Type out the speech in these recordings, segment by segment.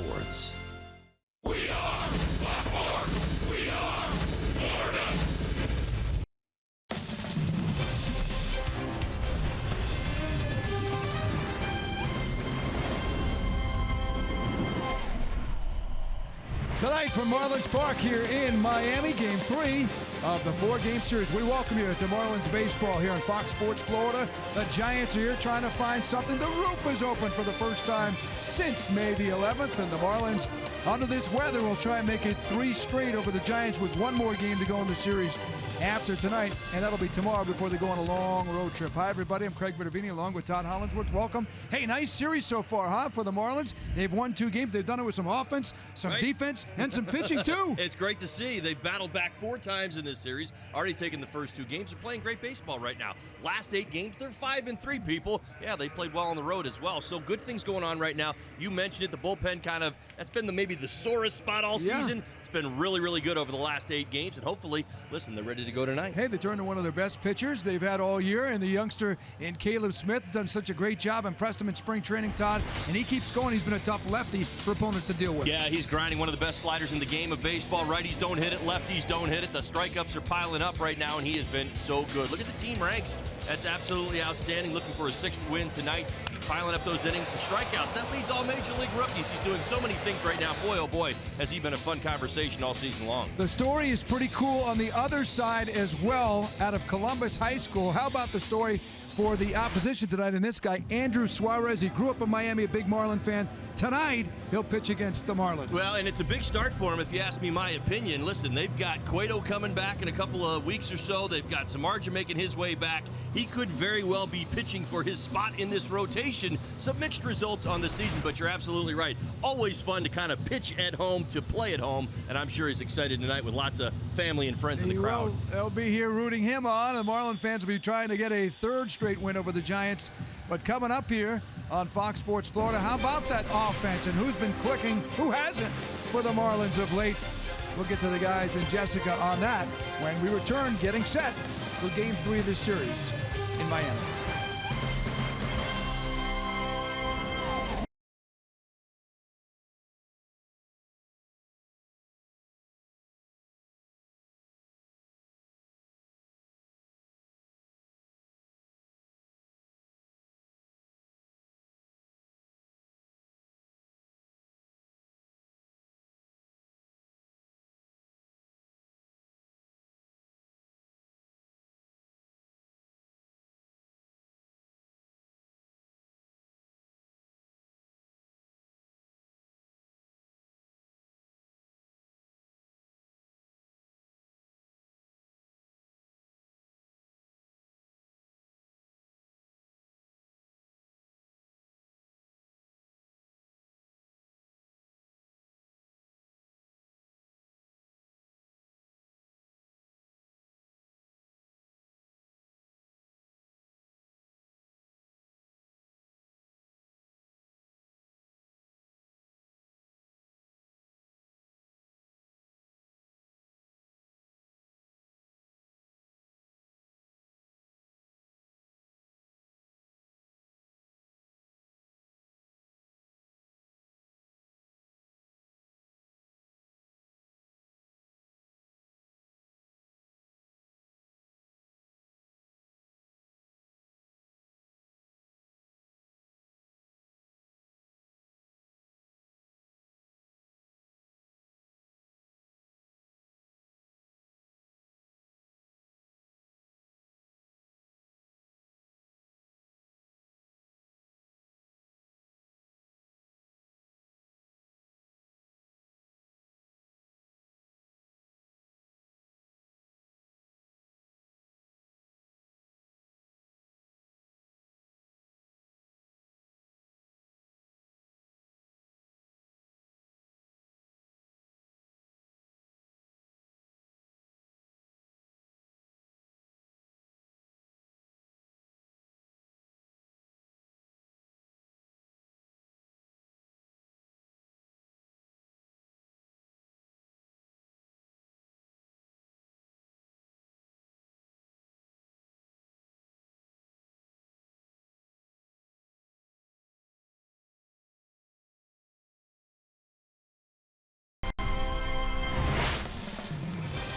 sports. We are the Fourth. We are Florida. Tonight from Marlins Park here in Miami, Game 3 of the 4-game series. We welcome you to Marlins baseball here on Fox Sports Florida. The Giants are here trying to find something. The roof is open for the first time since May the 11th, and the Marlins, under this weather, will try and make it 3 straight over the Giants with one more game to go in the series after tonight, and that'll be tomorrow before they go on a long road trip. Hi, everybody. I'm Craig Vitavini along with Todd Hollandsworth. Welcome. Hey, nice series so far, huh, for the Marlins? They've won 2 games. They've done it with some offense, some defense, and some pitching, too. It's great to see. They've battled back 4 times in this series, already taken the first 2 games. They're playing great baseball right now. Last 8 games, they're 5-3, people. Yeah, they played well on the road as well. So good things going on right now. You mentioned it, the bullpen that's been maybe the sorest spot all season. It's been really, really good over the last 8 games, and hopefully, listen, they're ready to go tonight. Hey, they turned to one of their best pitchers they've had all year, and the youngster in Caleb Smith has done such a great job, impressed him in spring training, Todd, and he keeps going. He's been a tough lefty for opponents to deal with. Yeah, he's grinding, one of the best sliders in the game of baseball. Righties don't hit it, lefties don't hit it. The strikeouts are piling up right now, and he has been so good. Look at the team ranks. That's absolutely outstanding. Looking for a 6th win tonight. He's piling up those innings. The strikeouts, that leads all Major League rookies. He's doing so many things right now. Boy, oh boy, has he been a fun conversation all season long. The story is pretty cool on the other side as well, out of Columbus High School. How about the story for the opposition tonight? And this guy, Andrew Suarez, he grew up in Miami, a big Marlin fan. Tonight, he'll pitch against the Marlins. Well, and it's a big start for him, if you ask me my opinion. Listen, they've got Cueto coming back in a couple of weeks or so. They've got Samardzija making his way back. He could very well be pitching for his spot in this rotation. Some mixed results on the season, but you're absolutely right. Always fun to kind of pitch at home, to play at home, and I'm sure he's excited tonight with lots of family and friends in the crowd. They'll be here rooting him on. The Marlin fans will be trying to get a 3rd straight win over the Giants. But coming up here on Fox Sports Florida, how about that offense and who's been clicking, who hasn't for the Marlins of late? We'll get to the guys and Jessica on that when we return, getting set for Game 3 of this series in Miami.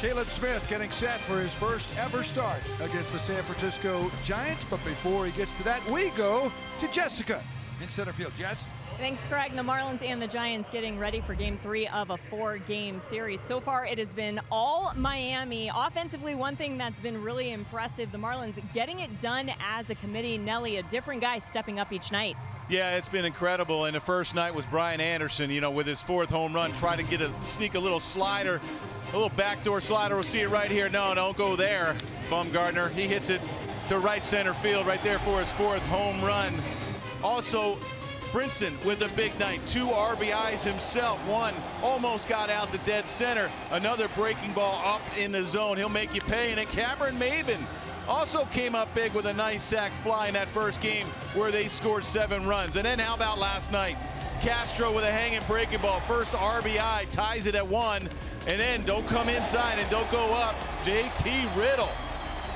Caleb Smith getting set for his first ever start against the San Francisco Giants. But before he gets to that, we go to Jessica in center field. Jess? Thanks, Craig. The Marlins and the Giants getting ready for Game 3 of a 4-game series. So far, it has been all Miami. Offensively, one thing that's been really impressive, the Marlins getting it done as a committee. Nelly, a different guy stepping up each night. Yeah, it's been incredible. And the first night was Brian Anderson, you know, with his 4th home run, trying to sneak a little slider, a little backdoor slider. We'll see it right here. No, don't go there, Bumgarner. He hits it to right center field right there for his 4th home run. Also, Brinson with a big night, 2 RBIs himself. One almost got out to dead center. Another breaking ball up in the zone. He'll make you pay. And then Cameron Maven also came up big with a nice sac fly in that first game where they scored 7 runs. And then how about last night? Castro with a hanging breaking ball. First RBI, ties it at 1. And then don't come inside and don't go up. JT Riddle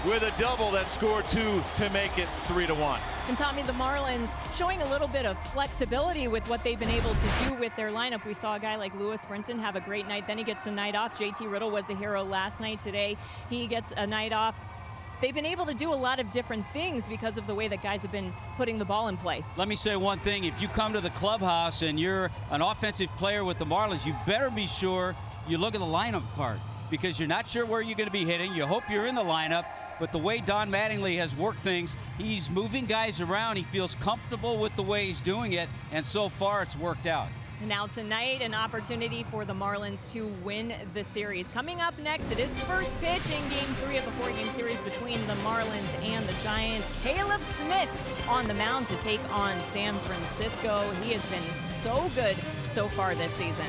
with a double that scored 2 to make it 3-1. And Tommy, the Marlins showing a little bit of flexibility with what they've been able to do with their lineup. We saw a guy like Lewis Brinson have a great night, then he gets a night off. JT Riddle was a hero last night. Today he gets a night off. They've been able to do a lot of different things because of the way that guys have been putting the ball in play. Let me say one thing. If you come to the clubhouse and you're an offensive player with the Marlins, you better be sure you look at the lineup card, because you're not sure where you're going to be hitting. You hope you're in the lineup. But the way Don Mattingly has worked things, he's moving guys around. He feels comfortable with the way he's doing it, and so far it's worked out. Now tonight, an opportunity for the Marlins to win the series. Coming up next, it is first pitch in Game 3 of a 4-game series between the Marlins and the Giants. Caleb Smith on the mound to take on San Francisco. He has been so good so far this season.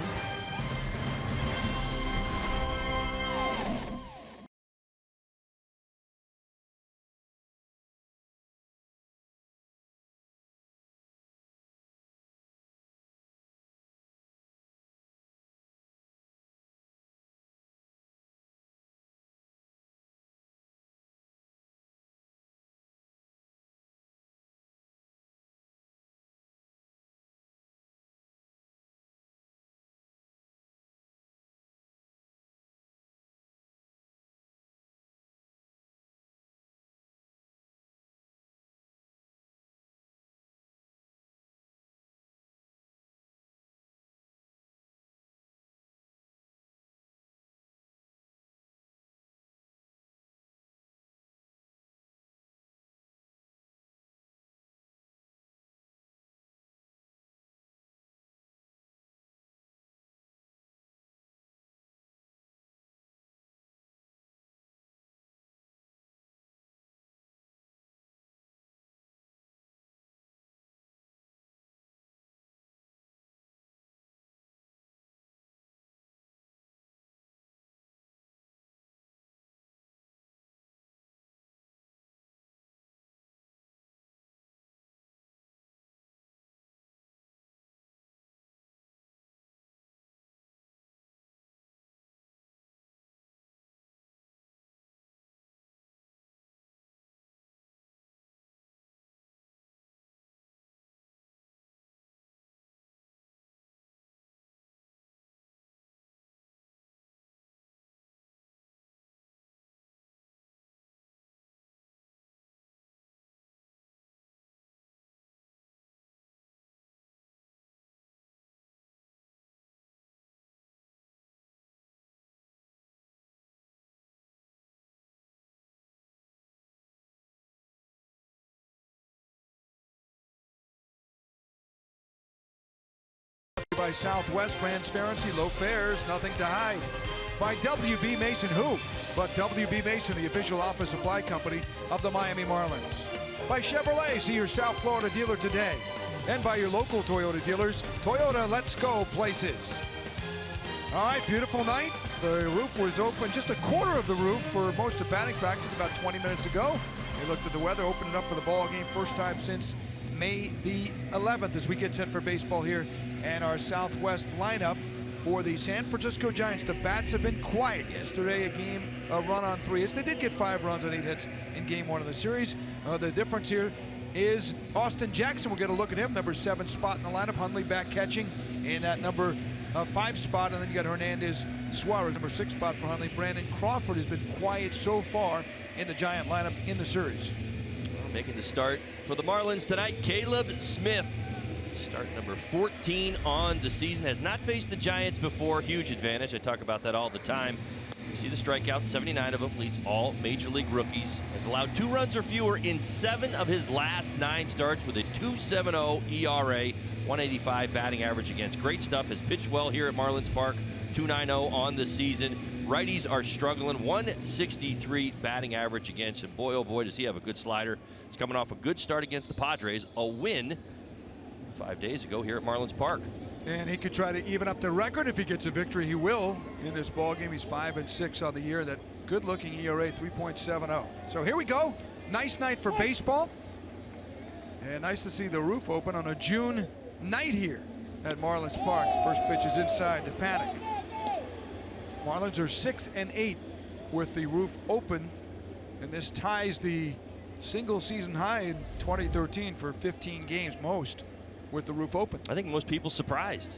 By Southwest Transparency, low fares, nothing to hide. By WB Mason, who? But WB Mason, the official office supply company of the Miami Marlins. By Chevrolet, see your South Florida dealer today. And by your local Toyota dealers, Toyota Let's Go places. All right, beautiful night. The roof was open, just a quarter of the roof for most of batting practice about 20 minutes ago. They looked at the weather, opened it up for the ball game, first time since May the 11th as we get set for baseball here. And our Southwest lineup for the San Francisco Giants. The bats have been quiet yesterday. A run on 3 hits. They did get 5 runs on 8 hits in Game 1 of the series. The difference here is Austin Jackson. We'll get a look at him, number 7 spot in the lineup. Hundley back catching in that number 5 spot, and then you got Hernandez Suarez, number 6 spot for Hundley. Brandon Crawford has been quiet so far in the Giant lineup in the series. Making the start for the Marlins tonight, Caleb Smith. Start number 14 on the season. Has not faced the Giants before. Huge advantage. I talk about that all the time. You see the strikeouts, 79 of them. Leads all major league rookies. Has allowed 2 runs or fewer in 7 of his last 9 starts with a 2.70 ERA, 185 batting average against. Great stuff. Has pitched well here at Marlins Park. 2.90 on the season. Righties are struggling. 163 batting average against. And boy, oh boy, does he have a good slider. He's coming off a good start against the Padres. A win 5 days ago here at Marlins Park. And he could try to even up the record if he gets a victory. He will in this ball game. He's 5-6 on the year. That good-looking ERA, 3.70. So here we go. Nice night for baseball. And nice to see the roof open on a June night here at Marlins Park. First pitch is inside to Panic. Marlins are 6-8 with the roof open, and this ties the single season high in 2013 for 15 games most with the roof open. I think most people surprised.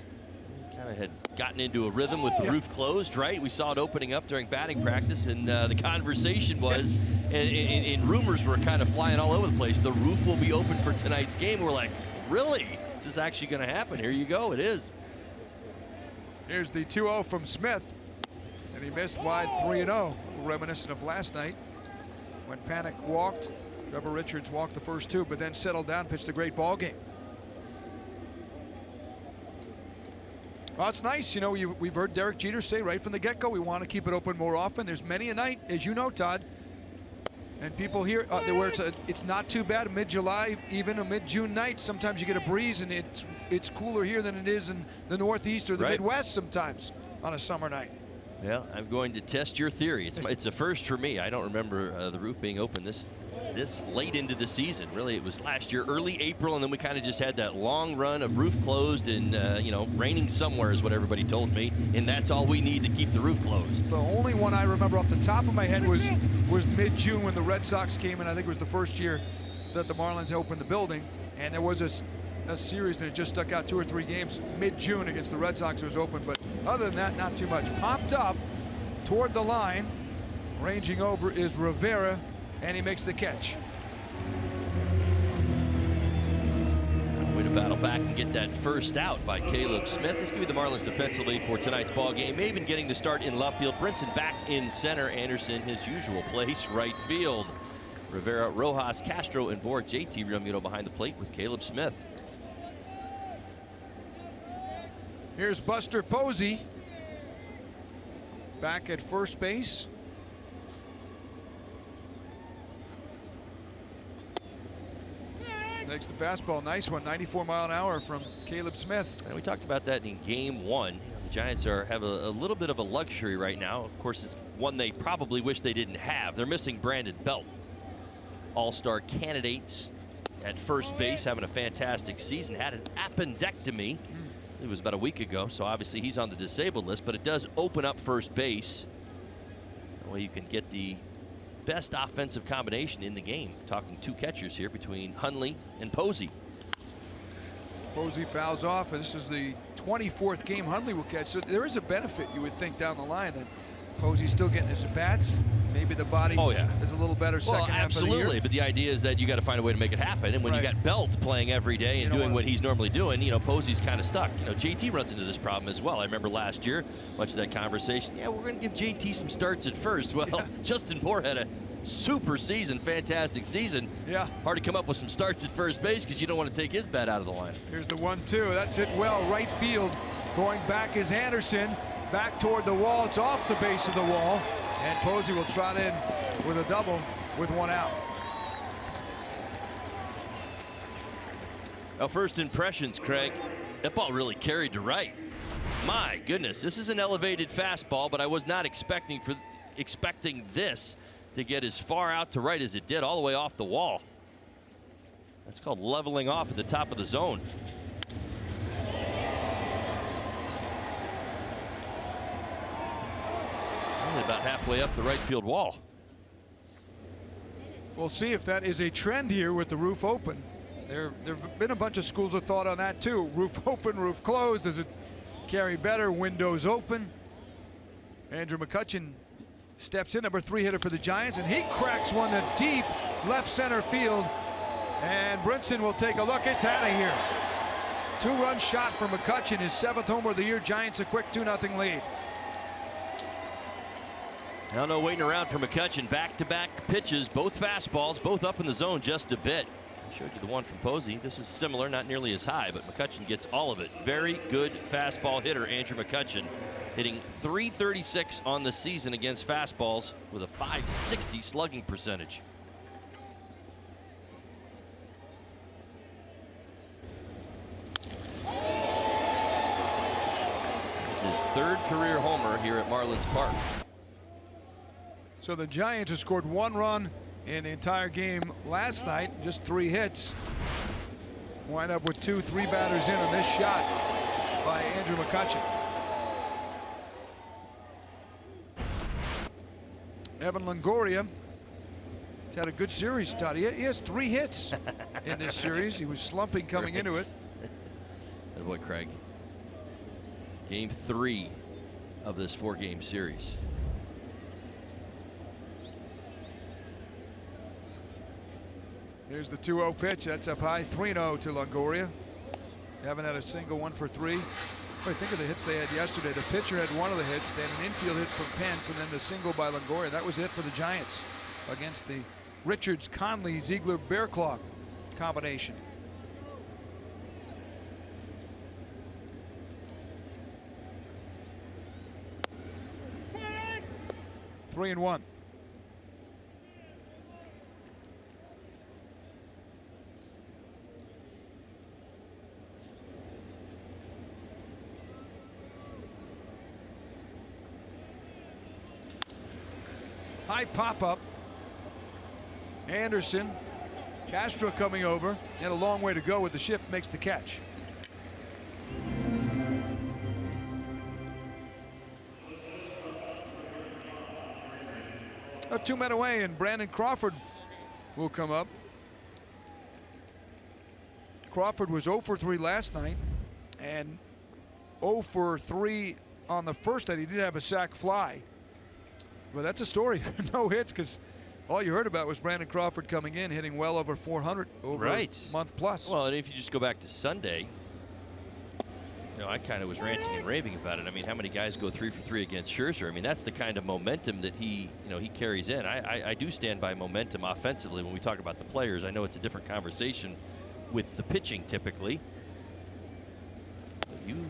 Kind of had gotten into a rhythm with the roof closed, right? We saw it opening up during batting practice, and the conversation was, and rumors were kind of flying all over the place, the roof will be open for tonight's game. We're like, really? Is this actually going to happen? Here you go, it is. Here's the 2-0 from Smith, and he missed wide 3-0. Reminiscent of last night when Panic walked. Trevor Richards walked the first 2, but then settled down, pitched a great ball game. Well, it's nice, you know, we've heard Derek Jeter say right from the get-go, we want to keep it open more often. There's many a night, as you know, Todd, and people here where it's not too bad mid-July, even a mid-June night. Sometimes you get a breeze, and it's cooler here than it is in the Northeast or the Midwest sometimes on a summer night. Yeah, I'm going to test your theory. It's a first for me. I don't remember the roof being open this late into the season. Really, it was last year, early April, and then we kind of just had that long run of roof closed and, you know, raining somewhere is what everybody told me, and that's all we need to keep the roof closed. The only one I remember off the top of my head was mid-June when the Red Sox came in. I think it was the first year that the Marlins opened the building, and there was a series and it just stuck out 2 or 3 games mid-June against the Red Sox. It was open, but other than that, not too much. Popped up toward the line. Ranging over is Rivera, and he makes the catch. Way to battle back and get that first out by Caleb Smith. This could be the Marlins defensively for tonight's ball game. Maven getting the start in left field. Brinson back in center. Anderson his usual place, right field. Rivera, Rojas, Castro, and Borg. JT Realmuto behind the plate with Caleb Smith. Here's Buster Posey back at first base. Takes the fastball, nice one, 94 mile an hour from Caleb Smith. And we talked about that in game 1. The Giants have a little bit of a luxury right now. Of course, it's one they probably wish they didn't have. They're missing Brandon Belt. All-star candidates at first base, having a fantastic season. Had an appendectomy. It was about a week ago, so obviously he's on the disabled list, but it does open up first base. That way you can get the best offensive combination in the game. Talking 2 catchers here between Hundley and Posey. Posey fouls off, and this is the 24th game Hundley will catch. So there is a benefit, you would think, down the line that Posey's still getting his at-bats. Maybe the body is a little better second half of the year. Absolutely, but the idea is that you got to find a way to make it happen. And when you got Belt playing every day and doing what he's normally doing, you know, Posey's kind of stuck. You know, JT runs into this problem as well. I remember last year, much of that conversation, yeah, we're going to give JT some starts at first. Well, Justin Bour had a super season, fantastic season. Yeah. Hard to come up with some starts at first base because you don't want to take his bat out of the line. Here's the 1-2. That's hit well. Right field. Going back is Anderson. Back toward the wall. It's off the base of the wall. And Posey will trot in with a double with 1 out. Well, first impressions, Craig. That ball really carried to right. My goodness, this is an elevated fastball, but I was not expecting this to get as far out to right as it did, all the way off the wall. That's called leveling off at the top of the zone. Only about halfway up the right field wall. We'll see if that is a trend here with the roof open. There have been a bunch of schools of thought on that too. Roof open, roof closed. Does it carry better? Windows open. Andrew McCutchen steps in, number 3 hitter for the Giants, and he cracks one to deep left center field. And Brinson will take a look. It's out of here. 2-run shot for McCutchen, his 7th homer of the year. Giants a quick 2-0 lead. Now no waiting around for McCutchen. Back-to-back pitches, both fastballs, both up in the zone just a bit. I showed you the one from Posey. This is similar, not nearly as high, but McCutchen gets all of it. Very good fastball hitter, Andrew McCutchen, hitting .336 on the season against fastballs with a .560 slugging percentage. This is his 3rd career homer here at Marlins Park. So the Giants have scored 1 run in the entire game last night, just 3 hits. Wind up with 2 3-batters in on this shot by Andrew McCutchen. Evan Longoria has had a good series, Todd. He has 3 hits in this series. He was slumping coming into it. Good boy, Craig. Game 3 of this 4-game series. Here's the 2-0 pitch. That's up high. 3-0 to Longoria. Haven't had a single 1 for 3. Boy, think of the hits they had yesterday. The pitcher had 1 of the hits, then an infield hit from Pence, and then the single by Longoria. That was it for the Giants against the Richards, Conley, Ziegler, Bearclaw combination. Three and 1. High pop-up. Anderson. Castro coming over. He had a long way to go with the shift, makes the catch. A 2 men away, and Brandon Crawford will come up. Crawford was 0 for 3 last night and 0 for 3 on the first night. He did have a sac fly. Well, that's a story. No hits, because all you heard about was Brandon Crawford coming in, hitting well over 400 over a month plus. Well, and if you just go back to Sunday, you know, I kind of was ranting and raving about it. I mean, how many guys go 3 for 3 against Scherzer? I mean, that's the kind of momentum that he carries in. I do stand by momentum offensively when we talk about the players. I know it's a different conversation with the pitching typically. You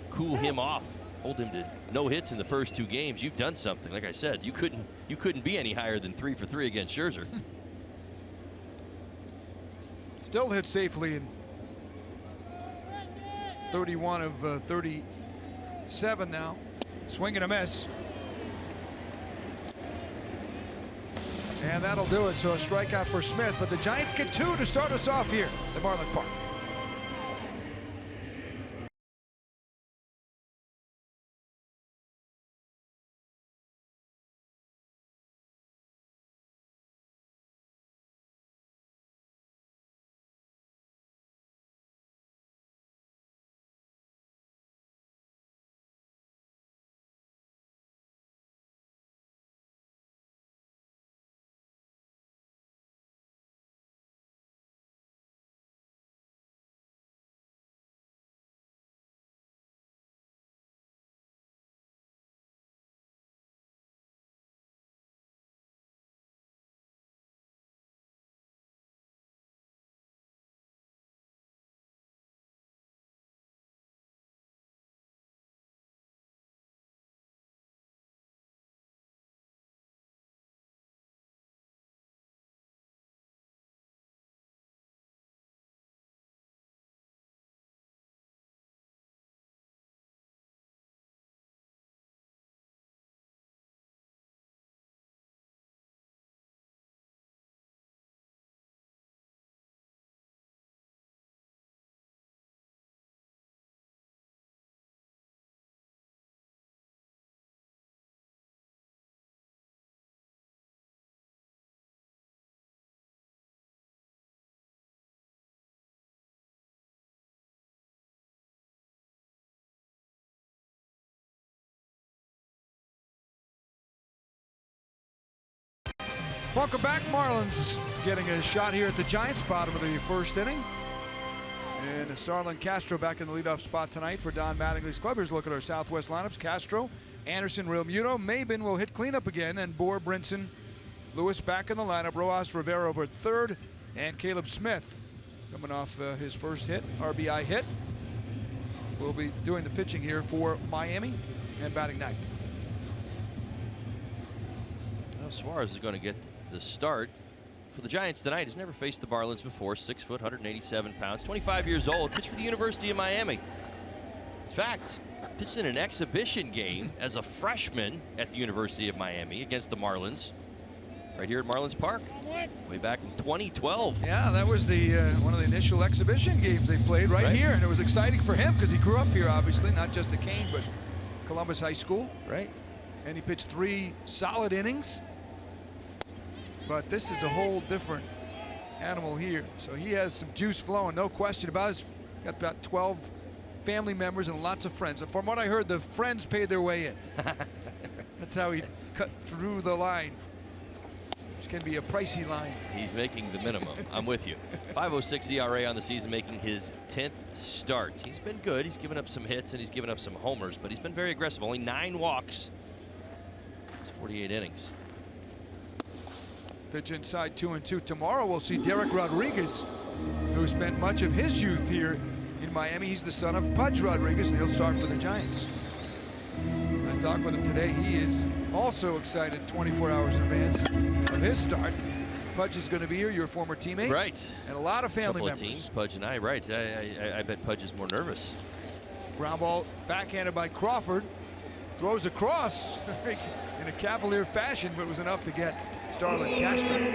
cool him off. Hold him to no hits in the first 2 games. You've done something. Like I said, you couldn't be any higher than 3 for 3 against Scherzer. Still hit safely in 31 of 37 now. Swing and a miss. And that'll do it. So a strikeout for Smith. But the Giants get 2 to start us off here at Marlins Park. Welcome back. Marlins getting a shot here at the Giants, bottom of the first inning. And Starlin Castro back in the leadoff spot tonight for Don Mattingly's club. Here's a look at our Southwest lineups. Castro, Anderson, Realmuto. Mabin will hit cleanup again, and Bohr, Brinson, Lewis back in the lineup. Rojas, Rivera over at third, and Caleb Smith coming off his first hit, RBI hit. Will be doing the pitching here for Miami and batting ninth. Well, Suarez is going to get the start for the Giants tonight. He's never faced the Marlins before. 6 foot, 187 pounds, 25 years old. Pitched for the University of Miami. In fact, pitched in an exhibition game as a freshman at the University of Miami against the Marlins, right here at Marlins Park, way back in 2012. Yeah, that was the one of the initial exhibition games they played right here, and it was exciting for him because he grew up here, obviously, not just at Kane, but Columbus High School. Right. And he pitched 3 solid innings. But this is a whole different animal here. So he has some juice flowing, no question about it. He's got about 12 family members and lots of friends. And from what I heard, the friends paid their way in. That's how he cut through the line, which can be a pricey line. He's making the minimum. I'm with you. 5.06 ERA on the season, making his 10th start. He's been good. He's given up some hits and he's given up some homers, but he's been very aggressive. Only 9 walks. 48 innings. Pitch inside 2-2. Tomorrow we'll see Derek Rodriguez, who spent much of his youth here in Miami. He's the son of Pudge Rodriguez, and he'll start for the Giants. I talked with him today. He is also excited 24 hours in advance of his start. Pudge is going to be here, your former teammate. Right. And a lot of family Couple members. Of teams, Pudge and I, right. I bet Pudge is more nervous. Ground ball backhanded by Crawford. Throws across in a cavalier fashion, but it was enough to get Starlin Castro.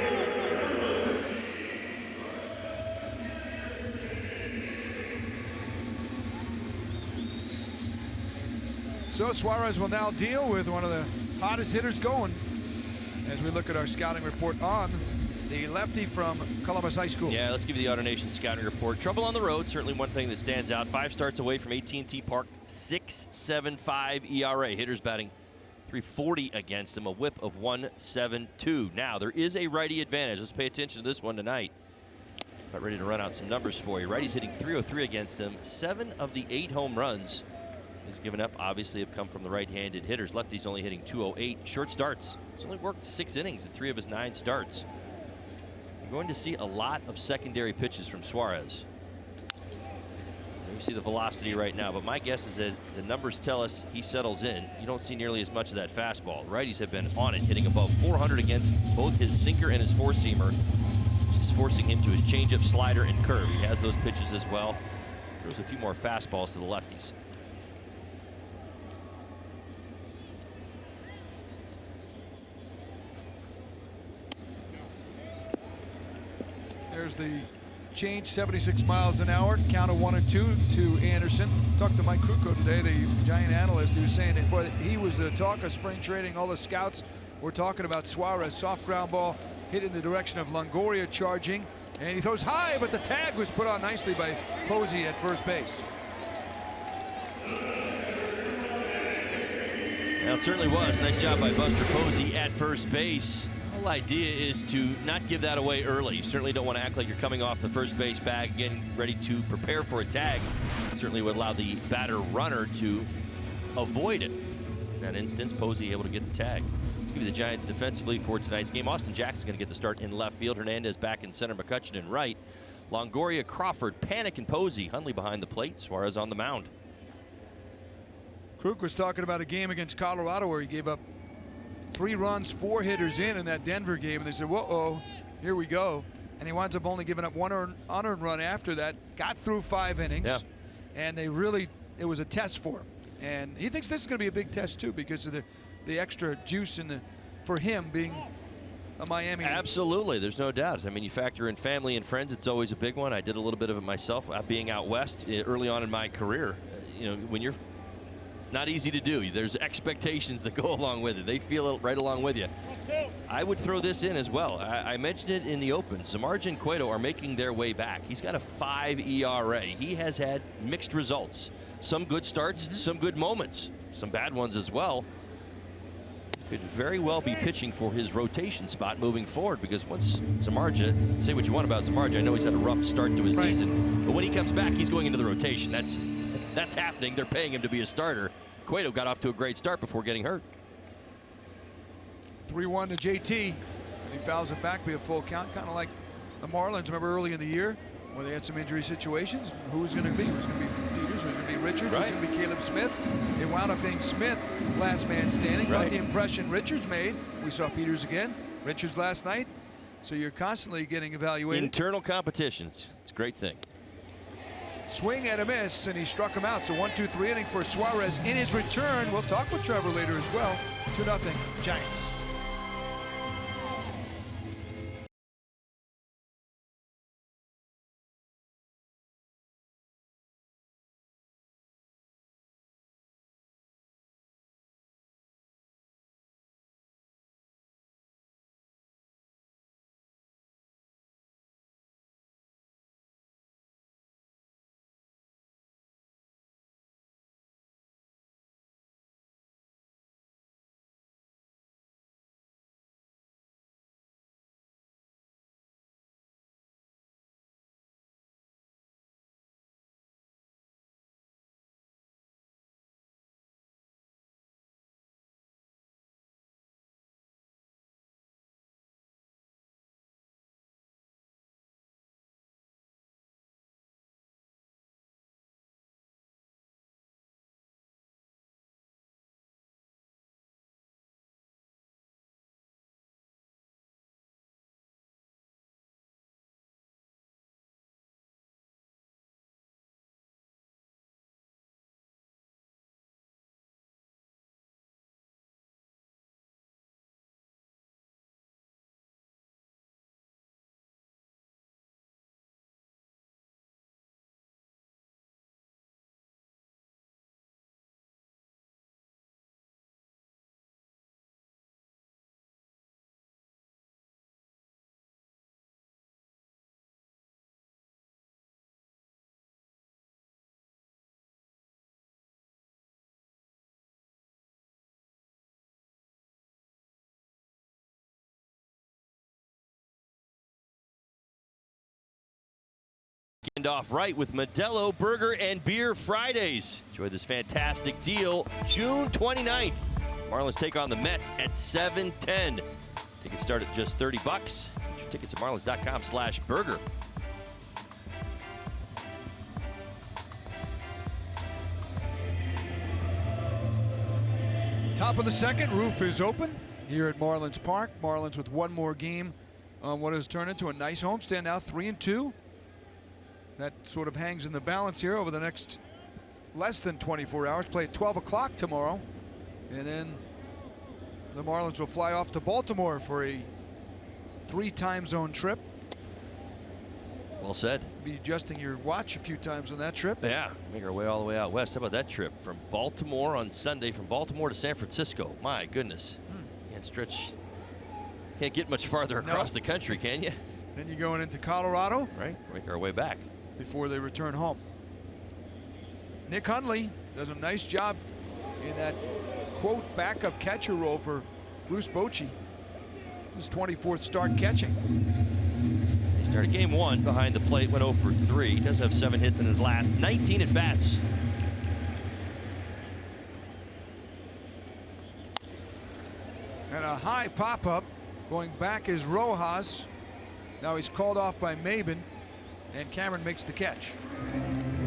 So Suarez will now deal with one of the hottest hitters going as we look at our scouting report on the lefty from Columbus High School. Yeah, let's give you the AutoNation scouting report. Trouble on the road, certainly one thing that stands out. 5 starts away from AT&T Park, 6.75 ERA. Hitters batting .340 against him, a whip of 1.72. Now, there is a righty advantage. Let's pay attention to this one tonight. About ready to run out some numbers for you. Righties hitting .303 against him. 7 of the 8 home runs he's given up, obviously, have come from the right-handed hitters. Lefties only hitting .208. Short starts. He's only worked 6 innings in 3 of his 9 starts. You're going to see a lot of secondary pitches from Suarez. You see the velocity right now, but my guess is that the numbers tell us he settles in. You don't see nearly as much of that fastball. Righties have been on it, hitting above 400 against both his sinker and his four-seamer, which is forcing him to his changeup, slider, and curve. He has those pitches as well. Throws a few more fastballs to the lefties. There's the change, 76 miles an hour, count of 1 and 2 to Anderson. Talked to Mike Krukow today, the Giant analyst, who was saying that boy, he was the talk of spring training. All the scouts were talking about Suarez. Soft ground ball hit in the direction of Longoria charging, and he throws high, but the tag was put on nicely by Posey at first base. Well, it certainly was. Nice job by Buster Posey at first base. The whole idea is to not give that away early. You certainly don't want to act like you're coming off the first base bag, getting ready to prepare for a tag. Certainly would allow the batter runner to avoid it. In that instance, Posey able to get the tag. Let's give you the Giants defensively for tonight's game. Austin Jackson's going to get the start in left field. Hernandez back in center, McCutcheon in right. Longoria, Crawford, Panic, and Posey. Hundley behind the plate. Suarez on the mound. Kruk was talking about a game against Colorado where he gave up 3 runs, 4 hitters in that Denver game, and they said, whoa, here we go. And he winds up only giving up 1 unearned run after that, got through 5 innings, yeah. And it was a test for him. And he thinks this is going to be a big test too because of the extra juice for him being a Miami. Absolutely, there's no doubt. I mean, you factor in family and friends, it's always a big one. I did a little bit of it myself, being out west early on in my career. You know, when you're not easy to do. There's expectations that go along with it. They feel it right along with you. I would throw this in as well. I mentioned it in the open. Zamarja and Cueto are making their way back. He's got a 5 ERA. He has had mixed results. Some good starts, some good moments, some bad ones as well. could very well be pitching for his rotation spot moving forward, because once Samardzija, say what you want about Samardzija, I know he's had a rough start to his season, but when he comes back, he's going into the rotation. That's happening. They're paying him to be a starter. Cueto got off to a great start before getting hurt. 3-1 to JT. He fouls it back, be a full count, kind of like the Marlins. Remember early in the year where they had some injury situations? Who was going to be? It was going to be Peters, it was going to be Richards, it was going to be Caleb Smith. It wound up being Smith, last man standing. Not the impression Richards made. We saw Peters again. Richards last night. So you're constantly getting evaluated. Internal competitions. It's a great thing. Swing and a miss, and he struck him out. So 1-2-3 inning for Suarez in his return. We'll talk with Trevor later as well. 2-0 Giants. End off right with Modelo Burger and Beer Fridays. Enjoy this fantastic deal June 29th. Marlins take on the Mets at 7:10. Tickets start at just $30. Get your tickets at marlins.com/burger. Top of the second, roof is open here at Marlins Park. Marlins with one more game on what has turned into a nice homestand now, 3-2. That sort of hangs in the balance here over the next less than 24 hours. Play at 12 o'clock tomorrow. And then the Marlins will fly off to Baltimore for a 3-time zone trip. Well said. Be adjusting your watch a few times on that trip. Yeah, make our way all the way out west. How about that trip from Baltimore on Sunday, from Baltimore to San Francisco? My goodness. Can't get much farther across the country, can you? Then you're going into Colorado. Right, make our way back. Before they return home. Nick Hundley does a nice job in that, quote, backup catcher role for Bruce Bochy. His 24th start catching. He started game one behind the plate, went 0 for 3. He does have 7 hits in his last 19 at bats. And a high pop-up. Going back is Rojas. Now he's called off by Maben. And Cameron makes the catch.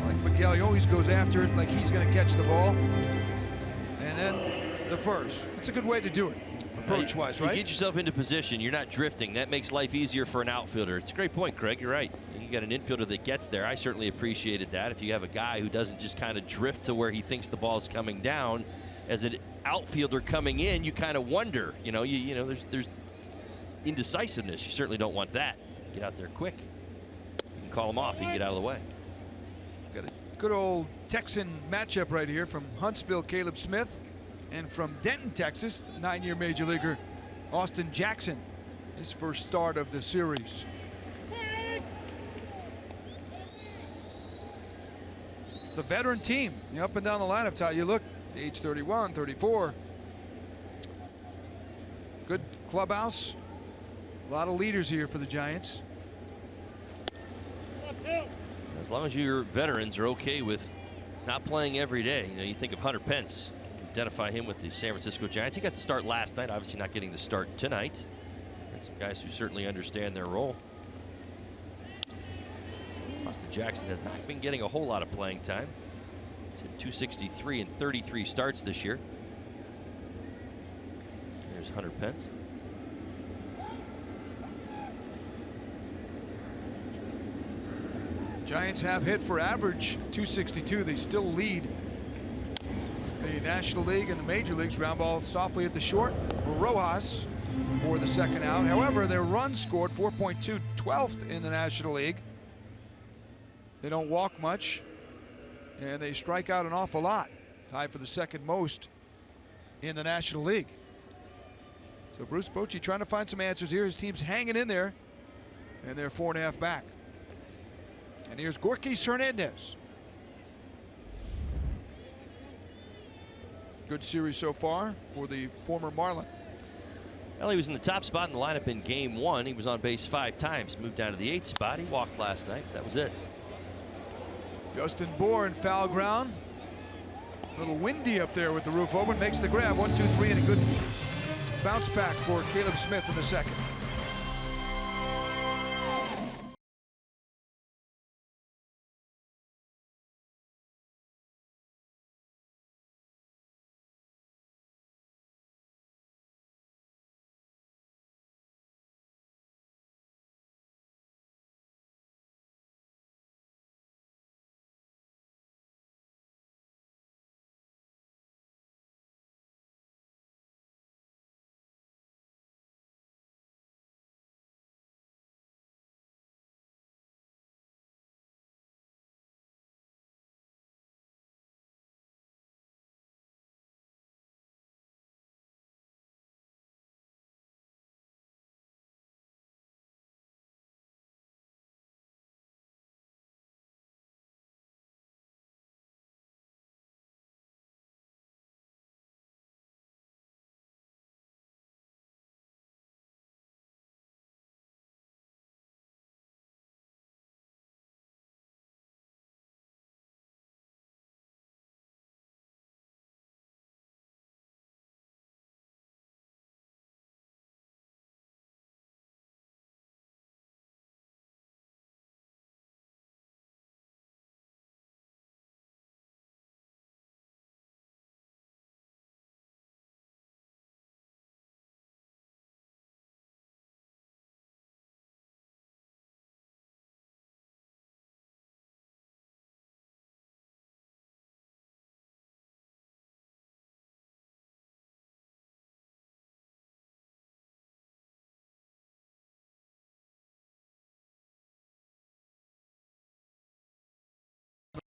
Like Miguel, he always goes after it like he's going to catch the ball. And then the first. It's a good way to do it, approach-wise, right? You get yourself into position. You're not drifting. That makes life easier for an outfielder. It's a great point, Craig. You're right. You got an infielder that gets there. I certainly appreciated that. If you have a guy who doesn't just kind of drift to where he thinks the ball is coming down, as an outfielder coming in, you kind of wonder. You know, there's indecisiveness. You certainly don't want that. Get out there quick. Call him off, he can get out of the way. Got a good old Texan matchup right here from Huntsville, Caleb Smith, and from Denton, Texas, 9-year major leaguer Austin Jackson, his first start of the series. It's a veteran team. Up and down the lineup, Todd. You look, age 31, 34. clubhouse. A lot of leaders here for the Giants. As long as your veterans are okay with not playing every day. You know, you think of Hunter Pence. Identify him with the San Francisco Giants. He got the start last night, obviously not getting the start tonight. And some guys who certainly understand their role. Austin Jackson has not been getting a whole lot of playing time. He's hit 263 in 33 starts this year. There's Hunter Pence. Giants have hit for average 262. They still lead the National League and the Major Leagues. Ground ball softly at the short for Rojas for the second out. However, their runs scored 4.2, 12th in the National League. They don't walk much, and they strike out an awful lot. Tied for the second most in the National League. So Bruce Bochy trying to find some answers here. His team's hanging in there, and they're 4.5 back. And here's Gorkys Hernandez. Good series so far for the former Marlin. Well, he was in the top spot in the lineup in game 1. He was on base 5 times. Moved down to the 8th spot. He walked last night. That was it. Justin Bohr in foul ground. A little windy up there with the roof open. Makes the grab. 1, 2, 3, and a good bounce back for Caleb Smith in the second.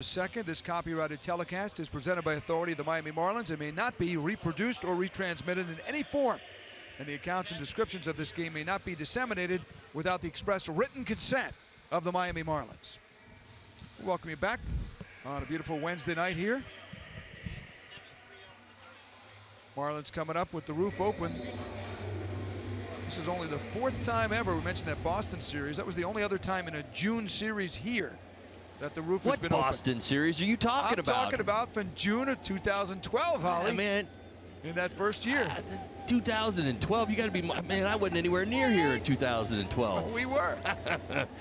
Second, this copyrighted telecast is presented by authority of the Miami Marlins and may not be reproduced or retransmitted in any form. And the accounts and descriptions of this game may not be disseminated without the express written consent of the Miami Marlins. We'll welcome you back on a beautiful Wednesday night here. Marlins coming up with the roof open. This is only the 4th time ever. We mentioned that Boston series. That was the only other time in a June series here that the roof has been open. What Boston series are you talking about? I'm talking about from June of 2012, Holly. Man, in that first year. 2012, you got to be, man, I wasn't anywhere near here in 2012. Well, we were.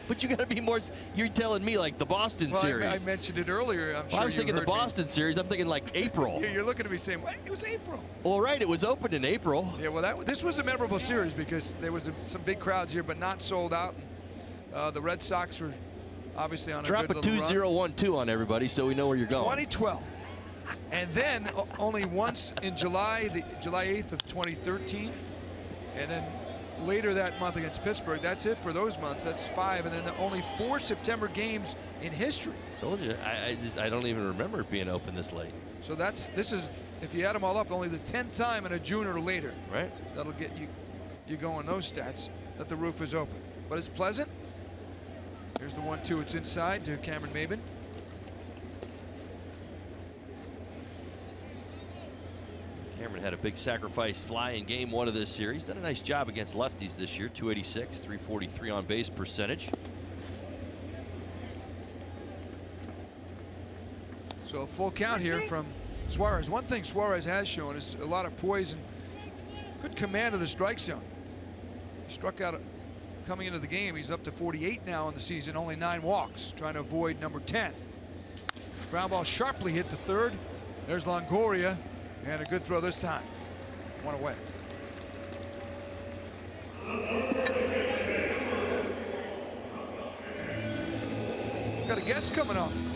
But you got to be more, you're telling me like the Boston series. I mentioned it earlier. I'm sure I was thinking the Boston series. I'm thinking like April. You're looking at me saying, what? It was April. Well, right, it was opened in April. Yeah, well, this was a memorable series because there was some big crowds here, but not sold out. The Red Sox were obviously on a Drop good a little 2-0-1-2 on everybody so we know where you're going. 2012. And then only once in July, July 8th of 2013. And then later that month against Pittsburgh. That's it for those months. That's 5. And then only 4 September games in history. Told you, I don't even remember it being open this late. So this is, if you add them all up, only the 10th time in a June or later. Right. That'll get you going those stats that the roof is open. But it's pleasant. Here's the 1-2. It's inside to Cameron Maben. Cameron had a big sacrifice fly in game 1 of this series. Done a nice job against lefties this year. 286, 343 on base percentage. So a full count here from Suarez. One thing Suarez has shown is a lot of poise and good command of the strike zone. He struck out coming into the game. He's up to 48 now in the season, only 9 walks, trying to avoid number 10. Ground ball sharply hit the third. There's Longoria, and a good throw this time. 1 away. Got a guest coming on.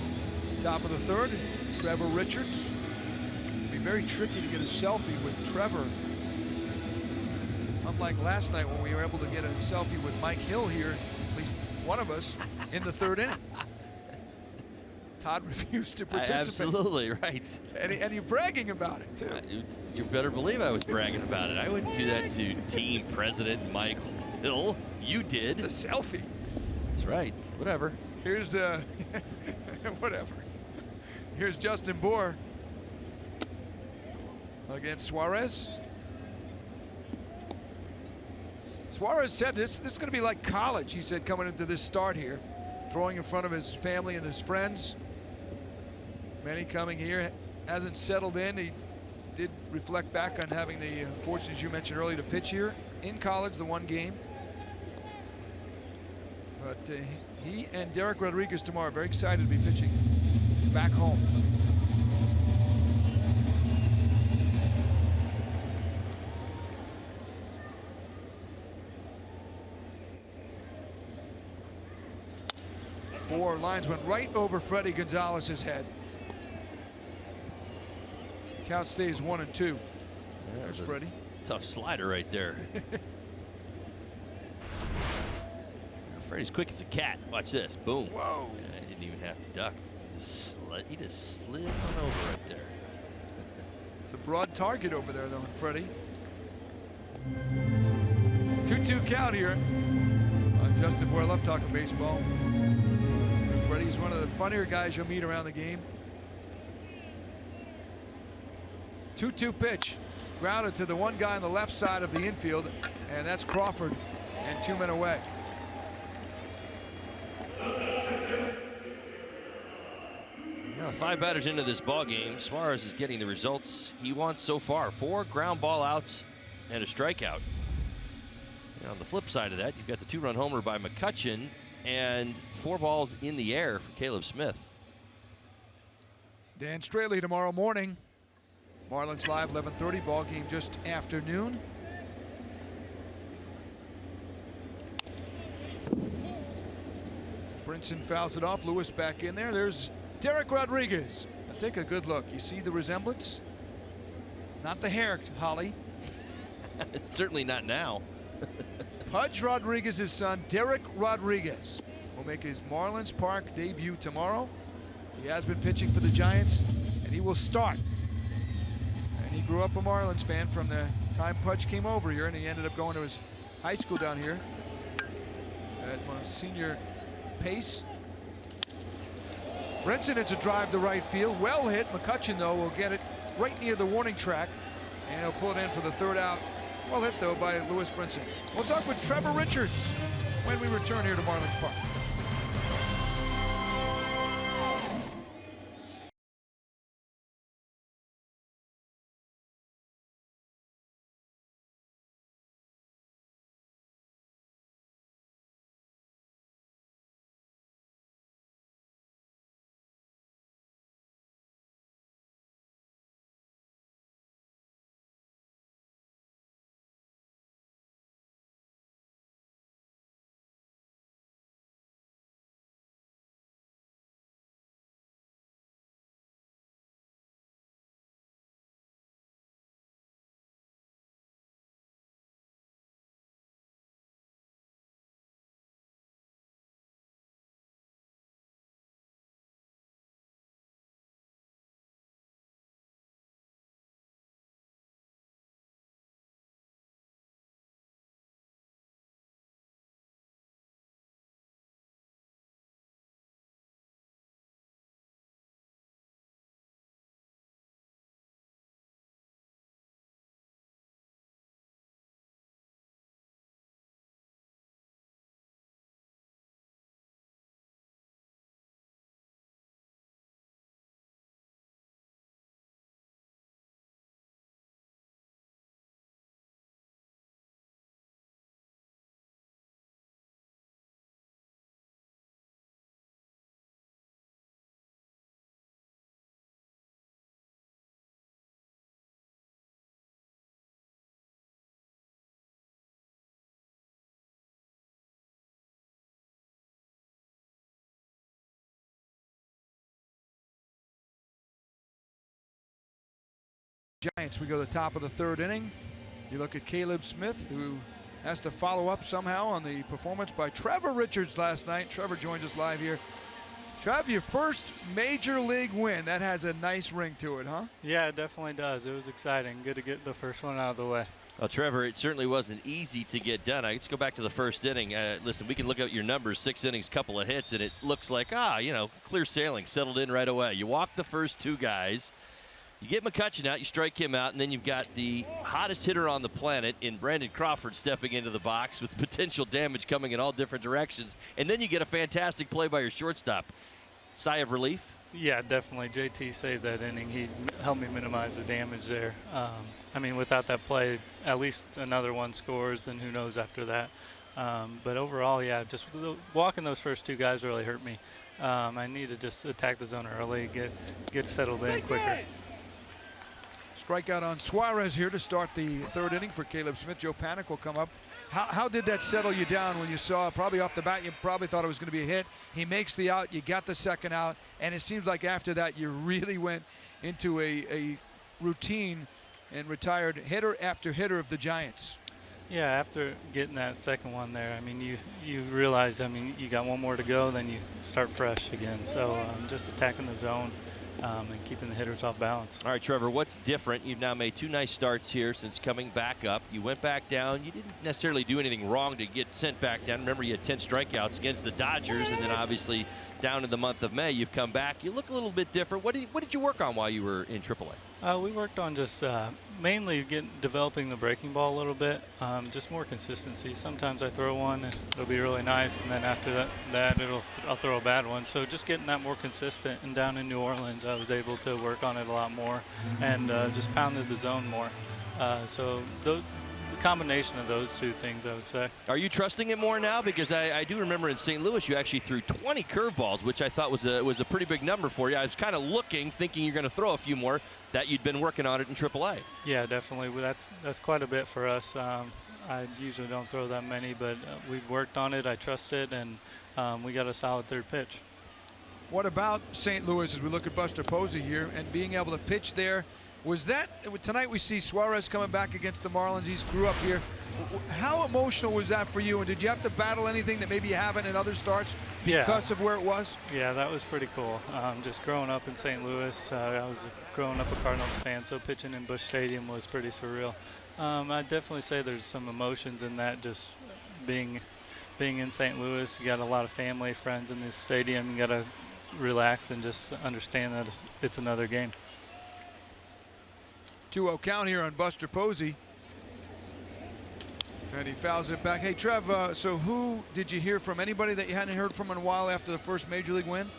Top of the third, Trevor Richards. It'd be very tricky to get a selfie with Trevor. Unlike last night when we were able to get a selfie with Mike Hill here, at least one of us, in the 3rd inning. Todd refused to participate. Absolutely right. And you're bragging about it, too. You better believe I was bragging about it. I wouldn't do that to team president Mike Hill. You did. Just a selfie. That's right. Whatever. Here's whatever. Here's Justin Bohr against Suarez. Suarez said this is going to be like college, he said, coming into this start here. Throwing in front of his family and his friends. Manny coming here, hasn't settled in. He did reflect back on having the fortune, as you mentioned earlier, to pitch here in college, the 1 game. But he and Derek Rodriguez tomorrow, very excited to be pitching back home. Four lines went right over Freddie Gonzalez's head. Count stays 1-2. There's Freddie. Tough slider right there. Freddie's quick as a cat. Watch this. Boom. Whoa. Yeah, he didn't even have to duck. He just slid on over right there. It's a broad target over there, though, Freddie. 2-2 count here. Justin Bohr, I love talking baseball. Freddie's one of the funnier guys you'll meet around the game. 2-2 pitch. Grounded to the one guy on the left side of the infield, and that's Crawford, and 2 men away. Now 5 batters into this ball game. Suarez is getting the results he wants so far. 4 ground ball outs and a strikeout. And on the flip side of that, you've got the 2-run homer by McCutchen and 4 balls in the air for Caleb Smith. Dan Straley tomorrow morning. Marlins Live, 11:30, ball game just after noon. Brinson fouls it off. Lewis back in there. There's Derek Rodriguez. Now take a good look. You see the resemblance? Not the hair, Holly. Certainly not now. Pudge Rodriguez's son, Derek Rodriguez, will make his Marlins Park debut tomorrow. He has been pitching for the Giants, and he will start. And he grew up a Marlins fan from the time Pudge came over here, and he ended up going to his high school down here at Senior Pace. Brinson, it's a drive to right field. Well hit. McCutchen, though, will get it right near the warning track, and he'll pull it in for the 3rd out. Well hit, though, by Lewis Brinson. We'll talk with Trevor Richards when we return here to Marlins Park. Giants. We go to the top of the third inning. You look at Caleb Smith, who has to follow up somehow on the performance by Trevor Richards last night. Trevor joins us live here. Trev, your first major league win. That has a nice ring to it, huh? Yeah, it definitely does. It was exciting. Good to get the first one out of the way. Well, Trevor, it certainly wasn't easy to get done. Let's go back to the first inning. Listen, we can look at your numbers, 6 innings, couple of hits, and it looks like, clear sailing, settled in right away. You walk the first 2 guys. You get McCutcheon out, you strike him out, and then you've got the hottest hitter on the planet in Brandon Crawford stepping into the box with potential damage coming in all different directions. And then you get a fantastic play by your shortstop. Sigh of relief? Yeah, definitely. JT saved that inning. He helped me minimize the damage there. Without that play, at least another one scores, and who knows after that. But overall, yeah, just walking those first 2 guys really hurt me. I need to just attack the zone early, get settled in quicker. Strikeout on Suarez here to start the third inning for Caleb Smith. Joe Panic will come up. How did that settle you down when you saw, probably off the bat, you probably thought it was going to be a hit. He makes the out, you got the second out, and it seems like after that you really went into a routine and retired hitter after hitter of the Giants. Yeah, after getting that second one there, you realize, you got one more to go, then you start fresh again. So just attacking the zone. And keeping the hitters off balance. All right, Trevor, what's different? You've now made 2 nice starts here since coming back up. You went back down. You didn't necessarily do anything wrong to get sent back down. Remember, you had 10 strikeouts against the Dodgers, and then obviously down in the month of May, you've come back. You look a little bit different. What did you work on while you were in AAA? We worked on just mainly developing the breaking ball a little bit, just more consistency. Sometimes I throw one and it'll be really nice, and then after that I'll throw a bad one. So just getting that more consistent, and down in New Orleans I was able to work on it a lot more and just pounded the zone more. So the combination of those 2 things, I would say. Are you trusting it more now? Because I do remember in St. Louis you actually threw 20 curveballs, which I thought was a pretty big number for you. I was kind of thinking you're going to throw a few more, that you'd been working on it in AAA. Yeah, definitely. That's quite a bit for us. I usually don't throw that many, but we've worked on it. I trust it, and we got a solid third pitch. What about St. Louis as we look at Buster Posey here and being able to pitch there? Was that tonight? We see Suarez coming back against the Marlins. He's grew up here. How emotional was that for you? And did you have to battle anything that maybe you haven't in other starts because of where it was? Yeah, that was pretty cool. Just growing up in St. Louis, I was growing up a Cardinals fan, so pitching in Busch Stadium was pretty surreal. I'd definitely say there's some emotions in that, just being in St. Louis. You got a lot of family, friends in this stadium. You got to relax and just understand that it's another game. 2-0 count here on Buster Posey. And he fouls it back. Hey, Trev, so who did you hear from? Anybody that you hadn't heard from in a while after the first Major League win?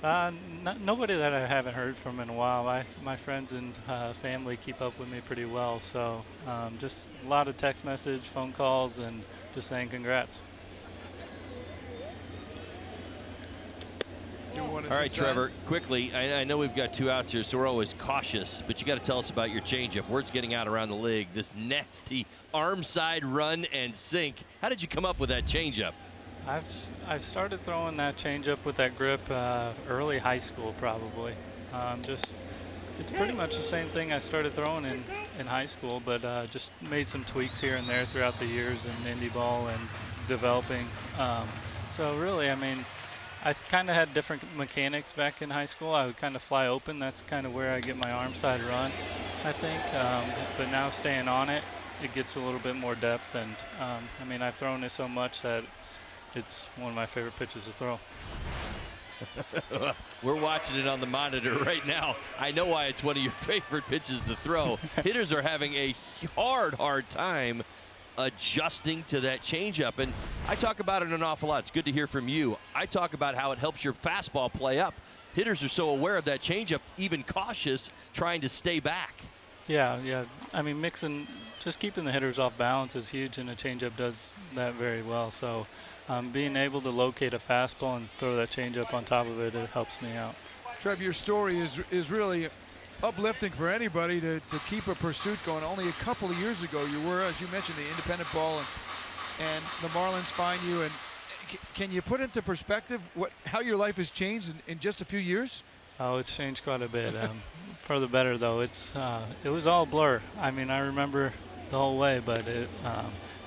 Nobody that I haven't heard from in a while. My friends and family keep up with me pretty well. So just a lot of text message, phone calls, and just saying congrats. All right, Trevor, quickly, I know we've got 2 outs here, so we're always cautious, but you got to tell us about your changeup. Word's getting out around the league, this nasty arm side run and sink. How did you come up with that changeup? I've started throwing that changeup with that grip early high school, probably. It's pretty much the same thing I started throwing in high school, but just made some tweaks here and there throughout the years in indie ball and developing. So really, I kind of had different mechanics back in high school. I would kind of fly open. That's kind of where I get my arm side run, I think. But now staying on it, it gets a little bit more depth. And I've thrown it so much that it's one of my favorite pitches to throw. We're watching it on the monitor right now. I know why it's one of your favorite pitches to throw. Hitters are having a hard time adjusting to that changeup, and I talk about it an awful lot. It's good to hear from you. I talk about how it helps your fastball play up. Hitters are so aware of that changeup, even cautious, trying to stay back. Yeah. Mixing, just keeping the hitters off balance is huge, and a changeup does that very well. So being able to locate a fastball and throw that changeup on top of it, it helps me out. Trev, your story is really uplifting for anybody to keep a pursuit going. Only a couple of years ago, you were, as you mentioned, the independent ball, and the Marlins find you. And can you put into perspective how your life has changed in just a few years? Oh, it's changed quite a bit. For the better, though. It was all blur. I mean, I remember the whole way, but it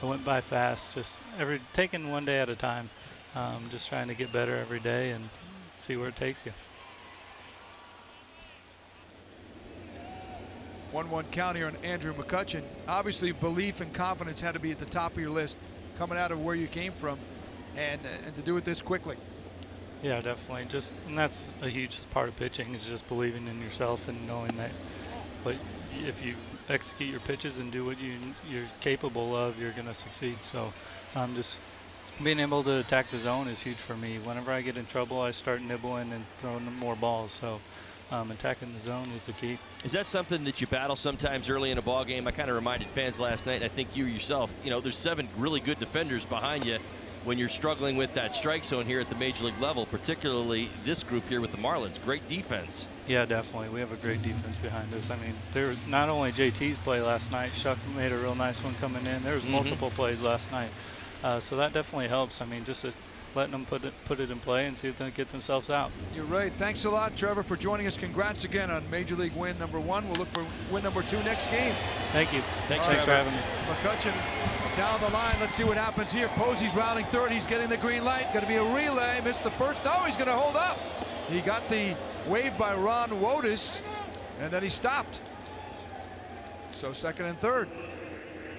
went by fast. Just taking one day at a time. Just trying to get better every day and see where it takes you. 1-1 count here on Andrew McCutcheon. Obviously, belief and confidence had to be at the top of your list, coming out of where you came from, and to do it this quickly. Yeah, definitely. And that's a huge part of pitching, is just believing in yourself and knowing that, if you execute your pitches and do what you're capable of, you're going to succeed. So, just being able to attack the zone is huge for me. Whenever I get in trouble, I start nibbling and throwing more balls. So, attacking the zone is the key. Is that something that you battle sometimes early in a ball game? I kind of reminded fans last night, and I think you yourself, there's 7 really good defenders behind you when you're struggling with that strike zone here at the major league level, particularly this group here with the Marlins. Great defense. Yeah, definitely. We have a great defense behind us. I mean, there was not only JT's play last night, Shuck made a real nice one coming in. There was multiple plays last night. So that definitely helps. I mean, just letting them put it in play and see if they get themselves out. You're right. Thanks a lot, Trevor, for joining us. Congrats again on Major League win #1. We'll look for win #2 next game. Thank you. Thanks for having me. McCutcheon down the line. Let's see what happens here. Posey's rounding third. He's getting the green light. Going to be a relay. Missed the first. No, he's going to hold up. He got the wave by Ron Wotus, and then he stopped. So second and third.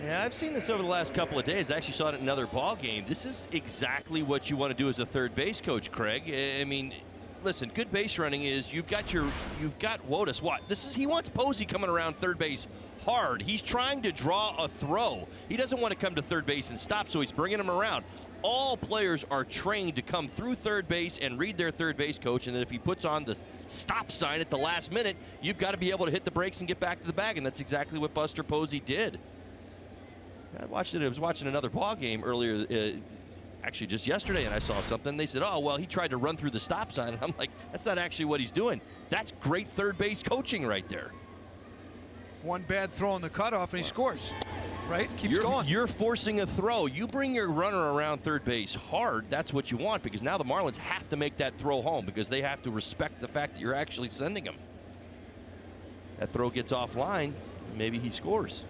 Yeah, I've seen this over the last couple of days. I actually saw it in another ball game. This is exactly what you want to do as a third base coach, Craig. I mean, listen, good base running is you've got Wotus. What? He wants Posey coming around third base hard. He's trying to draw a throw. He doesn't want to come to third base and stop, so he's bringing him around. All players are trained to come through third base and read their third base coach, and then if he puts on the stop sign at the last minute, you've got to be able to hit the brakes and get back to the bag, and that's exactly what Buster Posey did. I was watching another ball game earlier, actually just yesterday, and I saw something. They said, oh, well, he tried to run through the stop sign. And I'm like, that's not actually what he's doing. That's great third base coaching right there. One bad throw on the cutoff, and he scores. Right? Keeps going. You're forcing a throw. You bring your runner around third base hard. That's what you want, because now the Marlins have to make that throw home because they have to respect the fact that you're actually sending him. That throw gets offline, maybe he scores.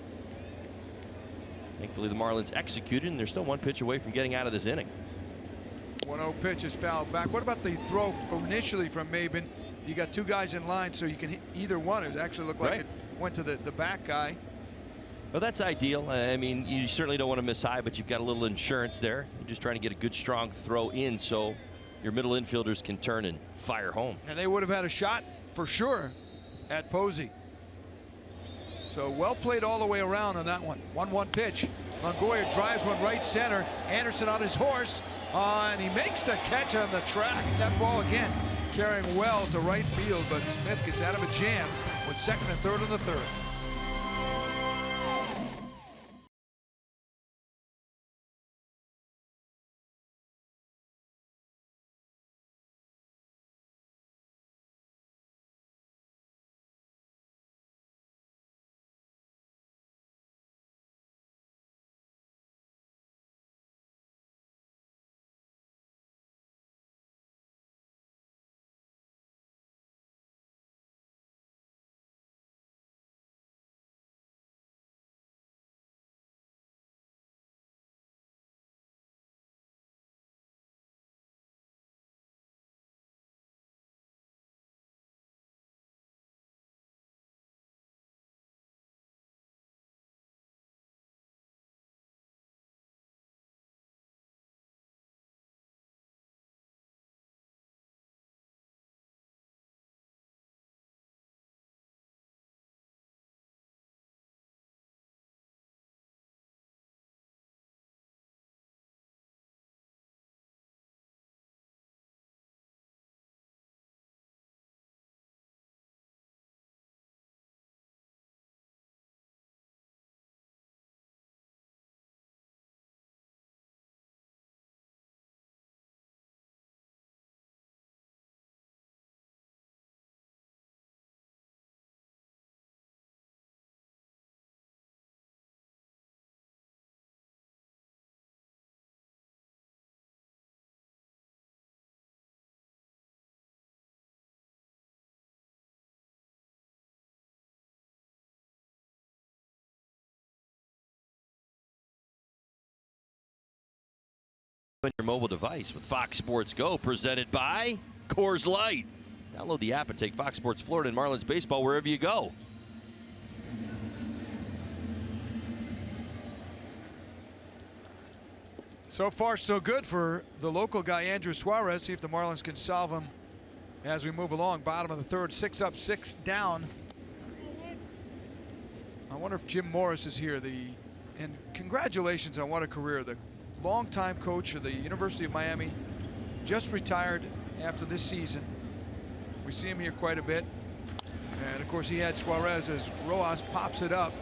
Thankfully, the Marlins executed, and they're still 1 pitch away from getting out of this inning. 1-0 pitch is fouled back. What about the throw initially from Maben? You got 2 guys in line, so you can hit either one. It actually looked like it went to the back guy. Well, that's ideal. I mean, you certainly don't want to miss high, but you've got a little insurance there. You're just trying to get a good, strong throw in so your middle infielders can turn and fire home. And they would have had a shot for sure at Posey. So well played all the way around on that one. 1-1 pitch. Longoria drives one right center. Anderson on his horse, and he makes the catch on the track. That ball again carrying well to right field, but Smith gets out of a jam with second and third in the third. on your mobile device with Fox Sports Go, presented by Coors Light. Download the app and take Fox Sports Florida and Marlins baseball wherever you go. So far, so good for the local guy, Andrew Suarez. See if the Marlins can solve him as we move along. Bottom of the third, 6 up, 6 down. I wonder if Jim Morris is here. And congratulations on what a career. The longtime coach of the University of Miami, just retired after this season. We see him here quite a bit. And of course, he had Suarez as Rojas pops it up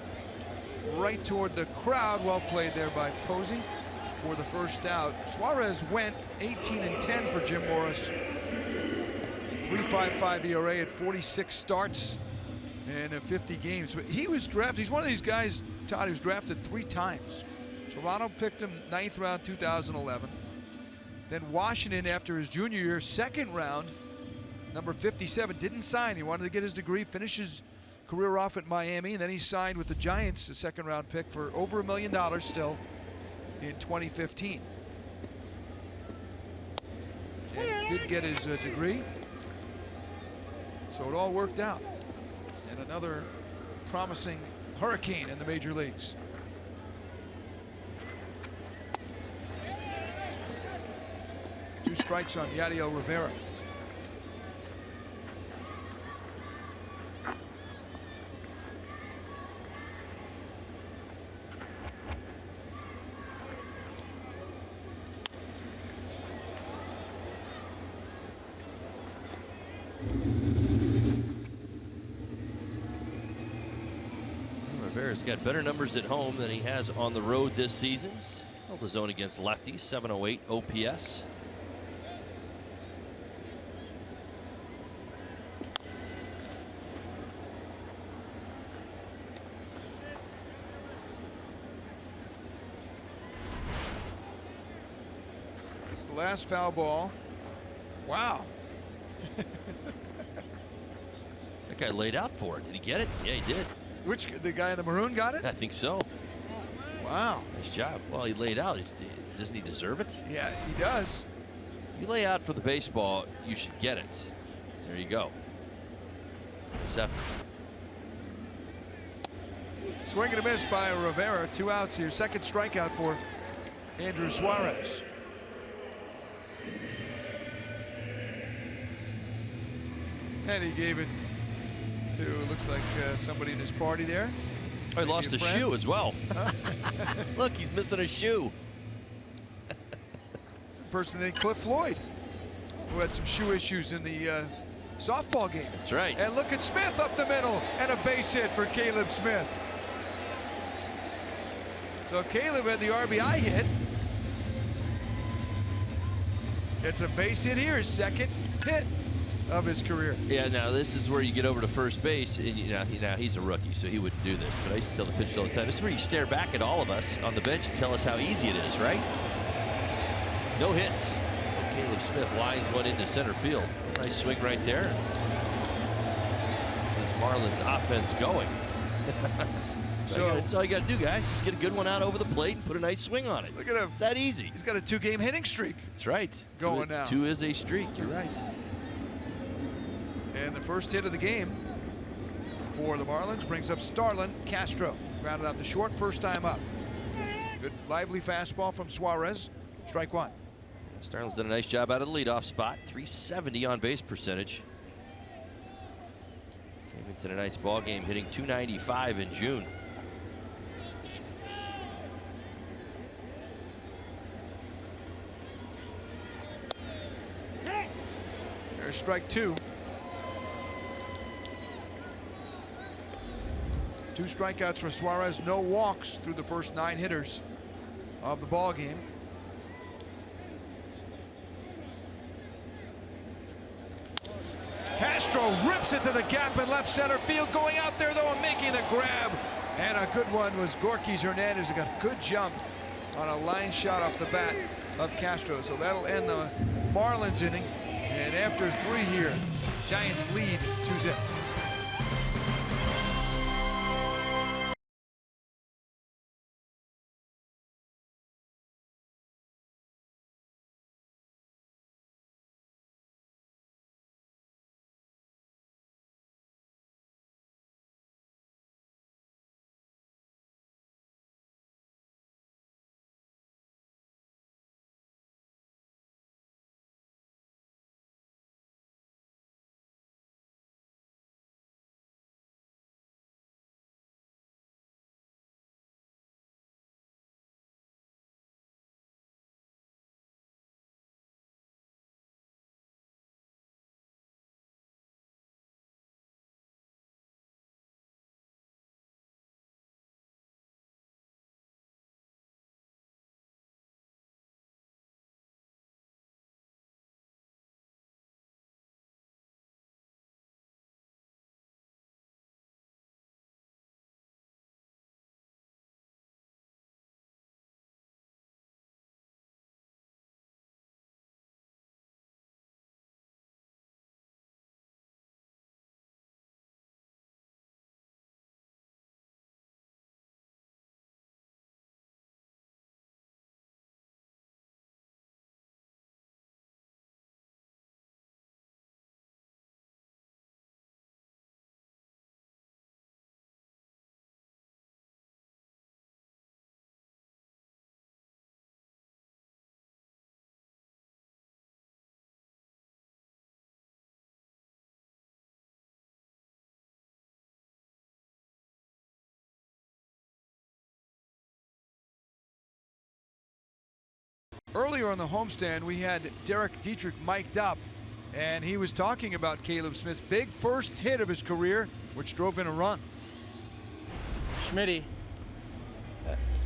right toward the crowd. Well played there by Posey for the first out. Suarez went 18-10 for Jim Morris. 3.55 ERA at 46 starts and 50 games. But he was drafted. He's one of these guys, Todd, who was drafted 3 times. Toronto picked him 9th round 2011. Then Washington, after his junior year, 2nd round, number 57, didn't sign. He wanted to get his degree, finish his career off at Miami, and then he signed with the Giants, a 2nd round pick for over $1 million still in 2015. And did get his degree. So it all worked out. And another promising Hurricane in the major leagues. Two strikes on Yadiel Rivera. Rivera's got better numbers at home than he has on the road this season. Held his own against lefties, 708 OPS. It's the last foul ball. Wow. That guy laid out for it. Did he get it? Yeah, he did. Which, the guy in the maroon got it? I think so. Wow. Nice job. Well, he laid out. Doesn't he deserve it? Yeah, he does. You lay out for the baseball, you should get it. There you go. Nice effort. Swing and a miss by Rivera. 2 outs here. 2nd strikeout for Andrew Suarez. And he gave it to, looks like somebody in his party there. Oh, he lost a shoe as well. Look, he's missing a shoe. It's a person named Cliff Floyd, who had some shoe issues in the softball game. That's right. And look at Smith up the middle, and a base hit for Caleb Smith. So Caleb had the RBI hit. It's a base hit here, his 2nd hit of his career. Yeah, now this is where you get over to first base, and now he's a rookie, so he wouldn't do this. But I used to tell the pitchers all the time, this is where you stare back at all of us on the bench and tell us how easy it is, right? No hits. Caleb Smith lines one into center field. Nice swing right there. This Marlins offense going. So that's all you got to do, guys. Just get a good one out over the plate and put a nice swing on it. Look at him. It's that easy. He's got a 2-game hitting streak. That's right. Going now. 2 is a streak. You're right. And the first hit of the game for the Marlins brings up Starlin Castro. Grounded out to short, first time up. Good lively fastball from Suarez. Strike 1. Starlin's done a nice job out of the leadoff spot. 370 on base percentage. Came into tonight's ball game hitting 295 in June. There's strike 2. 2 strikeouts for Suarez, no walks through the first 9 hitters of the ball game. Castro rips it to the gap in left center field, going out there though and making the grab. And a good one was Gorkys Hernandez, who got a good jump on a line shot off the bat of Castro. So that'll end the Marlins inning. And after 3 here, Giants lead 2-0. Earlier on the homestand, we had Derek Dietrich mic'd up, and he was talking about Caleb Smith's big first hit of his career, which drove in a run. Schmitty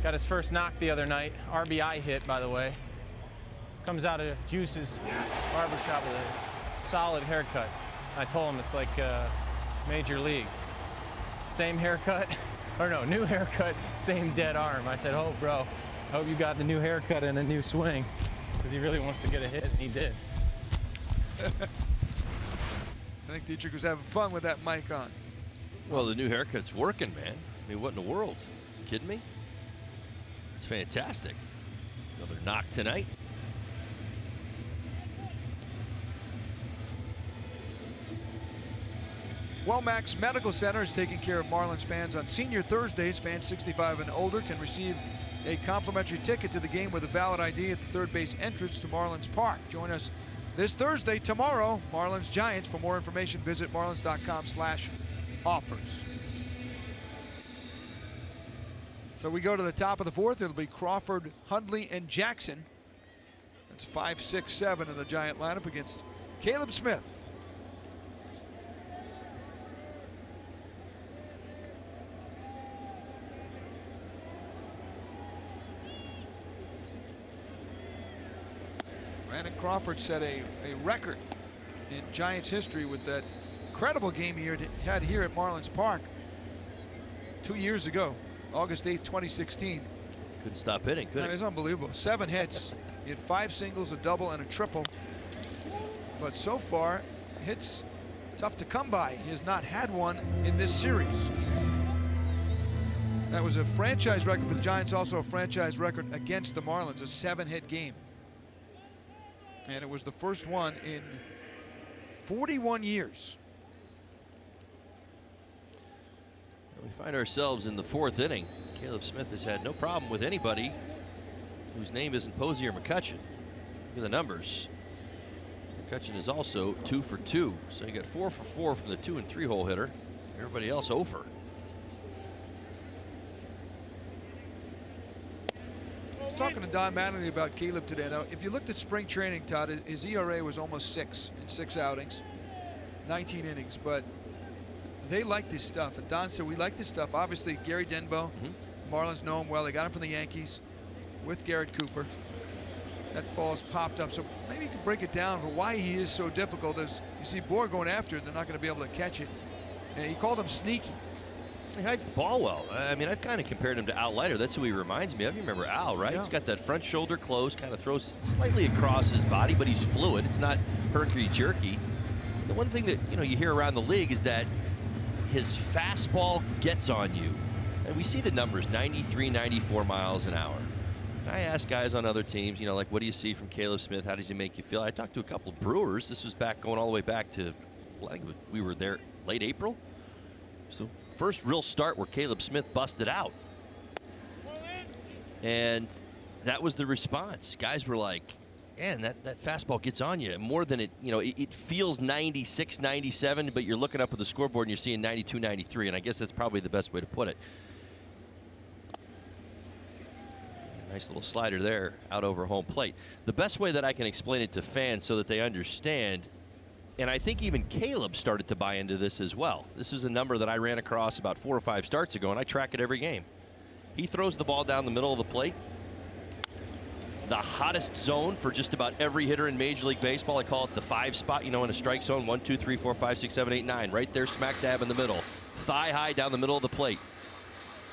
got his first knock the other night. RBI hit, by the way. Comes out of Juice's barbershop with a solid haircut. I told him it's like Major League. Same haircut, or no, new haircut, same dead arm. I said, oh, bro, I hope you got the new haircut and a new swing, because he really wants to get a hit, and he did. I think Dietrich was having fun with that mic on. Well, the new haircut's working, man. I mean, what in the world? You kidding me? It's fantastic. Another knock tonight. Wellmax Medical Center is taking care of Marlins fans on Senior Thursdays. Fans 65 and older can receive a complimentary ticket to the game with a valid ID at the third base entrance to Marlins Park. Join us this Thursday, tomorrow, Marlins Giants. For more information, visit marlins.com/offers. So we go to the top of the fourth. It'll be Crawford, Hundley, and Jackson. That's 5, 6, 7 in the Giant lineup against Caleb Smith. Brandon Crawford set a record in Giants history with that incredible game he had here at Marlins Park 2 years ago, August 8, 2016. Couldn't stop hitting, could It he? was unbelievable. 7 hits. He had 5 singles, a double, and a triple. But so far, hits tough to come by. He has not had one in this series. That was a franchise record for the Giants, also a franchise record against the Marlins, a 7-hit game. And it was the first one in 41 years. We find ourselves in the 4th inning. Caleb Smith has had no problem with anybody whose name isn't Posey or McCutcheon. Look at the numbers. McCutcheon is also 2 for 2. So you got 4 for 4 from the 2 and 3 hole hitter. Everybody else over. Talking to Don Mattingly about Caleb today. Now, if you looked at spring training, Todd, his ERA was almost 6 in 6 outings, 19 innings. But they liked his stuff, and Don said we like this stuff. Obviously, Gary Denbo, the Marlins know him well. They got him from the Yankees with Garrett Cooper. That ball's popped up, so maybe you can break it down for why he is so difficult. As you see Bohr going after it, they're not going to be able to catch it. And he called him sneaky. He hides the ball well. I mean, I've kind of compared him to Al Leiter. That's who he reminds me of. You remember Al, right? Yeah. He's got that front shoulder closed, kind of throws slightly across his body, but he's fluid. It's not herky-jerky. The one thing that you hear around the league is that his fastball gets on you. And we see the numbers, 93, 94 miles an hour. And I ask guys on other teams, like, what do you see from Caleb Smith? How does he make you feel? I talked to a couple of Brewers. This was going all the way back to, I think we were there late April. So first real start where Caleb Smith busted out. And that was the response. Guys were like, man, that fastball gets on you more than it feels 96, 97, but you're looking up at the scoreboard and you're seeing 92, 93, and I guess that's probably the best way to put it. Nice little slider there out over home plate. The best way that I can explain it to fans so that they understand, and I think even Caleb started to buy into this as well. This is a number that I ran across about 4 or 5 starts ago, and I track it every game. He throws the ball down the middle of the plate. The hottest zone for just about every hitter in Major League Baseball. I call it the 5 spot, in a strike zone. 1, 2, 3, 4, 5, 6, 7, 8, 9. Right there, smack dab in the middle. Thigh high down the middle of the plate.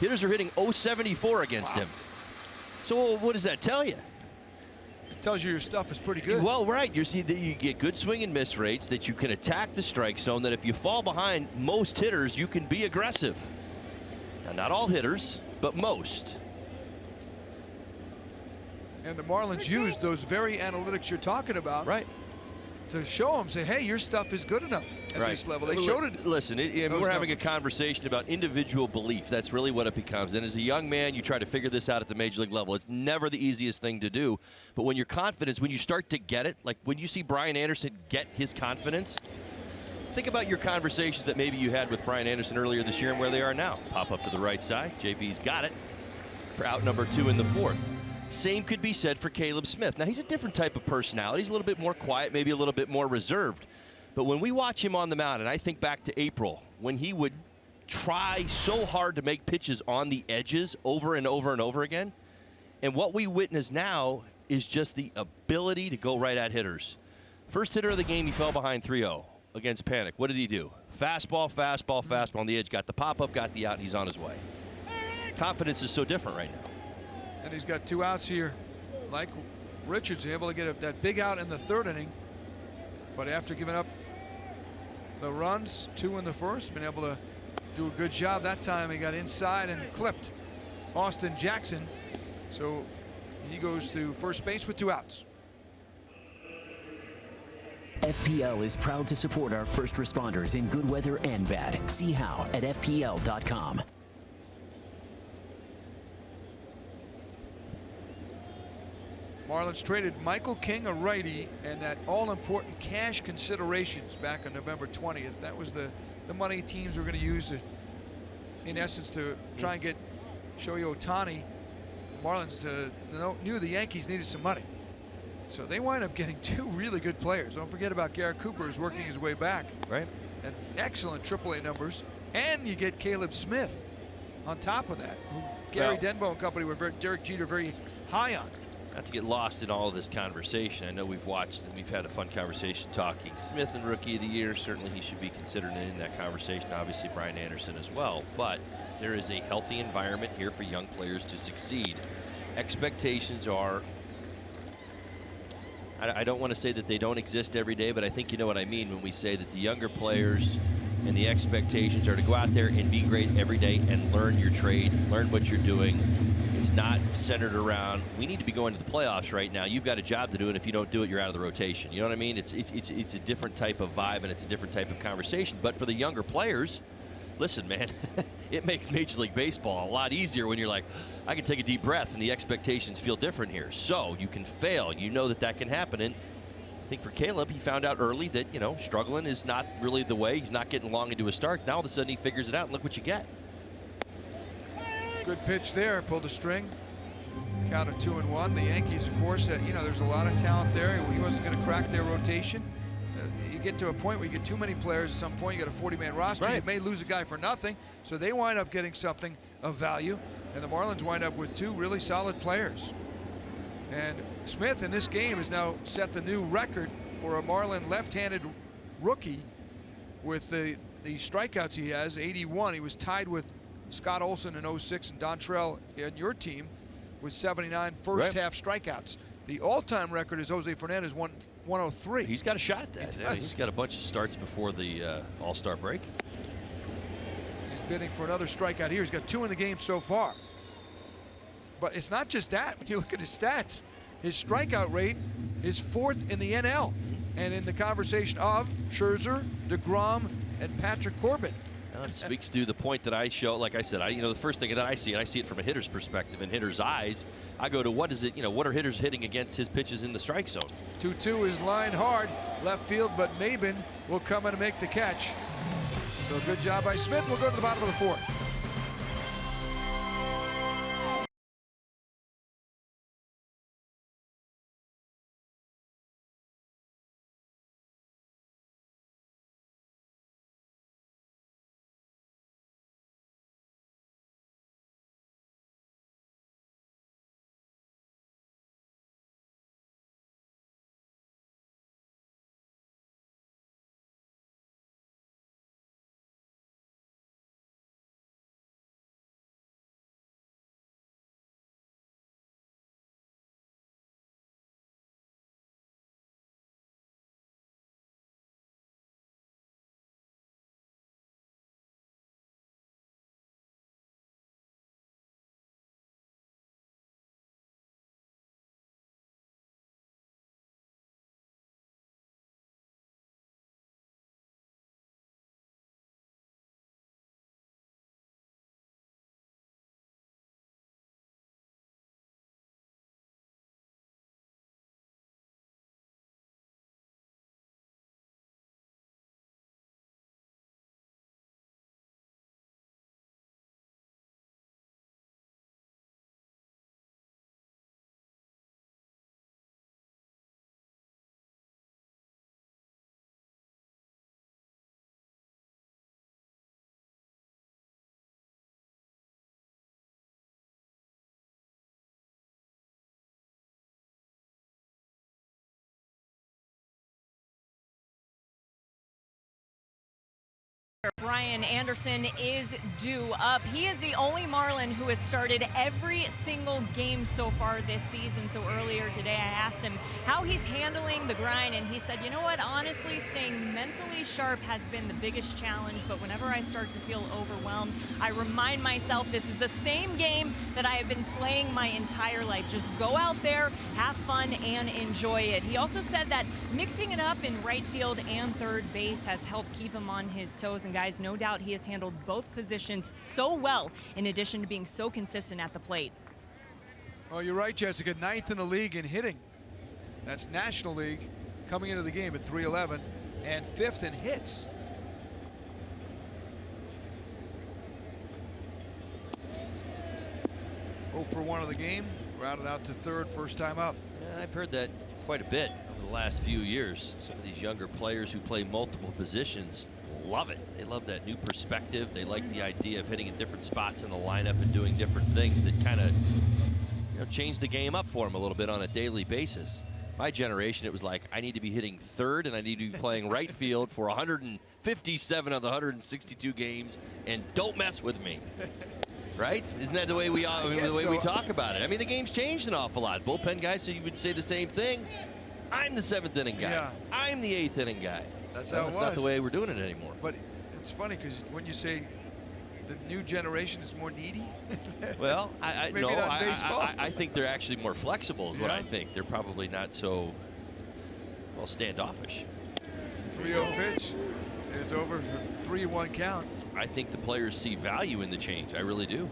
Hitters are hitting .074 against him. So what does that tell you? It tells you your stuff is pretty good. Well, right. You see that you get good swing and miss rates, that you can attack the strike zone, that if you fall behind most hitters, you can be aggressive. Now, not all hitters, but most. And the Marlins used those very analytics you're talking about, right, to show them, say, hey, your stuff is good enough at this level. They showed it. Listen, we're having a conversation about individual belief. That's really what it becomes. And as a young man, you try to figure this out at the Major League level. It's never the easiest thing to do. But when your confidence, when you start to get it, like when you see Brian Anderson get his confidence, think about your conversations that maybe you had with Brian Anderson earlier this year and where they are now. Pop up to the right side. JB's got it for out number 2 in the 4th. Same could be said for Caleb Smith. Now, he's a different type of personality. He's a little bit more quiet, maybe a little bit more reserved. But when we watch him on the mound, and I think back to April, when he would try so hard to make pitches on the edges over and over and over again, and what we witness now is just the ability to go right at hitters. First hitter of the game, he fell behind 3-0 against Panic. What did he do? Fastball, fastball, fastball on the edge. Got the pop-up, got the out, and he's on his way. Confidence is so different right now. And he's got 2 outs here. Like Richards, able to get that big out in the 3rd inning. But after giving up the runs, 2 in the 1st, been able to do a good job. That time he got inside and clipped Austin Jackson. So he goes to first base with 2 outs. FPL is proud to support our first responders in good weather and bad. See how at FPL.com. Marlins traded Michael King, a righty, and that all-important cash considerations back on November 20th. That was the money teams were going to use, in essence, to try and get Shohei Ohtani. Marlins knew the Yankees needed some money. So they wind up getting 2 really good players. Don't forget about Garrett Cooper, who's working his way back. Right. And excellent AAA numbers. And you get Caleb Smith on top of that, who Gary Denbo and company were Derek Jeter very high on. Not to get lost in all of this conversation. I know we've watched and we've had a fun conversation talking Smith and Rookie of the Year. Certainly he should be considered in that conversation. Obviously Brian Anderson as well. But there is a healthy environment here for young players to succeed. Expectations are, I don't want to say that they don't exist every day, but I think you know what I mean when we say that the younger players and the expectations are to go out there and be great every day and learn your trade, learn what you're doing. It's not centered around, we need to be going to the playoffs right now. You've got a job to do, and if you don't do it, you're out of the rotation. You know what I mean? It's a different type of vibe, and it's a different type of conversation. But for the younger players, listen, man, it makes Major League Baseball a lot easier when you're like, I can take a deep breath, and the expectations feel different here. So you can fail. You know that can happen. And I think for Caleb, he found out early that, you know, struggling is not really the way. He's not getting long into a start. Now all of a sudden he figures it out, and look what you get. Good pitch there, pulled a string. Count of 2-1. The Yankees, of course, you know, there's a lot of talent there. He wasn't going to crack their rotation. You get to a point where you get too many players. At some point, you got a 40-man roster. Right. You may lose a guy for nothing. So they wind up getting something of value. And the Marlins wind up with 2 really solid players. And Smith in this game has now set the new record for a Marlin left-handed rookie with the strikeouts he has, 81. He was tied with Scott Olson in 06 and Dontrell in your team with 79 first half strikeouts. The all-time record is Jose Fernandez, 103. He's got a shot at that. Yeah, he's got a bunch of starts before the All-Star break. He's bidding for another strikeout here. He's got 2 in the game so far. But it's not just that. When you look at his stats, his strikeout rate is 4th in the NL, and in the conversation of Scherzer, DeGrom, and Patrick Corbin. It speaks to the point that I show. Like I said, you know, the first thing that I see, and I see it from a hitter's perspective and hitter's eyes, I go to what is it, you know, what are hitters hitting against his pitches in the strike zone? 2-2 is lined hard left field, but Maben will come in and make the catch. So good job by Smith. We'll go to the bottom of the 4th. Brian Anderson is due up. He is the only Marlin who has started every single game so far this season. So earlier today I asked him how he's handling the grind, and he said, you know what, honestly, staying mentally sharp has been the biggest challenge, but whenever I start to feel overwhelmed, I remind myself this is the same game that I have been playing my entire life. Just go out there, have fun, and enjoy it. He also said that mixing it up in right field and third base has helped keep him on his toes. And guys, no doubt he has handled both positions so well, in addition to being so consistent at the plate. Well, you're right, Jessica. 9th in the league in hitting. That's National League, coming into the game at .311, and 5th in hits. Oh for 1 of the game, routed out to third, first time up. Yeah, I've heard that quite a bit over the last few years. Some of these younger players who play multiple positions love it. They love that new perspective. They like the idea of hitting in different spots in the lineup and doing different things that kind of, you know, change the game up for them a little bit on a daily basis. My generation, it was like, I need to be hitting third and I need to be playing right field for 157 of the 162 games, and don't mess with me. Right? Isn't that the way we we talk about it? I mean, the game's changed an awful lot. Bullpen guys, so you would say the same thing. I'm the 7th inning guy. Yeah. I'm the 8th inning guy. That's how it was. That's not the way we're doing it anymore. But it's funny because when you say the new generation is more needy. Well, Maybe no, not baseball. I think they're actually more flexible is what Yeah. I think. They're probably not so, well, standoffish. 3-0 pitch is over for 3-1 count. I think the players see value in the change. I really do.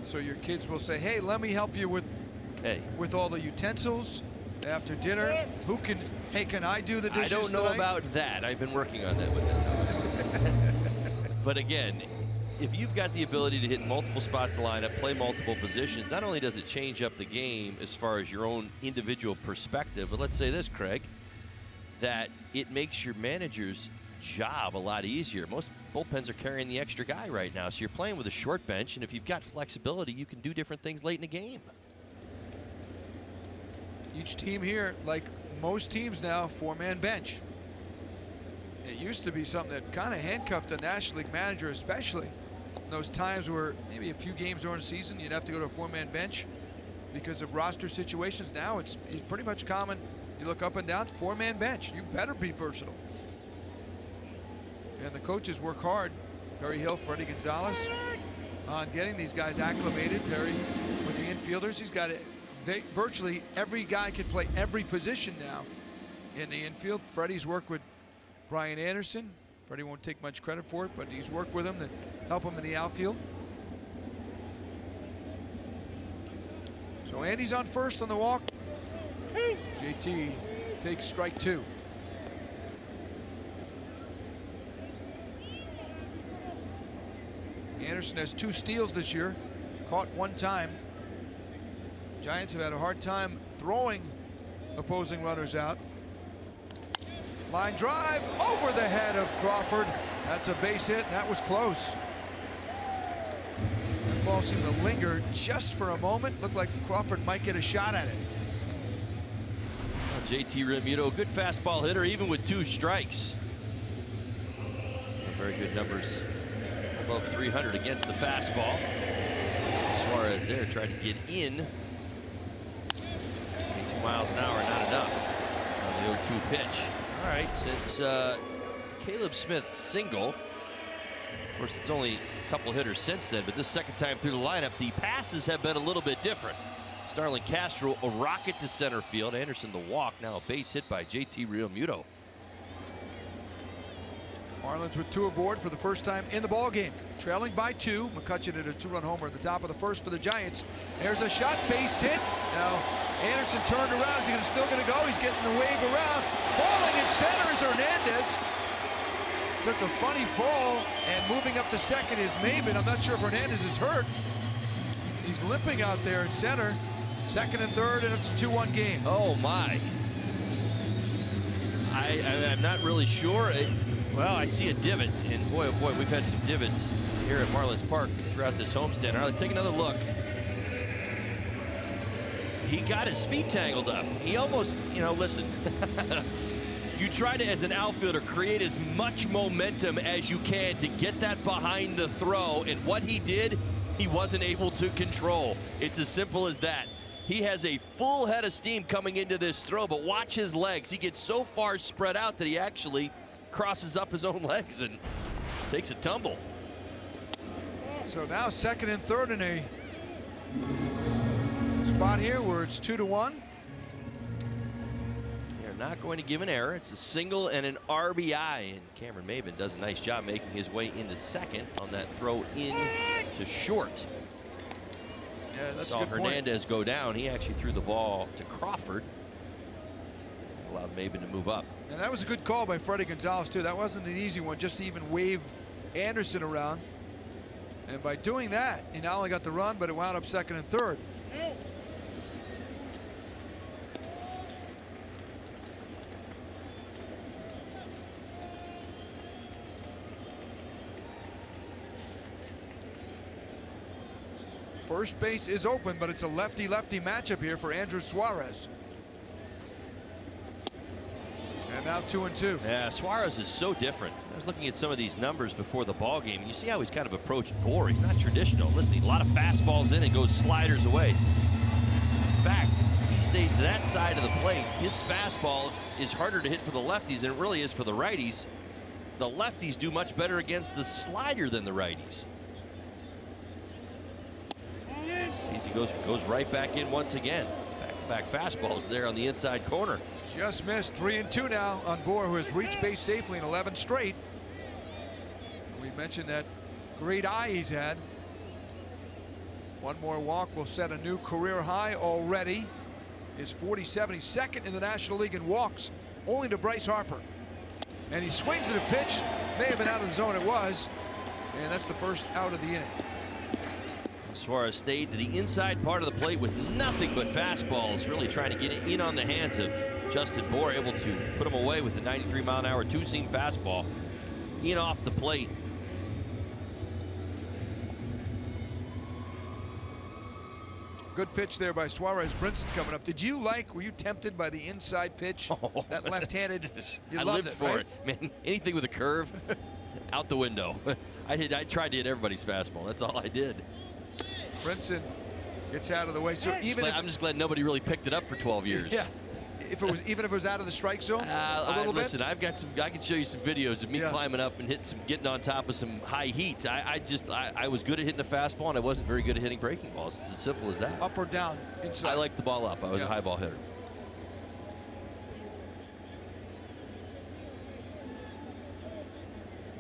So your kids will say, hey, let me help you with all the utensils after dinner. Who can, hey, can I do the dishes I don't know tonight? about that. I've been working on that with them. But again, if you've got the ability to hit multiple spots in the lineup, play multiple positions, not only does it change up the game as far as your own individual perspective, but let's say this, Craig, that it makes your manager's job a lot easier. Most bullpens are carrying the extra guy right now, so you're playing with a short bench, and if you've got flexibility, you can do different things late in the game. Each team here, like most teams now, 4-man bench. It used to be something that kind of handcuffed a National League manager, especially in those times where maybe a few games during the season you'd have to go to a 4-man bench because of roster situations. Now it's pretty much common. You look up and down, 4-man bench. You better be versatile. And the coaches work hard, Perry Hill, Freddie Gonzalez, on getting these guys acclimated. Perry with the infielders, he's got it. Virtually every guy can play every position now in the infield. Freddie's worked with Brian Anderson. Freddie won't take much credit for it, but he's worked with him to help him in the outfield. So Andy's on first on the walk. JT takes strike 2. Anderson has 2 steals this year, caught 1 time. Giants have had a hard time throwing opposing runners out. Line drive over the head of Crawford. That's a base hit, and that was close. That ball seemed to linger just for a moment. Looked like Crawford might get a shot at it. Well, JT Realmuto, good fastball hitter, even with 2 strikes. Very good numbers above 300 against the fastball. Suarez there tried to get in. 22 miles an hour, not enough on the 0-2 pitch. All right, since Caleb Smith's single, of course, it's only a couple hitters since then, but this second time through the lineup, the passes have been a little bit different. Starling Castro, a rocket to center field. Anderson, the walk, now a base hit by JT Realmuto. Marlins with 2 aboard for the first time in the ball game, trailing by 2. McCutcheon hit a 2-run homer at the top of the first for the Giants. There's a shot, base hit. Now Anderson turned around. Is he still going to go? He's getting the wave around. Falling in center is Hernandez. Took a funny fall, and moving up to second is Maben. I'm not sure if Hernandez is hurt. He's limping out there in center. Second and third, and it's a 2-1 game. Oh my! I'm not really sure. Well, I see a divot, and boy, oh boy, we've had some divots here at Marlins Park throughout this homestand. All right, let's take another look. He got his feet tangled up. He almost, you know, listen, You try to, as an outfielder, create as much momentum as you can to get that behind the throw, and what he did, he wasn't able to control. It's as simple as that. He has a full head of steam coming into this throw, but watch his legs. He gets so far spread out that he actually crosses up his own legs and takes a tumble. So now second and third in a spot here where it's 2-1. They're not going to give an error. It's a single and an RBI, and Cameron Maben does a nice job making his way into second on that throw in to short. Yeah, that's Saw a good Hernandez go down. He actually threw the ball to Crawford. Allowed Maben to move up. And that was a good call by Freddie Gonzalez, too. That wasn't an easy one, just to even wave Anderson around. And by doing that, he not only got the run, but it wound up second and third. First base is open, but it's a lefty-lefty matchup here for Andrew Suarez. And now 2-2. Yeah, Suarez is so different. I was looking at some of these numbers before the ball game, and you see how he's kind of approached Bohr. He's not traditional. Listen, a lot of fastballs in and goes sliders away. In fact, he stays that side of the plate. His fastball is harder to hit for the lefties than it really is for the righties. The lefties do much better against the slider than the righties. Sees he goes right back in once again. It's back-to-back fastballs there on the inside corner. Just missed. 3-2 now on Bohr, who has reached base safely in 11 straight. We mentioned that great eye he's had. One more walk will set a new career high already. Is 47. He's second in the National League in walks, only to Bryce Harper. And he swings at a pitch. May have been out of the zone. It was. And that's the first out of the inning. Suarez stayed to the inside part of the plate with nothing but fastballs, really trying to get it in on the hands of Justin Bohr, able to put him away with the 93-mile-an-hour two-seam fastball in off the plate. Good pitch there by Suarez. Brinson coming up. Were you tempted by the inside pitch? Oh, that left-handed, you I loved lived it, for right? it. Man, anything with a curve, out the window. I tried to hit everybody's fastball. That's all I did. Brinson gets out of the way. So I'm just glad nobody really picked it up for 12 years. Yeah. Even if it was out of the strike zone a little bit. Listen, I can show you some videos of me climbing up and getting on top of some high heat. I was good at hitting a fastball, and I wasn't very good at hitting breaking balls. It's as simple as that. Up or down, inside. I liked the ball up. I was a high ball hitter.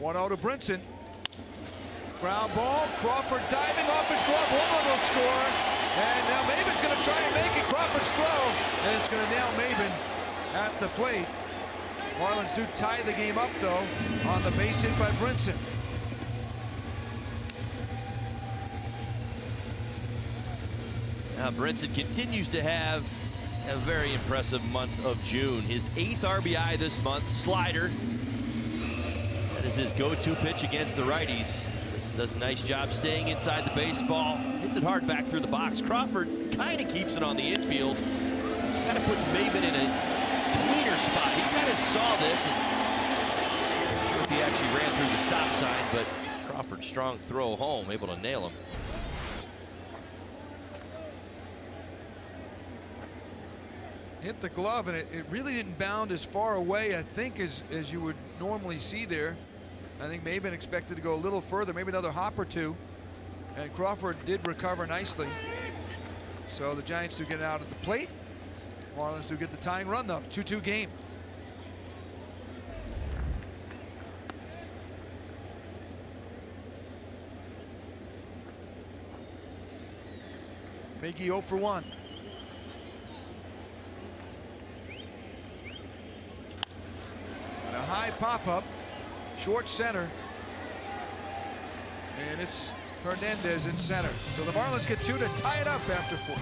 1-0 to Brinson. Ground ball. Crawford diving off his glove. One run will score. And now Maben's going to try and make it. Crawford's throw. And it's going to nail Maben at the plate. Marlins do tie the game up, though, on the base hit by Brinson. Now Brinson continues to have a very impressive month of June. His 8th RBI this month. Slider. That is his go-to pitch against the righties. Does a nice job staying inside the baseball. Hits it hard back through the box. Crawford kind of keeps it on the infield. Kind of puts Maben in a tweener spot. He kind of saw this, and I'm not sure if he actually ran through the stop sign, but Crawford's strong throw home, able to nail him. Hit the glove, and it really didn't bound as far away, I think, as you would normally see there. I think Maben expected to go a little further, maybe another hop or two. And Crawford did recover nicely. So the Giants do get out at the plate. Marlins do get the tying run, though. 2-2 game. Miggy 0 for 1. And a high pop-up. Short center, and it's Hernandez in center. So the Marlins get 2 to tie it up after 4.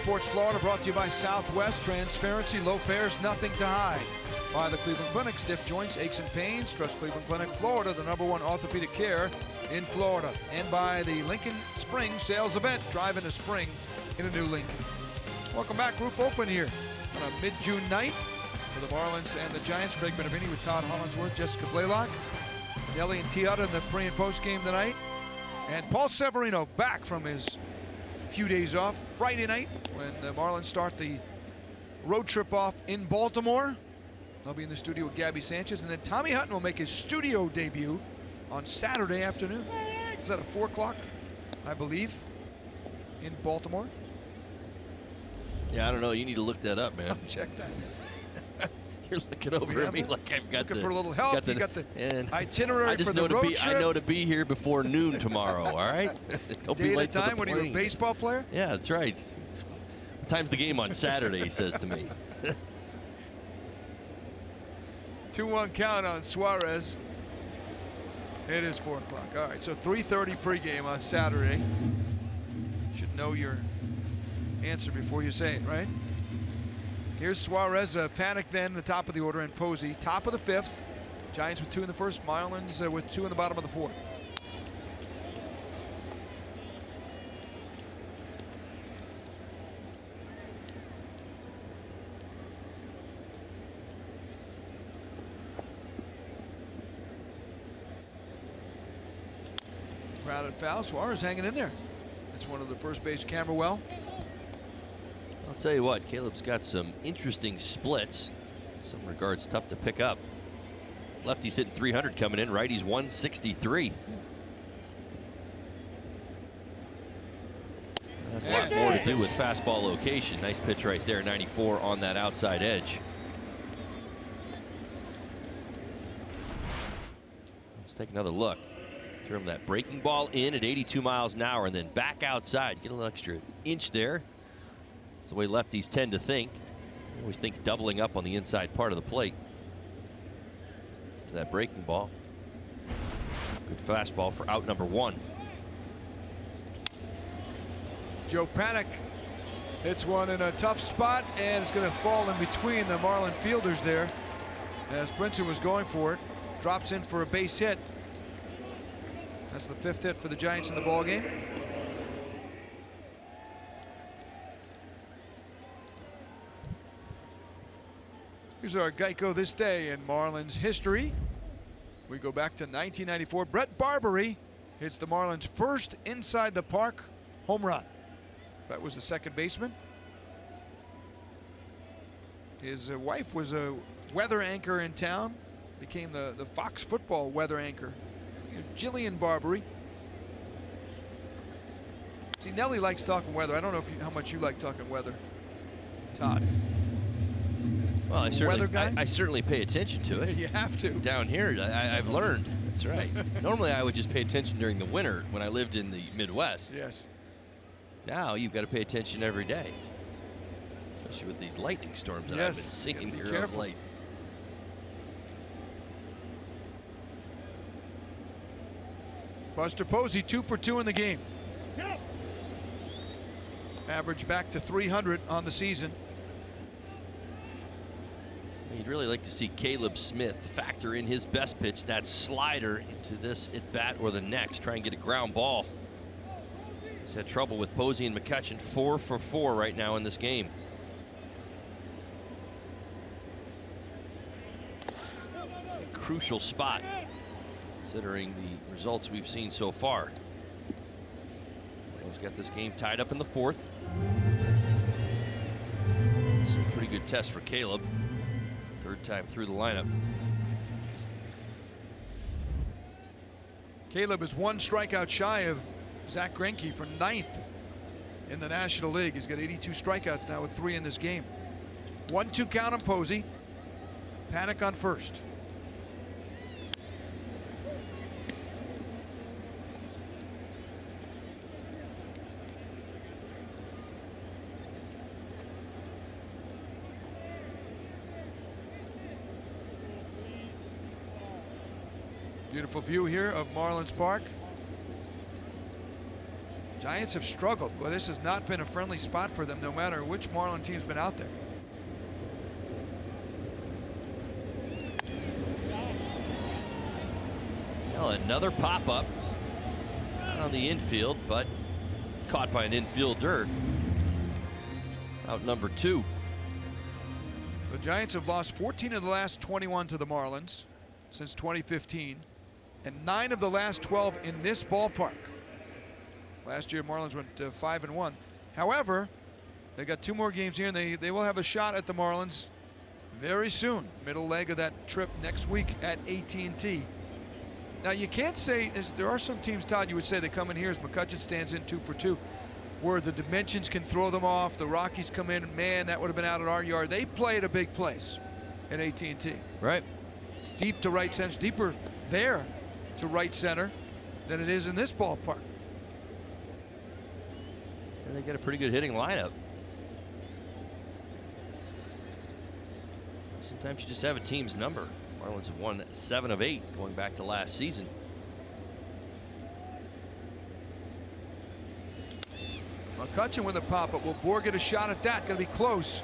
Sports Florida brought to you by Southwest. Transparency, low fares, nothing to hide. By the Cleveland Clinic, stiff joints, aches and pains. Trust Cleveland Clinic, Florida, the #1 orthopedic care in Florida. And by the Lincoln Spring Sales Event, drive into spring in a new Lincoln. Welcome back, Roof Open here on a mid-June night for the Marlins and the Giants. Craig Benavini with Todd Hollingsworth, Jessica Blaylock, Nelly and Tiata in the pre and post game tonight. And Paul Severino back from his few days off Friday night when the Marlins start the road trip off in Baltimore. They'll be in the studio with Gabby Sanchez, and then Tommy Hutton will make his studio debut on Saturday afternoon. Is that at 4 o'clock, I believe, in Baltimore? Yeah, I don't know. You need to look that up, man. I'll check that. You're looking over at me like I've got looking for a little help. You got the itinerary for the road trip. I know to be here before noon tomorrow. All right. Don't Day be late at a time. for the What are you, a plane. baseball player? Yeah, that's right. What time's the game on Saturday? He says to me. 2-1 count on Suarez. It is 4 o'clock. All right, so 3:30 pregame on Saturday. Should know your answer before you say it, right? Here's Suarez, panic then, the top of the order, and Posey, top of the 5th. Giants with 2 in the first, Marlins with 2 in the bottom of the 4th. Grounded foul, Suarez hanging in there. That's one of the first base camera well. I'll tell you what, Caleb's got some interesting splits. In some regards, tough to pick up. Lefty's hitting 300 coming in, righty's 163. That's a lot more to do with fastball location. Nice pitch right there, 94 on that outside edge. Let's take another look. Throw that breaking ball in at 82 miles an hour and then back outside. Get a little extra inch there. That's the way lefties tend to think. They always think doubling up on the inside part of the plate. To that breaking ball. Good fastball for out number 1. Joe Panik hits one in a tough spot, and it's going to fall in between the Marlin fielders there as Brinson was going for it. Drops in for a base hit. That's the 5th hit for the Giants in the ball game. Here's our Geico this day in Marlins history. We go back to 1994. Brett Barbery hits the Marlins' first inside the park home run. That was the second baseman. His wife was a weather anchor in town, became the Fox football weather anchor. Jillian Barbery. See, Nelly likes talking weather. I don't know how much you like talking weather, Todd. Well, I certainly pay attention to it. You have to. Down here, I've learned. That's right. Normally, I would just pay attention during the winter when I lived in the Midwest. Yes. Now you've got to pay attention every day, especially with these lightning storms that I've been seeing here of late. Buster Posey 2 for 2 in the game. Average back to 300 on the season. You'd really like to see Caleb Smith factor in his best pitch, that slider, into this at bat or the next. Try and get a ground ball. He's had trouble with Posey and McCutcheon. 4 for 4 right now in this game. A crucial spot, considering the results we've seen so far. He's got this game tied up in the 4th. It's a pretty good test for Caleb. 3rd time through the lineup. Caleb is 1 strikeout shy of Zach Greinke for 9th in the National League. He's got 82 strikeouts now with 3 in this game. 1-2 count on Posey. Panik on first. Beautiful view here of Marlins Park. Giants have struggled. Well, this has not been a friendly spot for them, no matter which Marlin team's been out there. Well, another pop-up. Not on the infield, but caught by an infielder. Out number 2. The Giants have lost 14 of the last 21 to the Marlins since 2015, and 9 of the last 12 in this ballpark. Last year, Marlins went 5-1. However, they got 2 more games here, and they will have a shot at the Marlins very soon. Middle leg of that trip next week at AT&T. Now, you can't say, as there are some teams, Todd, you would say they come in here as McCutchen stands in 2 for 2, where the dimensions can throw them off. The Rockies come in, and man, that would have been out at our yard. They play at a big place at AT&T. Right. It's deep to right center. It's deeper there to right center than it is in this ballpark. And they get a pretty good hitting lineup. Sometimes you just have a team's number. Marlins have won 7 of 8 going back to last season. McCutchen with a pop-up. Will Bohr get a shot at that? Gonna be close.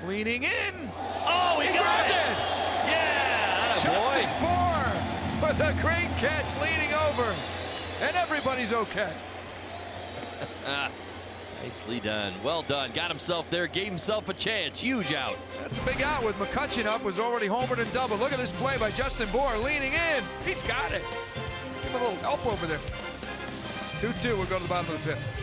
Leaning in. Oh, he got it! Yeah, Justin attaboy. Bohr with a great catch, leaning over, and everybody's okay. Nicely done. Well done. Got himself there. Gave himself a chance. Huge out. That's a big out with McCutchen up. Was already homered and doubled. Look at this play by Justin Bohr leaning in. He's got it. Give him a little help over there. 2-2. We'll go to the bottom of the 5th.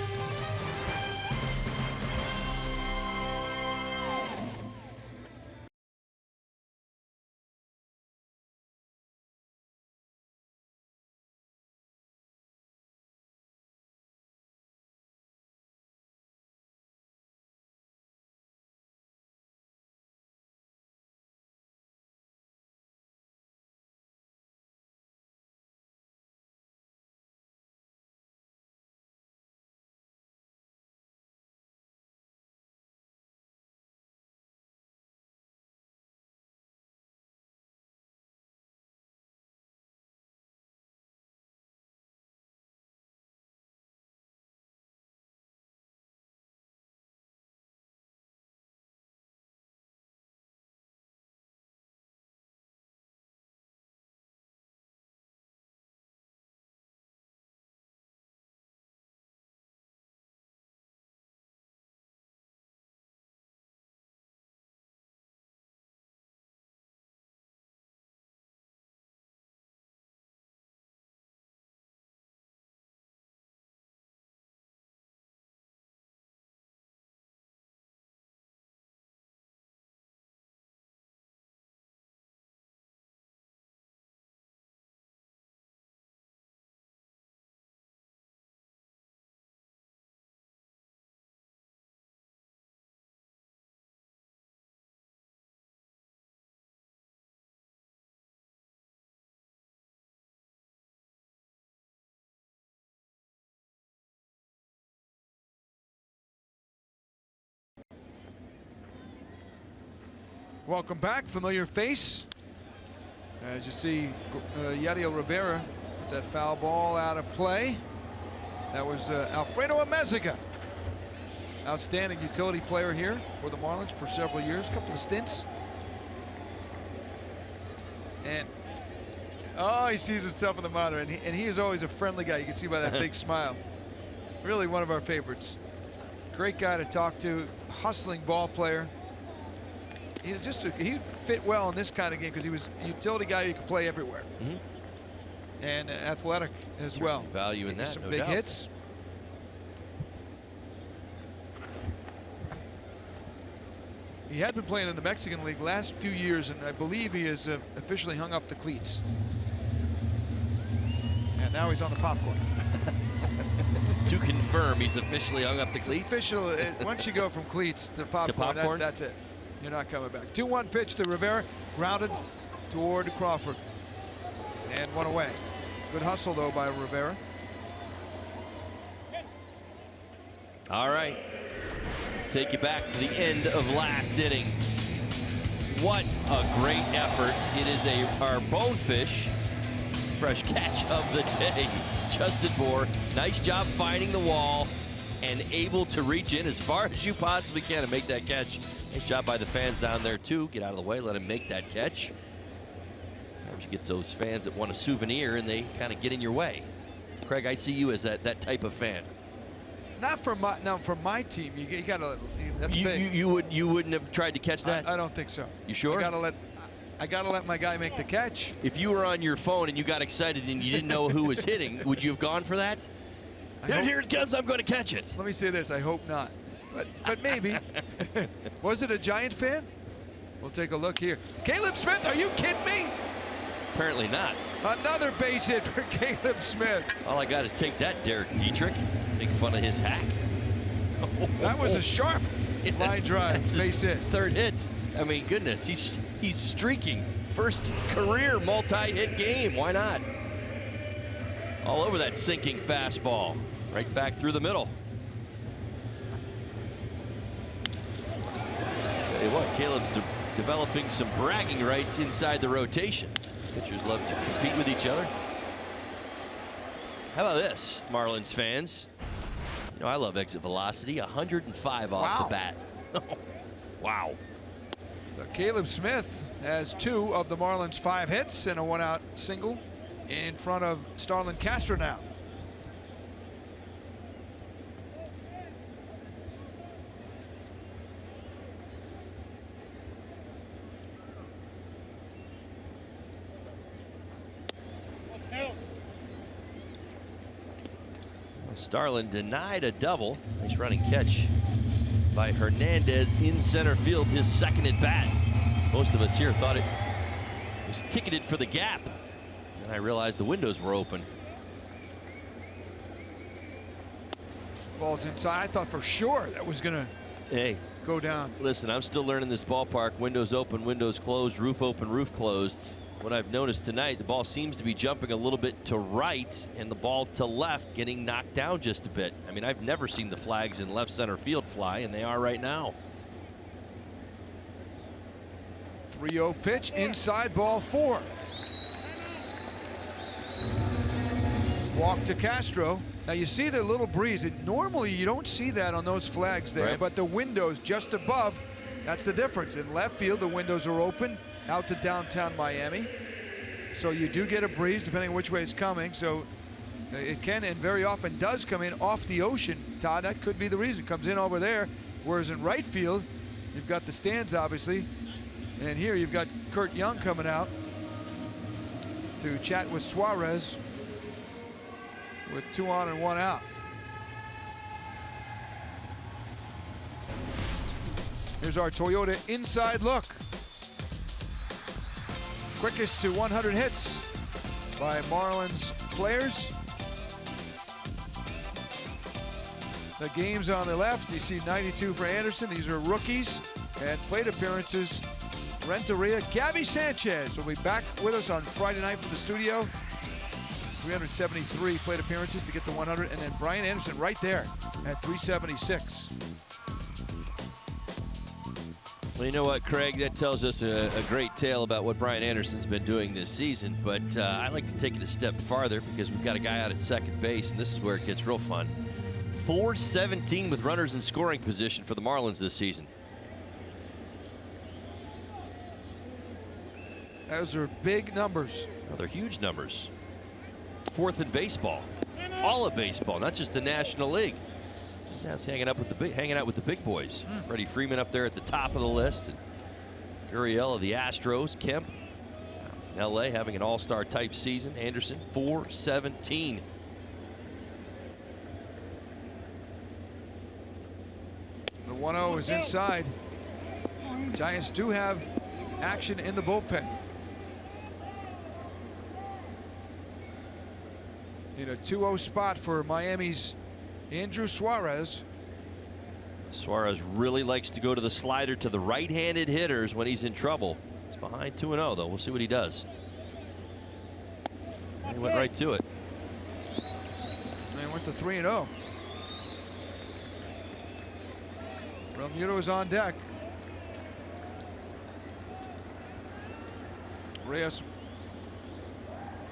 Welcome back. Familiar face. As you see, Yadiel Rivera with that foul ball out of play. That was Alfredo Amezaga. Outstanding utility player here for the Marlins for several years, a couple of stints. And oh, he sees himself in the monitor, and he is always a friendly guy. You can see by that big smile. Really one of our favorites. Great guy to talk to, hustling ball player. He's just he fit well in this kind of game because he was a utility guy who could play everywhere. And athletic as well. Value in that, some no big doubt. hits. He had been playing in the Mexican League last few years, and I believe he has officially hung up the cleats. And now he's on the popcorn. To confirm, he's officially hung up the cleats. Official. Once you go from cleats to popcorn, that's it. You're not coming back. 2-1 pitch to Rivera, grounded toward Crawford, and one away. Good hustle though by Rivera. All right, let's take you back to the end of last inning. What a great effort. It is our Bonefish fresh catch of the day. Justin Moore, nice job finding the wall and able to reach in as far as you possibly can and make that catch. Nice job by the fans down there too. Get out of the way, let him make that catch. Sometimes you get those fans that want a souvenir and they kind of get in your way. Craig, I see you as that type of fan. Not for my team. You gotta. That's big. You wouldn't have tried to catch that? I don't think so. You sure? I gotta let my guy make the catch. If you were on your phone and you got excited and you didn't know who was hitting, would you have gone for that? Here it comes, I'm going to catch it. Let me say this, I hope not. But maybe. Was it a Giant fan? We'll take a look here. Caleb Smith, are you kidding me? Apparently not. Another base hit for Caleb Smith. All I got is take that, Derek Dietrich. Make fun of his hack. That was a sharp line drive, base hit. Third hit. I mean, goodness, he's streaking. First career multi-hit game. Why not? All over that sinking fastball. Right back through the middle. Tell you what, Caleb's developing some bragging rights inside the rotation. Pitchers love to compete with each other. How about this, Marlins fans? You know, I love exit velocity, 105 off the bat. Wow. So Caleb Smith has 2 of the Marlins' 5 hits and a 1-out single in front of Starlin Castro now. Starlin denied a double. Nice running catch by Hernandez in center field, his second at bat. Most of us here thought it was ticketed for the gap. And I realized the windows were open. Ball's inside. I thought for sure that was going to go down. Listen, I'm still learning this ballpark. Windows open, windows closed, roof open, roof closed. What I've noticed tonight, the ball seems to be jumping a little bit to right and the ball to left getting knocked down just a bit. I mean, I've never seen the flags in left center field fly, and they are right now. 3-0 pitch, inside, ball 4. Walk to Castro. Now you see the little breeze, and normally you don't see that on those flags there, but the windows just above, that's the difference. In left field, the windows are open out to downtown Miami. So you do get a breeze depending on which way it's coming. So it can and very often does come in off the ocean, Todd. That could be the reason. It comes in over there. Whereas in right field, you've got the stands, obviously. And here you've got Kurt Young coming out to chat with Suarez with 2 on and 1 out. Here's our Toyota inside look. Quickest to 100 hits by Marlins players. The games on the left, you see 92 for Anderson. These are rookies. And plate appearances, Renteria. Gabby Sanchez will be back with us on Friday night from the studio. 373 plate appearances to get to 100. And then Brian Anderson right there at 376. Well, you know what, Craig, that tells us a great tale about what Brian Anderson's been doing this season, but I like to take it a step farther because we've got a guy out at second base, and this is where it gets real fun. 417 with runners in scoring position for the Marlins this season. Those are big numbers. Well, they're huge numbers. 4th in baseball, all of baseball, not just the National League. He's hanging out with the big boys. Freddie Freeman up there at the top of the list, and Gurriel of the Astros, Kemp in LA having an all-star type season. Anderson 417. The 1-0 is inside. Giants do have action in the bullpen. In a 2-0 spot for Miami's Andrew Suarez. Suarez really likes to go to the slider to the right-handed hitters when he's in trouble. He's behind 2-0 though. We'll see what he does. And he went right to it. And he went to 3-0. Realmuto is on deck. Reyes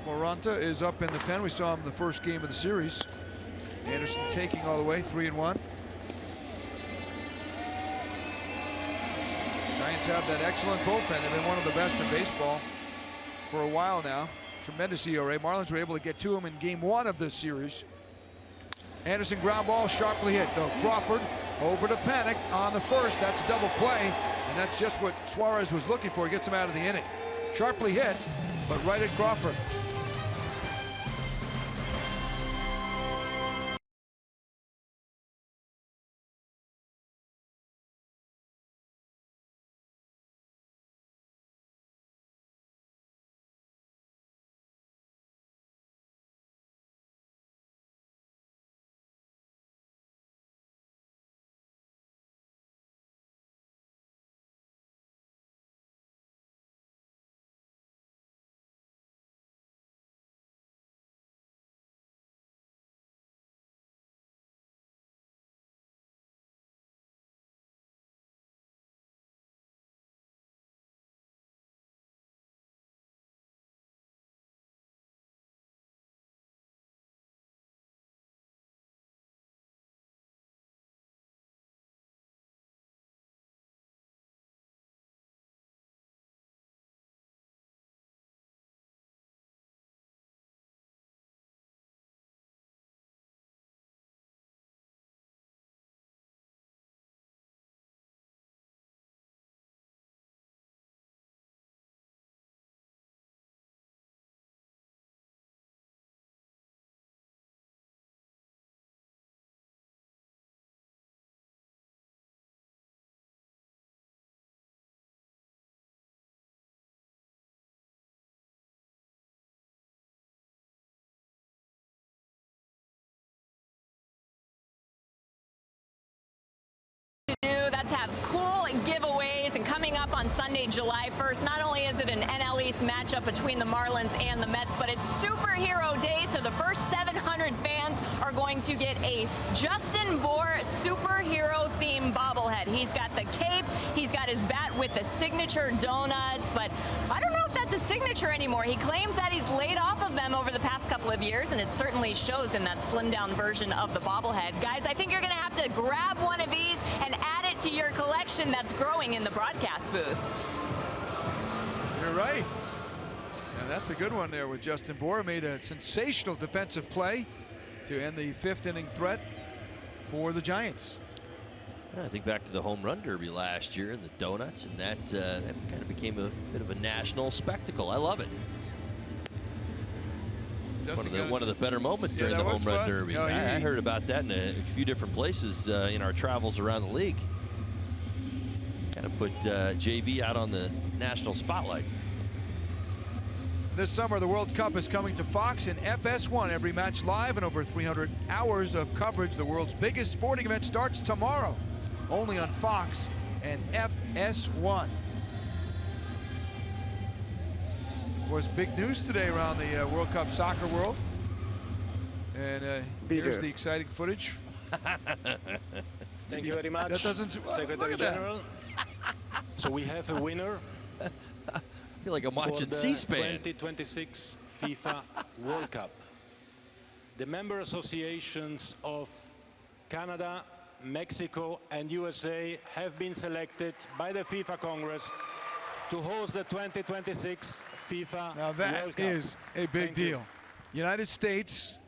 Moranta is up in the pen. We saw him in the first game of the series. Anderson taking all the way, 3-1. Giants have that excellent bullpen. They've been one of the best in baseball for a while now. Tremendous ERA. Marlins were able to get to him in game 1 of this series. Anderson ground ball, sharply hit though. Crawford over to Panic on the first. That's a double play, and that's just what Suarez was looking for. He gets him out of the inning. Sharply hit, but right at Crawford. That's have cool giveaways, and coming up on Sunday, July 1st, not only is it an NL East matchup between the Marlins and the Mets, but it's Superhero Day, so the first 700 fans are going to get a Justin Bohr superhero themed bobblehead. He's got the cape, he's got his bat with the signature donuts, but I don't know if that's a signature anymore. He claims that he's laid off of them over the past couple of years, and it certainly shows in that slimmed down version of the bobblehead. Guys, I think you're going to have to grab one of these and add it to your collection that's growing in the broadcast booth. You're right. And that's a good one there with Justin Bohr. Made a sensational defensive play to end the 5th inning threat for the Giants. I think back to the home run derby last year and the donuts, and that kind of became a bit of a national spectacle. I love it. One of the better moments during the home run derby. Oh, I heard about that in a few different places in our travels around the league. Kind of put JV out on the national spotlight. This summer, the World Cup is coming to Fox and FS1. Every match live and over 300 hours of coverage. The world's biggest sporting event starts tomorrow, only on Fox and FS1. Was big news today around the World Cup soccer world. And here's the exciting footage. Thank you very much, that doesn't, Secretary General. So we have a winner. I feel like I'm watching C-SPAN. 2026 FIFA World Cup. The member associations of Canada, Mexico, and USA have been selected by the FIFA Congress to host the 2026 FIFA Now that World Cup. is a big deal. United States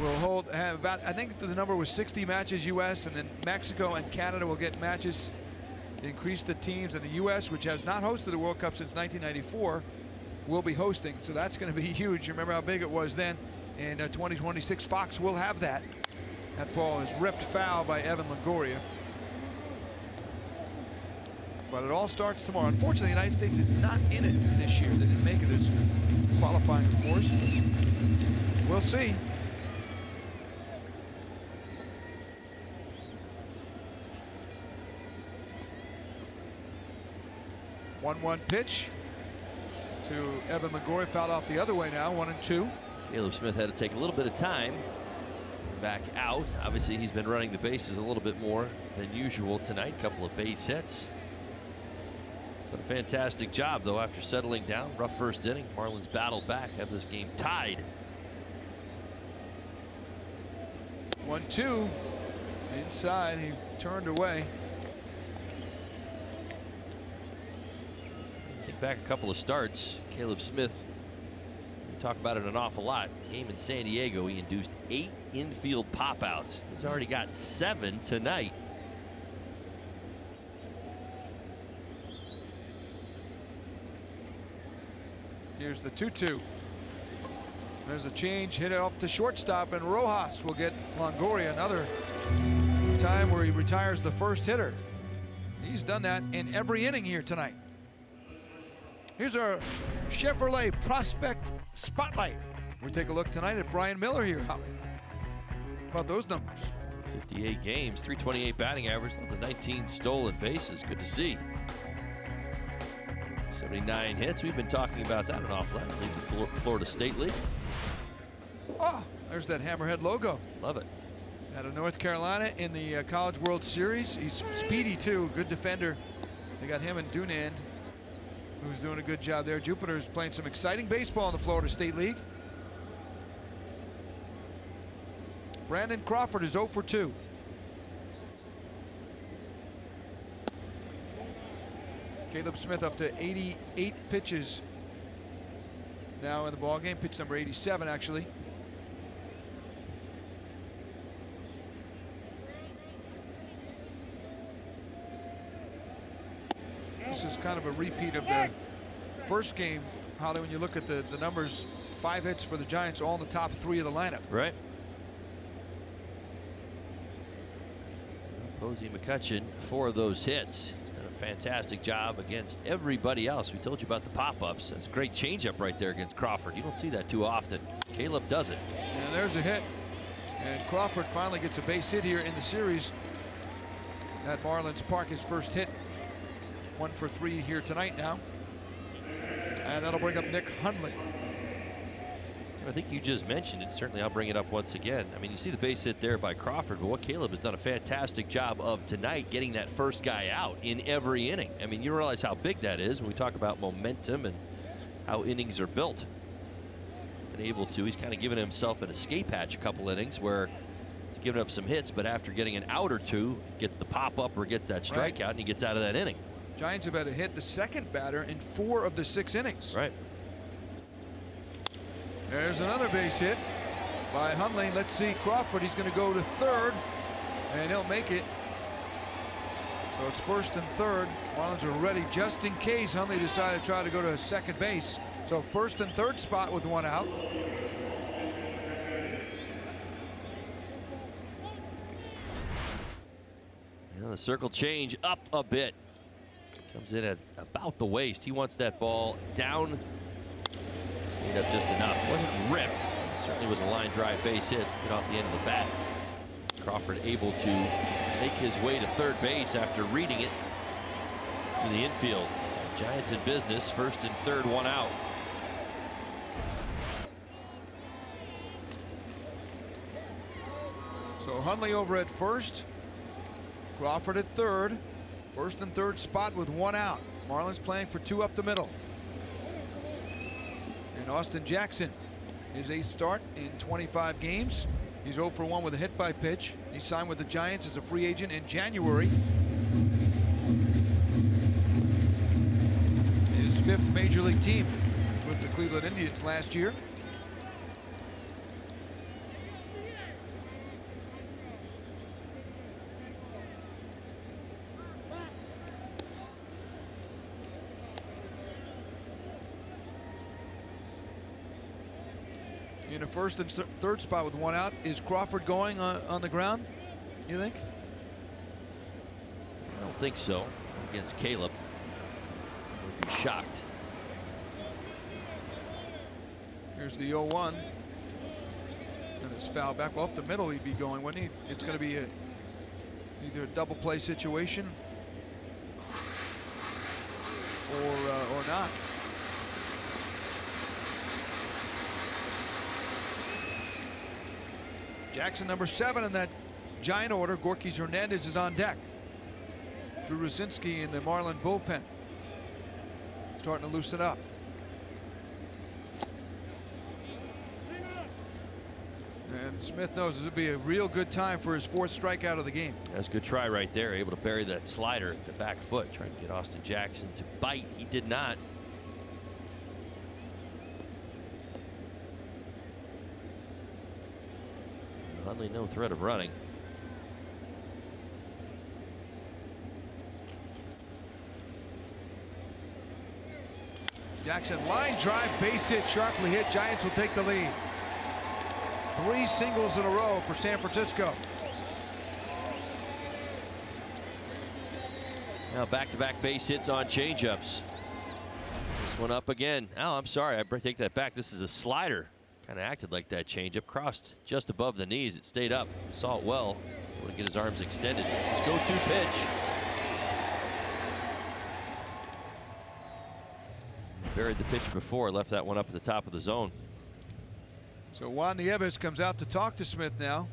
will have about, I think the number was 60 matches US, and then Mexico and Canada will get matches, increase the teams, and the US, which has not hosted the World Cup since 1994, will be hosting. So that's going to be huge. You remember how big it was then. In 2026, Fox will have that. That ball is ripped foul by Evan Longoria. But it all starts tomorrow. Unfortunately, the United States is not in it this year. They didn't make it as qualifying, of course, but we'll see. One pitch to Evan Longoria, fouled off the other way now, 1-2. Caleb Smith had to take a little bit of time back out. Obviously, he's been running the bases a little bit more than usual tonight. Couple of base hits. But a fantastic job, though, after settling down. Rough first inning. Marlins battled back, have this game tied. 1-2 inside. He turned away. Think back a couple of starts. Caleb Smith, we talk about it an awful lot. Game in San Diego, he induced 8 infield pop-outs. He's already got 7 tonight. Here's the 2-2. There's a change, hit it off to shortstop, and Rojas will get Longoria another time where he retires the first hitter. He's done that in every inning here tonight. Here's our Chevrolet Prospect Spotlight. We take a look tonight at Brian Miller here, Holly. How about those numbers? 58 games, 328 batting average, the 19 stolen bases. Good to see. 79 hits. We've been talking about that an awful lot. Leads the Florida State League. Oh, there's that Hammerhead logo. Love it. Out of North Carolina in the College World Series. He's speedy too, good defender. They got him and Dunand, who's doing a good job there. Jupiter's playing some exciting baseball in the Florida State League. Brandon Crawford is 0 for 2. Caleb Smith up to 88 pitches now in the ball game. Pitch number 87, actually. This is kind of a repeat of the first game, Holly, when you look at the numbers. 5 hits for the Giants, all in the top 3 of the lineup. Right. Posey McCutcheon, 4 of those hits. He's done a fantastic job against everybody else. We told you about the pop-ups. That's a great changeup right there against Crawford. You don't see that too often. Caleb does it. And there's a hit. And Crawford finally gets a base hit here in the series at Marlins Park. His first hit. 1 for 3 here tonight now. And that'll bring up Nick Hundley. I think you just mentioned it. Certainly I'll bring it up once again. I mean, you see the base hit there by Crawford, but what Caleb has done a fantastic job of tonight, getting that first guy out in every inning. I mean, you realize how big that is when we talk about momentum and how innings are built. Been able to, he's kind of given himself an escape hatch a couple innings where he's given up some hits, but after getting an out or two, gets the pop-up or gets that strikeout, and he gets out of that inning. Giants have had to hit the second batter in 4 of the 6 innings. Right. There's another base hit by Hundley. Let's see Crawford. He's going to go to third, and he'll make it. So it's first and third. Marlins are ready just in case Hundley decided to try to go to second base. So first and third spot with 1 out. And the circle change up a bit. Comes in at about the waist. He wants that ball down. Stayed up just enough. Wasn't ripped. Certainly was a line drive base hit. Get off the end of the bat. Crawford able to make his way to third base after reading it to the infield. Giants in business. First and third, 1 out. So Hundley over at first. Crawford at third. First and third spot with 1 out. Marlins playing for 2 up the middle. And Austin Jackson, his 8th start in 25 games. He's 0 for 1 with a hit by pitch. He signed with the Giants as a free agent in January. His 5th major league team with the Cleveland Indians last year. In a first and third spot with 1 out. Is Crawford going on the ground, you think? I don't think so. Against Caleb. Would be shocked. Here's the 0-1. And it's foul back. Well, up the middle he'd be going, wouldn't he? It's going to be either a double play situation or not. Jackson number 7 in that Giant order. Gorky Hernandez is on deck. Drew Rucinski in the Marlin bullpen. starting to loosen up. And Smith knows this would be a real good time for his 4th strikeout of the game. That's a good try right there. Able to bury that slider at the back foot, trying to get Austin Jackson to bite. He did not. Hundley no threat of running. Jackson line drive, base hit, sharply hit. Giants will take the lead. 3 singles in a row for San Francisco. Now back-to-back base hits on changeups. This one up again. Oh, I'm sorry, I take that back. This is a slider. Kind of acted like that changeup, crossed just above the knees. It stayed up, saw it well. Able to get his arms extended. It's his go-to pitch. Buried the pitch before, left that one up at the top of the zone. So Juan Nieves comes out to talk to Smith now.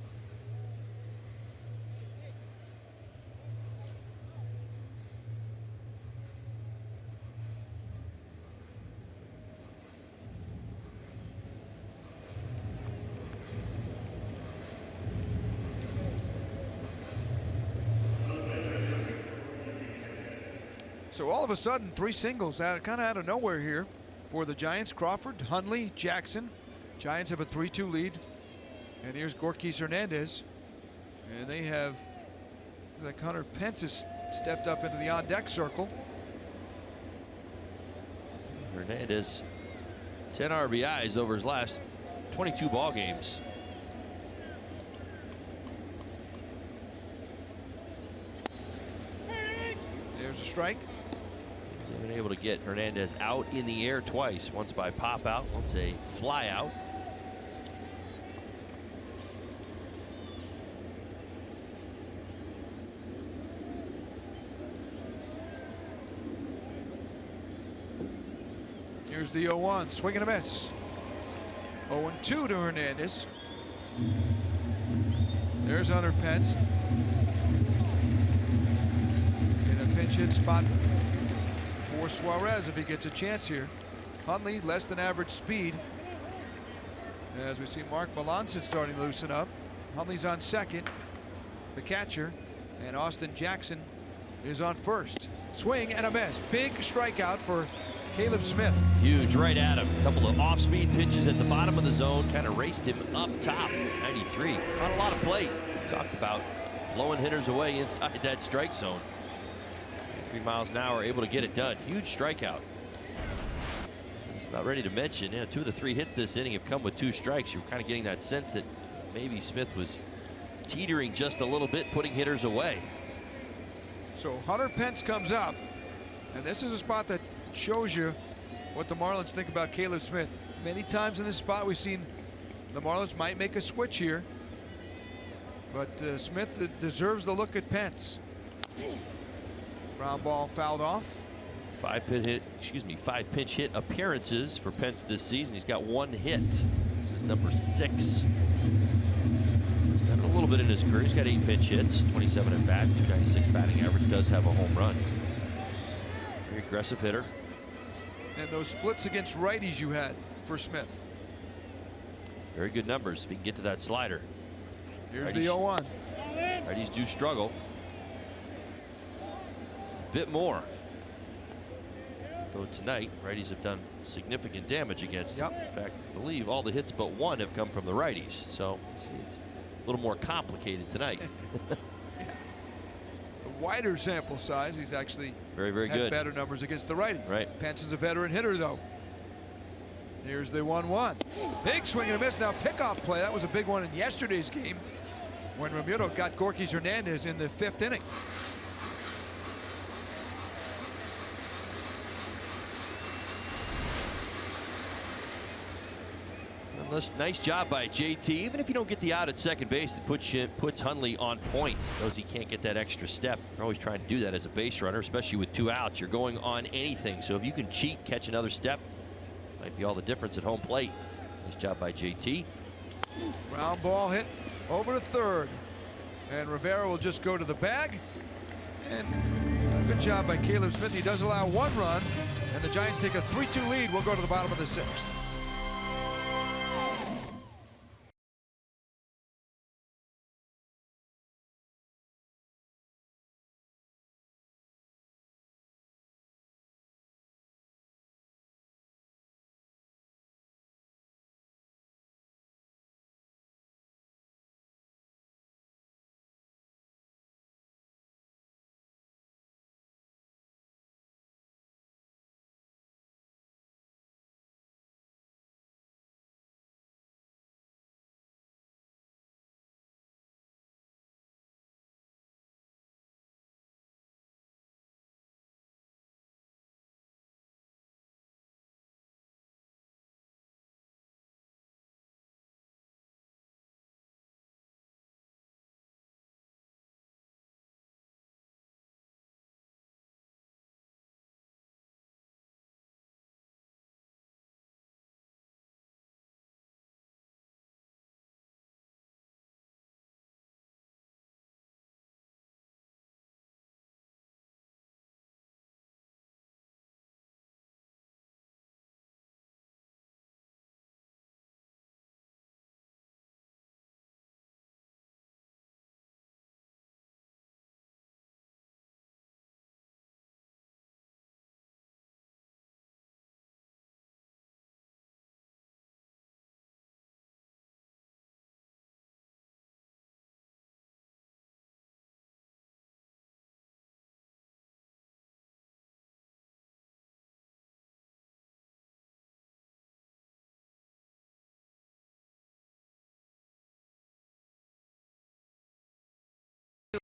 So all of a sudden, 3 singles kind of out of nowhere here for the Giants. Crawford, Hundley, Jackson. Giants have a 3-2 lead. And here's Gorkis Hernandez. And they have, like, Hunter Pence has stepped up into the on-deck circle. Hernandez, 10 RBIs over his last 22 ball games. There's a strike. He's been able to get Hernandez out in the air twice, once by pop out, once a fly out. Here's the 0-1, swing and a miss. 0-2 to Hernandez. There's Hunter Pence. In a pinch hit spot for Suarez if he gets a chance here. Hundley, less than average speed. As we see Mark Melanson starting to loosen up. Hundley's on second, the catcher, and Austin Jackson is on first. Swing and a miss. Big strikeout for Caleb Smith. Huge right at him. A couple of off-speed pitches at the bottom of the zone, kind of raced him up top. 93. Caught a lot of plate. Talked about blowing hitters away inside that strike zone. 3 miles an hour, able to get it done. Huge strikeout. He's about ready to mention, 2 of the 3 hits this inning have come with 2 strikes. You're kind of getting that sense that maybe Smith was teetering just a little bit, putting hitters away. So Hunter Pence comes up, and this is a spot that shows you what the Marlins think about Caleb Smith. Many times in this spot we've seen the Marlins might make a switch here, but Smith deserves the look at Pence. Ground ball fouled off. 5 pinch hit appearances for Pence this season. He's got 1 hit. This is number 6. He's done it a little bit in his career. He's got 8 pinch hits, 27 at bat, 296 batting average. Does have a home run. Very aggressive hitter. And those splits against righties you had for Smith. Very good numbers if he can get to that slider. Here's the 0-1. Righties do struggle a bit more. Though tonight, righties have done significant damage against him. In fact, I believe all the hits but 1 have come from the righties. So see, it's a little more complicated tonight. The wider sample size, he's actually very had good. better numbers against the righty. Right. Pence is a veteran hitter, though. Here's the 1-1. Big swing and a miss. Now pickoff play. That was a big one in yesterday's game when Ramiro got Gorkis Hernandez in the 5th inning. Nice job by JT. Even if you don't get the out at second base, it puts Hundley on point. Knows he can't get that extra step. You're always trying to do that as a base runner, especially with 2 outs. You're going on anything. So if you can cheat, catch another step, might be all the difference at home plate. Nice job by JT. Ground ball hit over to third. And Rivera will just go to the bag and Good job by Caleb Smith. He does allow 1 run, and the Giants take a 3-2 lead. We'll go to the bottom of the 6th.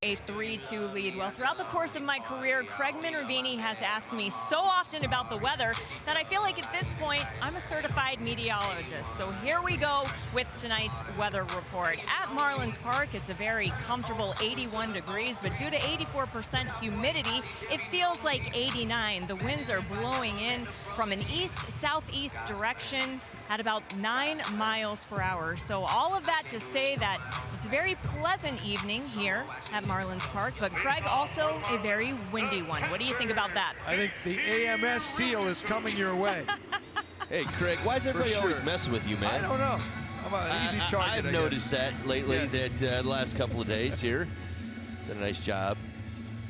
A 3-2 lead. Well, throughout the course of my career, Craig Minervini has asked me so often about the weather that I feel like at this point I'm a certified meteorologist. So here we go with tonight's weather report. At Marlins Park, it's a very comfortable 81 degrees, but due to 84% humidity, it feels like 89. The winds are blowing in from an east-southeast direction at about 9 miles per hour. So all of that to say that it's a very pleasant evening here at Marlins Park, but Craig, also a very windy one. What do you think about that? I think the AMS seal is coming your way. Hey, Craig, why is everybody always messing with you, man? I don't know. I'm an easy target. I've noticed that lately, Yes. that the last couple of days here. Done a nice job.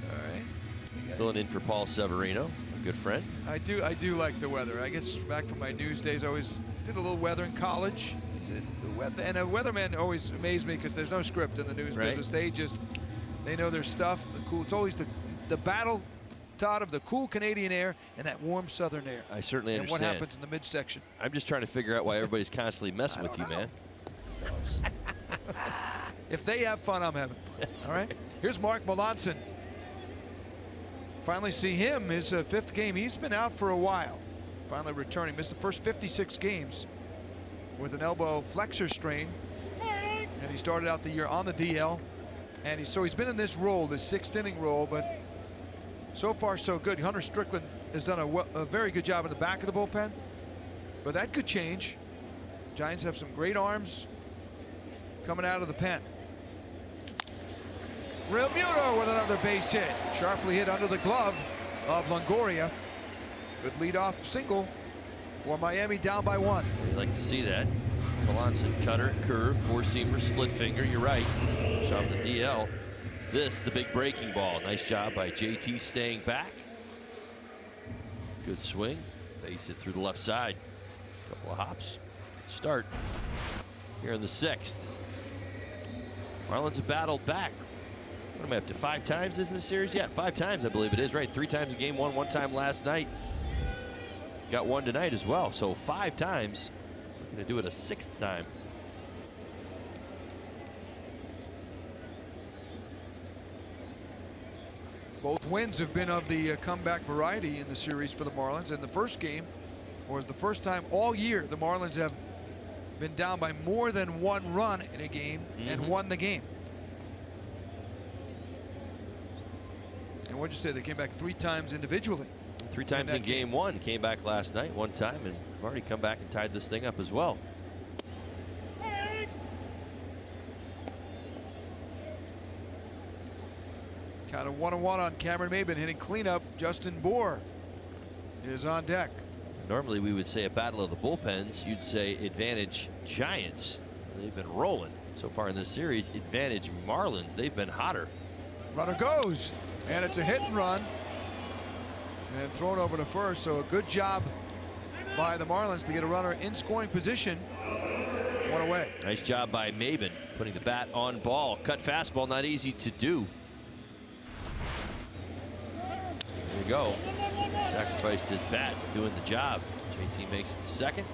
All right. Filling in for Paul Severino, a good friend. I do like the weather. I guess back from my news days, I always did a little weather in college. The weather, and a weatherman always amazed me because there's no script in the news business. They know their stuff. The cool. It's always the battle, Todd, of the cool Canadian air and that warm Southern air. I certainly and understand. what happens in the midsection. I'm just trying to figure out why everybody's constantly messing with you, man. If they have fun, I'm having fun. All right. Here's Mark Melanson. Finally see him, his 5th game. He's been out for a while. Finally returning. Missed the first 56 games with an elbow flexor strain. And he started out the year on the DL. And he's been in this role, this 6th inning role, but so far so good. Hunter Strickland has done a very good job in the back of the bullpen, but that could change. Giants have some great arms coming out of the pen. Real Muto with another base hit. Sharply hit under the glove of Longoria. Good leadoff single for Miami, down by 1. You like to see that. Melanson, cutter, curve, 4-seamer, split finger. You're right. Shot off the DL. This, the big breaking ball. Nice job by JT staying back. Good swing. Base it through the left side. Couple of hops. Start here in the 6th. Marlins have battled back. What am I up to, 5 times this in the series? Yeah, 5 times I believe it is, right? 3 times in game 1, 1 time last night. Got 1 tonight as well, so 5 times. We're going to do it a 6th time. Both wins have been of the comeback variety in the series for the Marlins. And the first game was the first time all year the Marlins have been down by more than 1 run in a game and won the game. And what'd you say? They came back 3 times individually. 3 times in game 1. Came back last night 1 time, and we've already come back and tied this thing up as well. Kind of 1-on-1 on Cameron Maben hitting cleanup. Justin Bohr is on deck. Normally we would say a battle of the bullpens. You'd say advantage Giants. They've been rolling so far in this series. Advantage Marlins. They've been hotter. Runner goes, and it's a hit and run. And thrown over to first, so a good job by the Marlins to get a runner in scoring position. One away. Nice job by Maben, putting the bat on ball. Cut fastball, not easy to do. There you go. Sacrificed his bat, doing the job. JT makes it to second.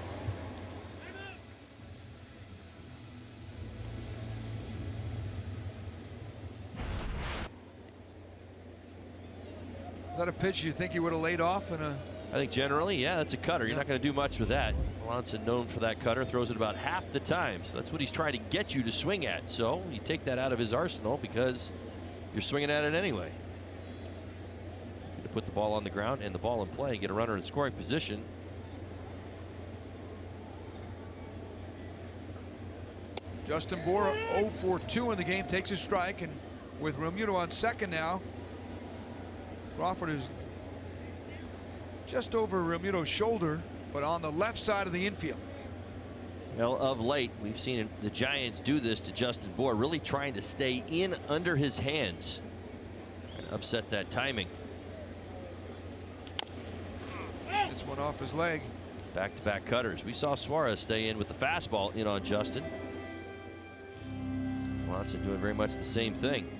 Is that a pitch you think you would have laid off in a? I think generally, yeah, that's a cutter. You're not going to do much with that. Melanson, known for that cutter, throws it about half the time. So that's what he's trying to get you to swing at. So you take that out of his arsenal because you're swinging at it anyway. To put the ball on the ground and the ball in play, get a runner in scoring position. Justin Bohr 0 for 2 in the game, takes his strike, and with Realmuto on second now, Crawford is just over Realmuto's shoulder, but on the left side of the infield. Well, of late, we've seen the Giants do this to Justin Bohr, really trying to stay in under his hands and upset that timing. This one off his leg. Back-to-back cutters. We saw Suarez stay in with the fastball in on Justin. Watson doing very much the same thing.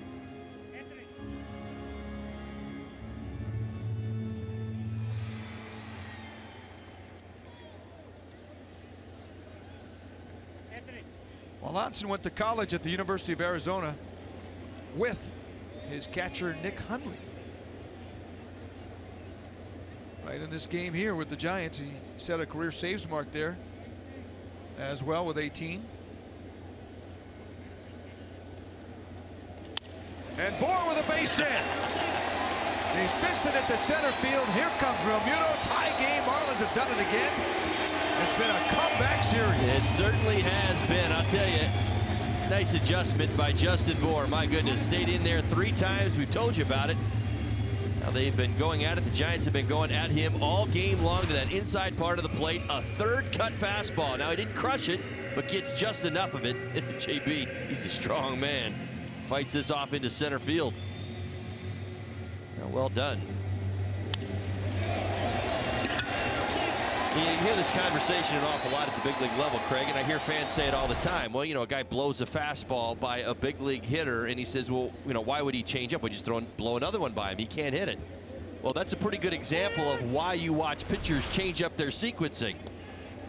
Melanson went to college at the University of Arizona with his catcher Nick Hundley. Right in this game here with the Giants, he set a career saves mark there as well with 18. And Bohr with a base hit. He fisted it to center field. Here comes Realmuto. Tie game. Marlins have done it again. It's been a comeback series. It certainly has been. I'll tell you, nice adjustment by Justin Bohr. My goodness, stayed in there 3 times. We've told you about it. Now they've been going at it. The Giants have been going at him all game long to that inside part of the plate. A third cut fastball. Now he didn't crush it, but gets just enough of it. JB, he's a strong man. Fights this off into center field. Now, well done. You hear this conversation an awful lot at the big league level, Craig, and I hear fans say it all the time. Well, you know, a guy blows a fastball by a big league hitter, and he says, well, you know, why would he change up? Would just blow another one by him? He can't hit it. Well, that's a pretty good example of why you watch pitchers change up their sequencing.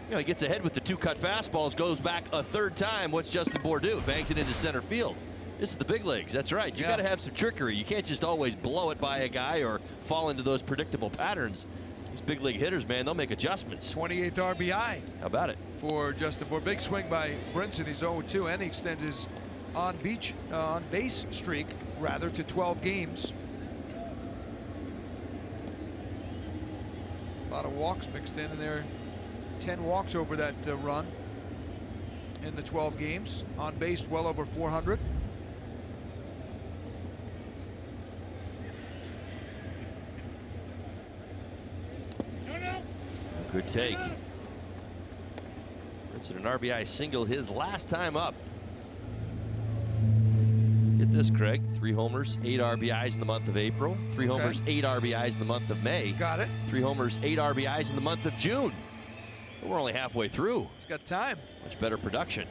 You know, he gets ahead with the 2 cut fastballs, goes back a third time. What's Justin Bohr do? Bangs it into center field. This is the big leagues. That's right. You got to have some trickery. You can't just always blow it by a guy or fall into those predictable patterns. These big league hitters, man, they'll make adjustments. 28th RBI. How about it? For Justin Bohr. Big swing by Brinson. He's 0-2, and he extends his on-base streak, rather, to 12 games. A lot of walks mixed in there. 10 walks over that run in the 12 games. On base, well over 400. Good take. It's an RBI single his last time up. Get this, Craig. 3 homers, 8 RBIs in the month of April. 3 homers, 8 RBIs in the month of May. Got it. 3 homers, 8 RBIs in the month of June. But we're only halfway through. He's got time. Much better production.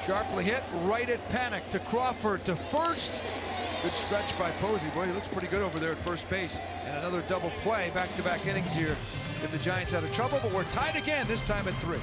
Sharply hit, right at Panic to Crawford to first. Good stretch by Posey. Boy, he looks pretty good over there at first base. And another double play, back-to-back innings here. Get the Giants out of trouble, but we're tied again, this time at 3.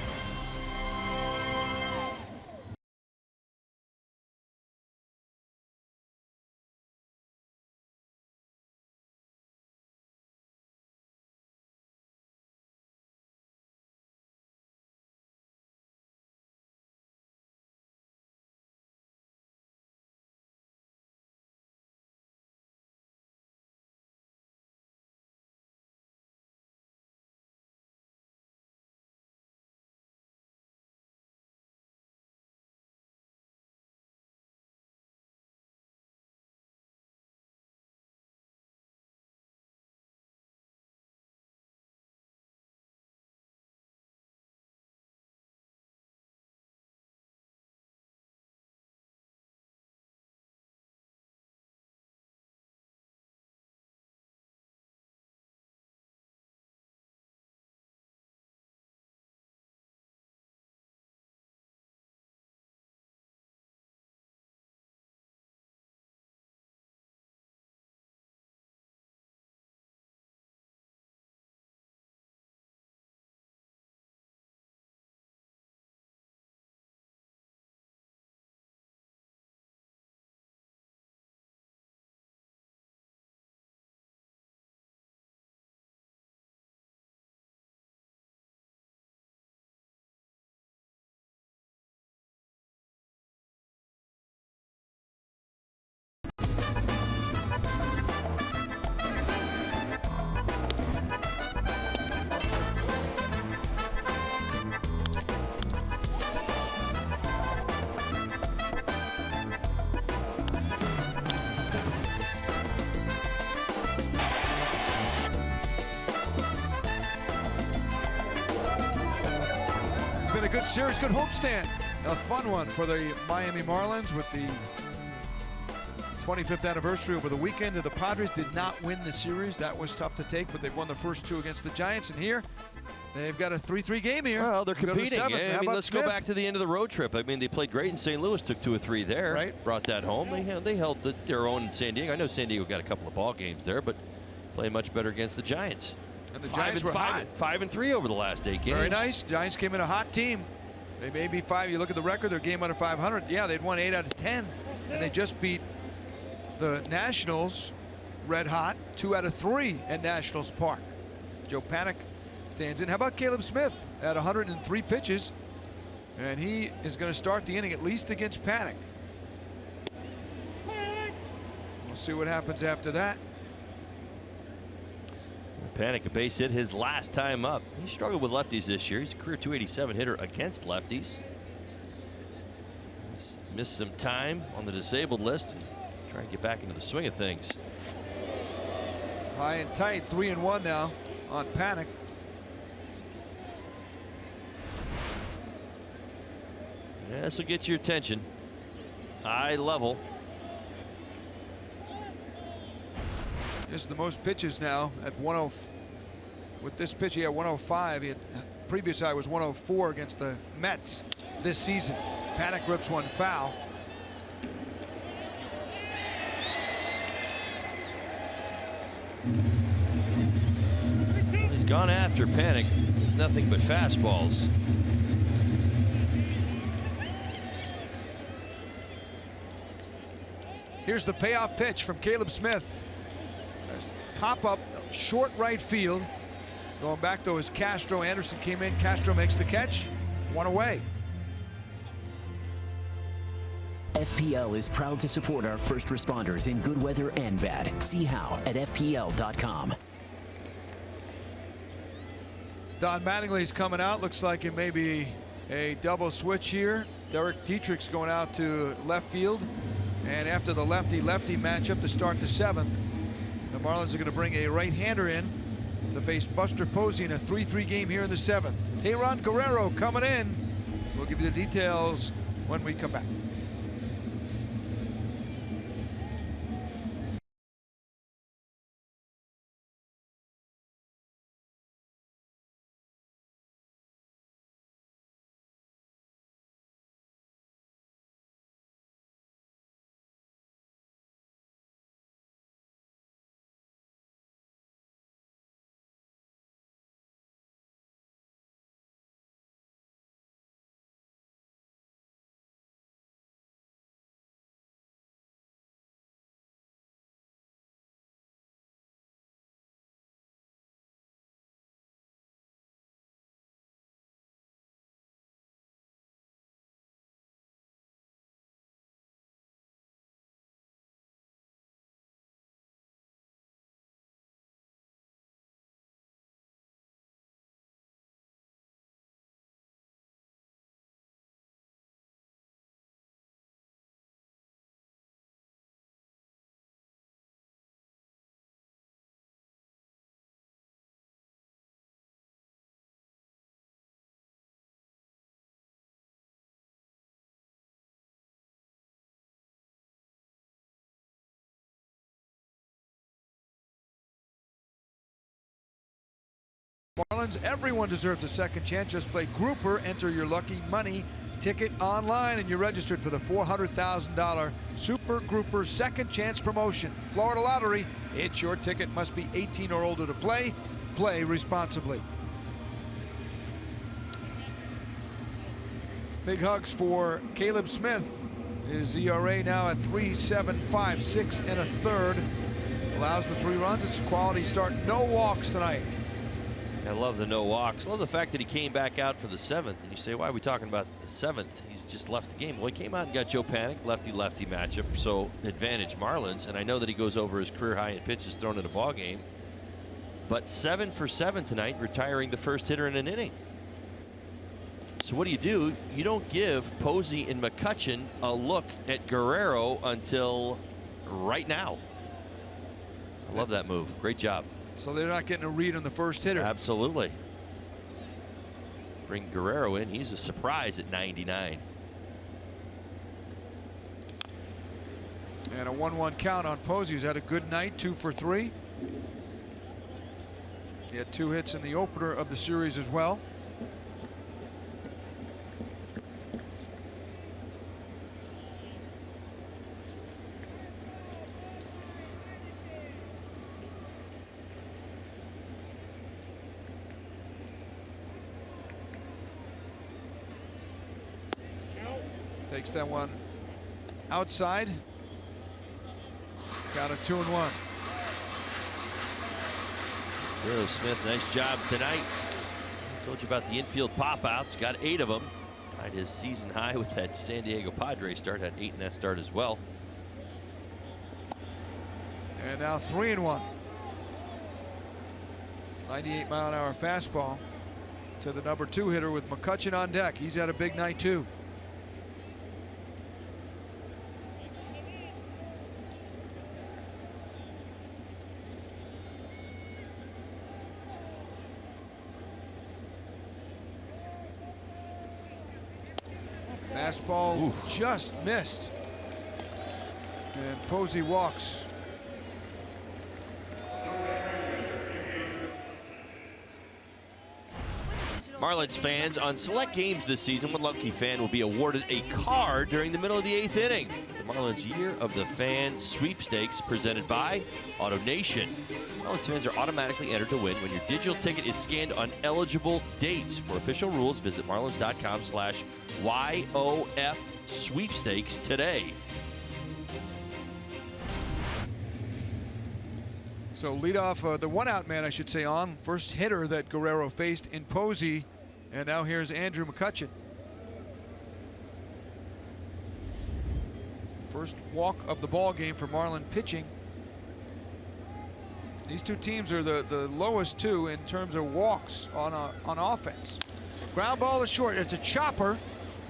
series. Good homestand. A fun one for the Miami Marlins with the 25th anniversary over the weekend. The Padres did not win the series. That was tough to take, but they've won the first two against the Giants. And here, they've got a 3-3 game here. Well, they're Go to the competing. seventh. Yeah, How I mean, about let's Smith? go back to the end of the road trip. I mean, they played great in St. Louis, took 2 or 3 there. Right. Brought that home. They held their own in San Diego. I know San Diego got a couple of ball games there, but playing much better against the Giants. And the Giants were hot. 5-3 over the last 8 games. Very nice. Giants came in a hot team. They may be 5. You look at the record, their game under 500. Yeah, they'd won 8 out of 10. And they just beat the Nationals red hot 2 out of 3 at Nationals Park. Joe Panik stands in. How about Caleb Smith at 103 pitches? And he is going to start the inning at least against Panik. We'll see what happens after that. Panik, a base hit his last time up. He struggled with lefties this year. He's a career .287 hitter against lefties. He's missed some time on the disabled list and trying to get back into the swing of things. High and tight, 3-1 now on Panik. Yeah, this will get your attention. High level. This is the most pitches now at 105. With this pitch, he had 105. He had, previous high was 104 against the Mets this season. Panik rips one foul. He's gone after Panik. Nothing but fastballs. Here's the payoff pitch from Caleb Smith. Pop up, short right field. Going back though is Castro. Anderson came in. Castro makes the catch. 1 away. FPL is proud to support our first responders in good weather and bad. See how at FPL.com. Don Mattingly's coming out. Looks like it may be a double switch here. Derek Dietrich's going out to left field. And after the lefty-lefty matchup to start the 7th, the Marlins are going to bring a right-hander in to face Buster Posey in a 3-3 game here in the 7th. Tayron Guerrero coming in. We'll give you the details when we come back. Marlins, everyone deserves a second chance. Just play Grouper, enter your lucky money ticket online, and you're registered for the $400,000 Super Grouper second chance promotion. Florida Lottery, it's your ticket. Must be 18 or older to play. Play responsibly. Big hugs for Caleb Smith. His ERA now at 3.75, 6 1/3. Allows the 3 runs. It's a quality start. No walks tonight. I love the no walks. Love the fact that he came back out for the 7th. And you say, why are we talking about the 7th? He's just left the game. Well, he came out and got Joe Panik, lefty-lefty matchup. So advantage Marlins. And I know that he goes over his career high in pitches thrown in a ball game. But 7 for 7 tonight, retiring the first hitter in an inning. So what do? You don't give Posey and McCutchen a look at Guerrero until right now. I love that move. Great job. So they're not getting a read on the first hitter. Absolutely. bring Guerrero in. He's a surprise at 99. And a 1-1 count on Posey. He's had a good night, 2 for 3. He had 2 hits in the opener of the series as well. Takes that one outside. Got a 2-1. Guerrero Smith, nice job tonight. I told you about the infield pop-outs. Got 8 of them. Tied his season high with that San Diego Padres start. Had 8 in that start as well. And now 3-1. 98-mile-an-hour fastball to the number 2 hitter with McCutchen on deck. He's had a big night too. Fastball just missed. And Posey walks. Marlins fans, on select games this season, one lucky fan will be awarded a card during the middle of the 8th inning. The Marlins Year of the Fan Sweepstakes presented by AutoNation. Marlins fans are automatically entered to win when your digital ticket is scanned on eligible dates. For official rules, visit marlins.com/YOF sweepstakes today. So lead off the 1-out man, I should say, on. First hitter that Guerrero faced in Posey. And now here's Andrew McCutchen. First walk of the ball game for Marlin pitching. These two teams are the lowest two in terms of walks on offense. Ground ball is short. It's a chopper.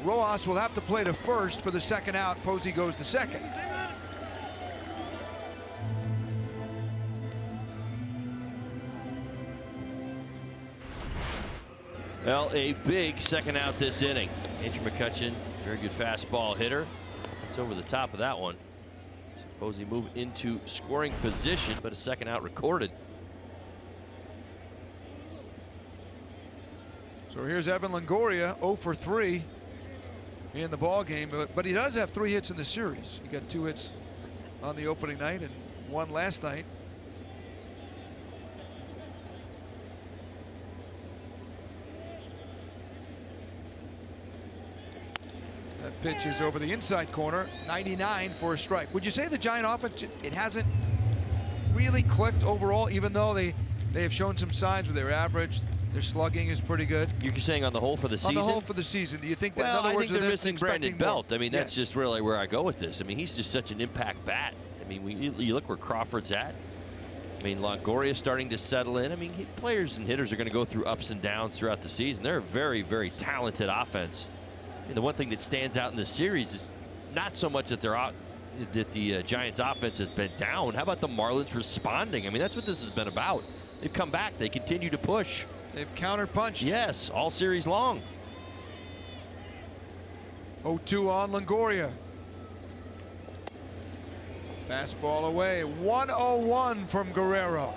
Rojas will have to play to first for the 2nd out. Posey goes to 2nd. Well, a big 2nd out this inning. Andrew McCutchen, very good fastball hitter. It's over the top of that one. Suppose he moved into scoring position, but a 2nd out recorded. So here's Evan Longoria, 0 for 3 in the ball game, but he does have 3 hits in the series. He got 2 hits on the opening night and 1 last night. That pitch is over the inside corner, 99 for a strike. Would you say the Giant offense, it hasn't really clicked overall, even though they have shown some signs with their average, their slugging is pretty good? You're saying on the whole for the season? On the whole for the season. Do you think that, well, in other words, I think they're missing expecting Brandon Belt. I mean, that's just really where I go with this. I mean, he's just such an impact bat. I mean, you look where Crawford's at. I mean, Longoria's starting to settle in. I mean, players and hitters are going to go through ups and downs throughout the season. They're a very, very talented offense. And the one thing that stands out in this series is not so much that the Giants offense has been down. How about the Marlins responding? I mean, that's what this has been about. They've come back. They continue to push. They've counter-punched. Yes, all series long. 0-2 on Longoria. Fastball away. 1-0-1 from Guerrero.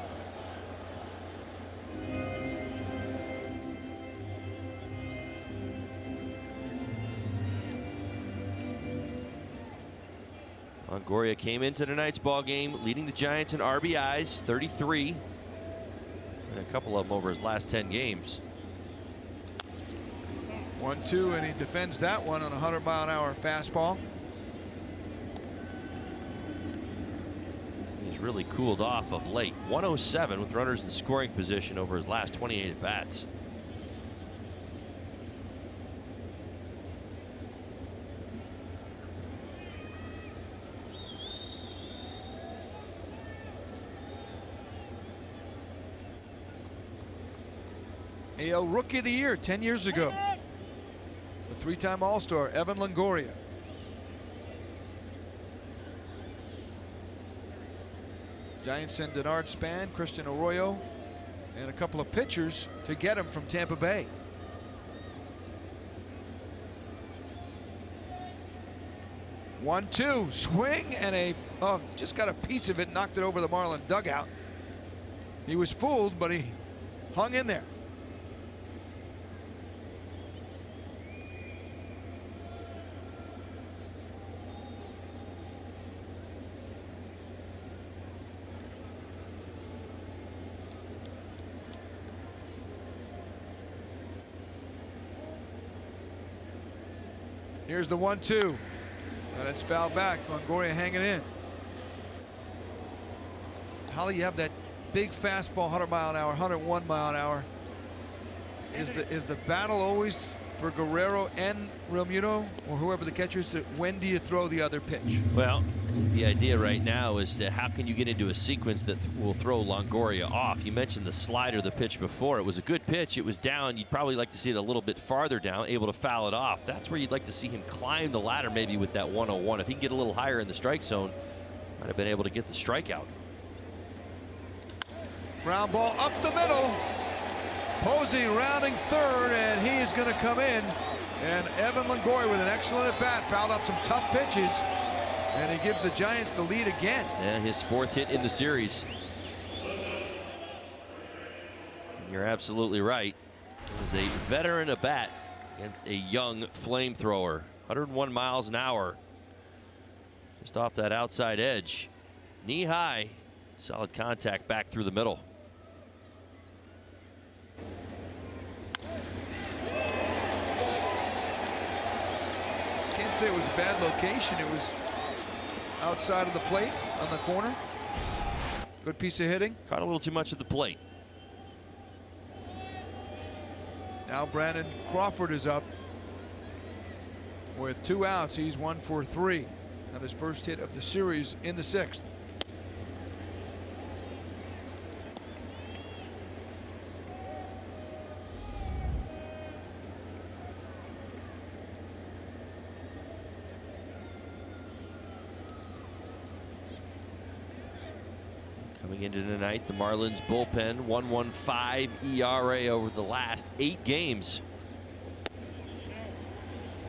Longoria came into tonight's ball game leading the Giants in RBIs, 33. And a couple of them over his last 10 games. 1-2, and he defends that one on a 100-mile-an-hour fastball. He's really cooled off of late. 107 with runners in scoring position over his last 28 at bats. AL Rookie of the Year 10 years ago. The 3-time All-Star, Evan Longoria. Giants send Denard Span, Christian Arroyo, and a couple of pitchers to get him from Tampa Bay. 1-2, swing, and just got a piece of it, knocked it over the Marlin dugout. He was fooled, but he hung in there. Here's the 1-2. That's fouled back. Longoria hanging in. Holly, you have that big fastball, 100 mile an hour, 101 mile an hour. Is the battle always for Guerrero and Realmuto, or whoever the catcher is, when do you throw the other pitch? Well, the idea right now is to how can you get into a sequence that will throw Longoria off. You mentioned the slider, the pitch before. It was a good pitch. It was down. You'd probably like to see it a little bit farther down, able to foul it off. That's where you'd like to see him climb the ladder maybe with that 101. If he can get a little higher in the strike zone, might have been able to get the strikeout. Ground ball up the middle. Posey rounding third, and he's going to come in. And Evan Longoria with an excellent at bat, fouled off some tough pitches, and he gives the Giants the lead again. Yeah, his 4th hit in the series. And you're absolutely right. It was a veteran at bat against a young flamethrower. 101 miles an hour. Just off that outside edge. Knee high. Solid contact back through the middle. Can't say it was a bad location. It was outside of the plate on the corner. Good piece of hitting. Caught a little too much at the plate. Now Brandon Crawford is up with 2 outs. He's 1 for 3 on his first hit of the series in the 6th. Coming into tonight, the Marlins bullpen, 1.15 ERA over the last 8 games.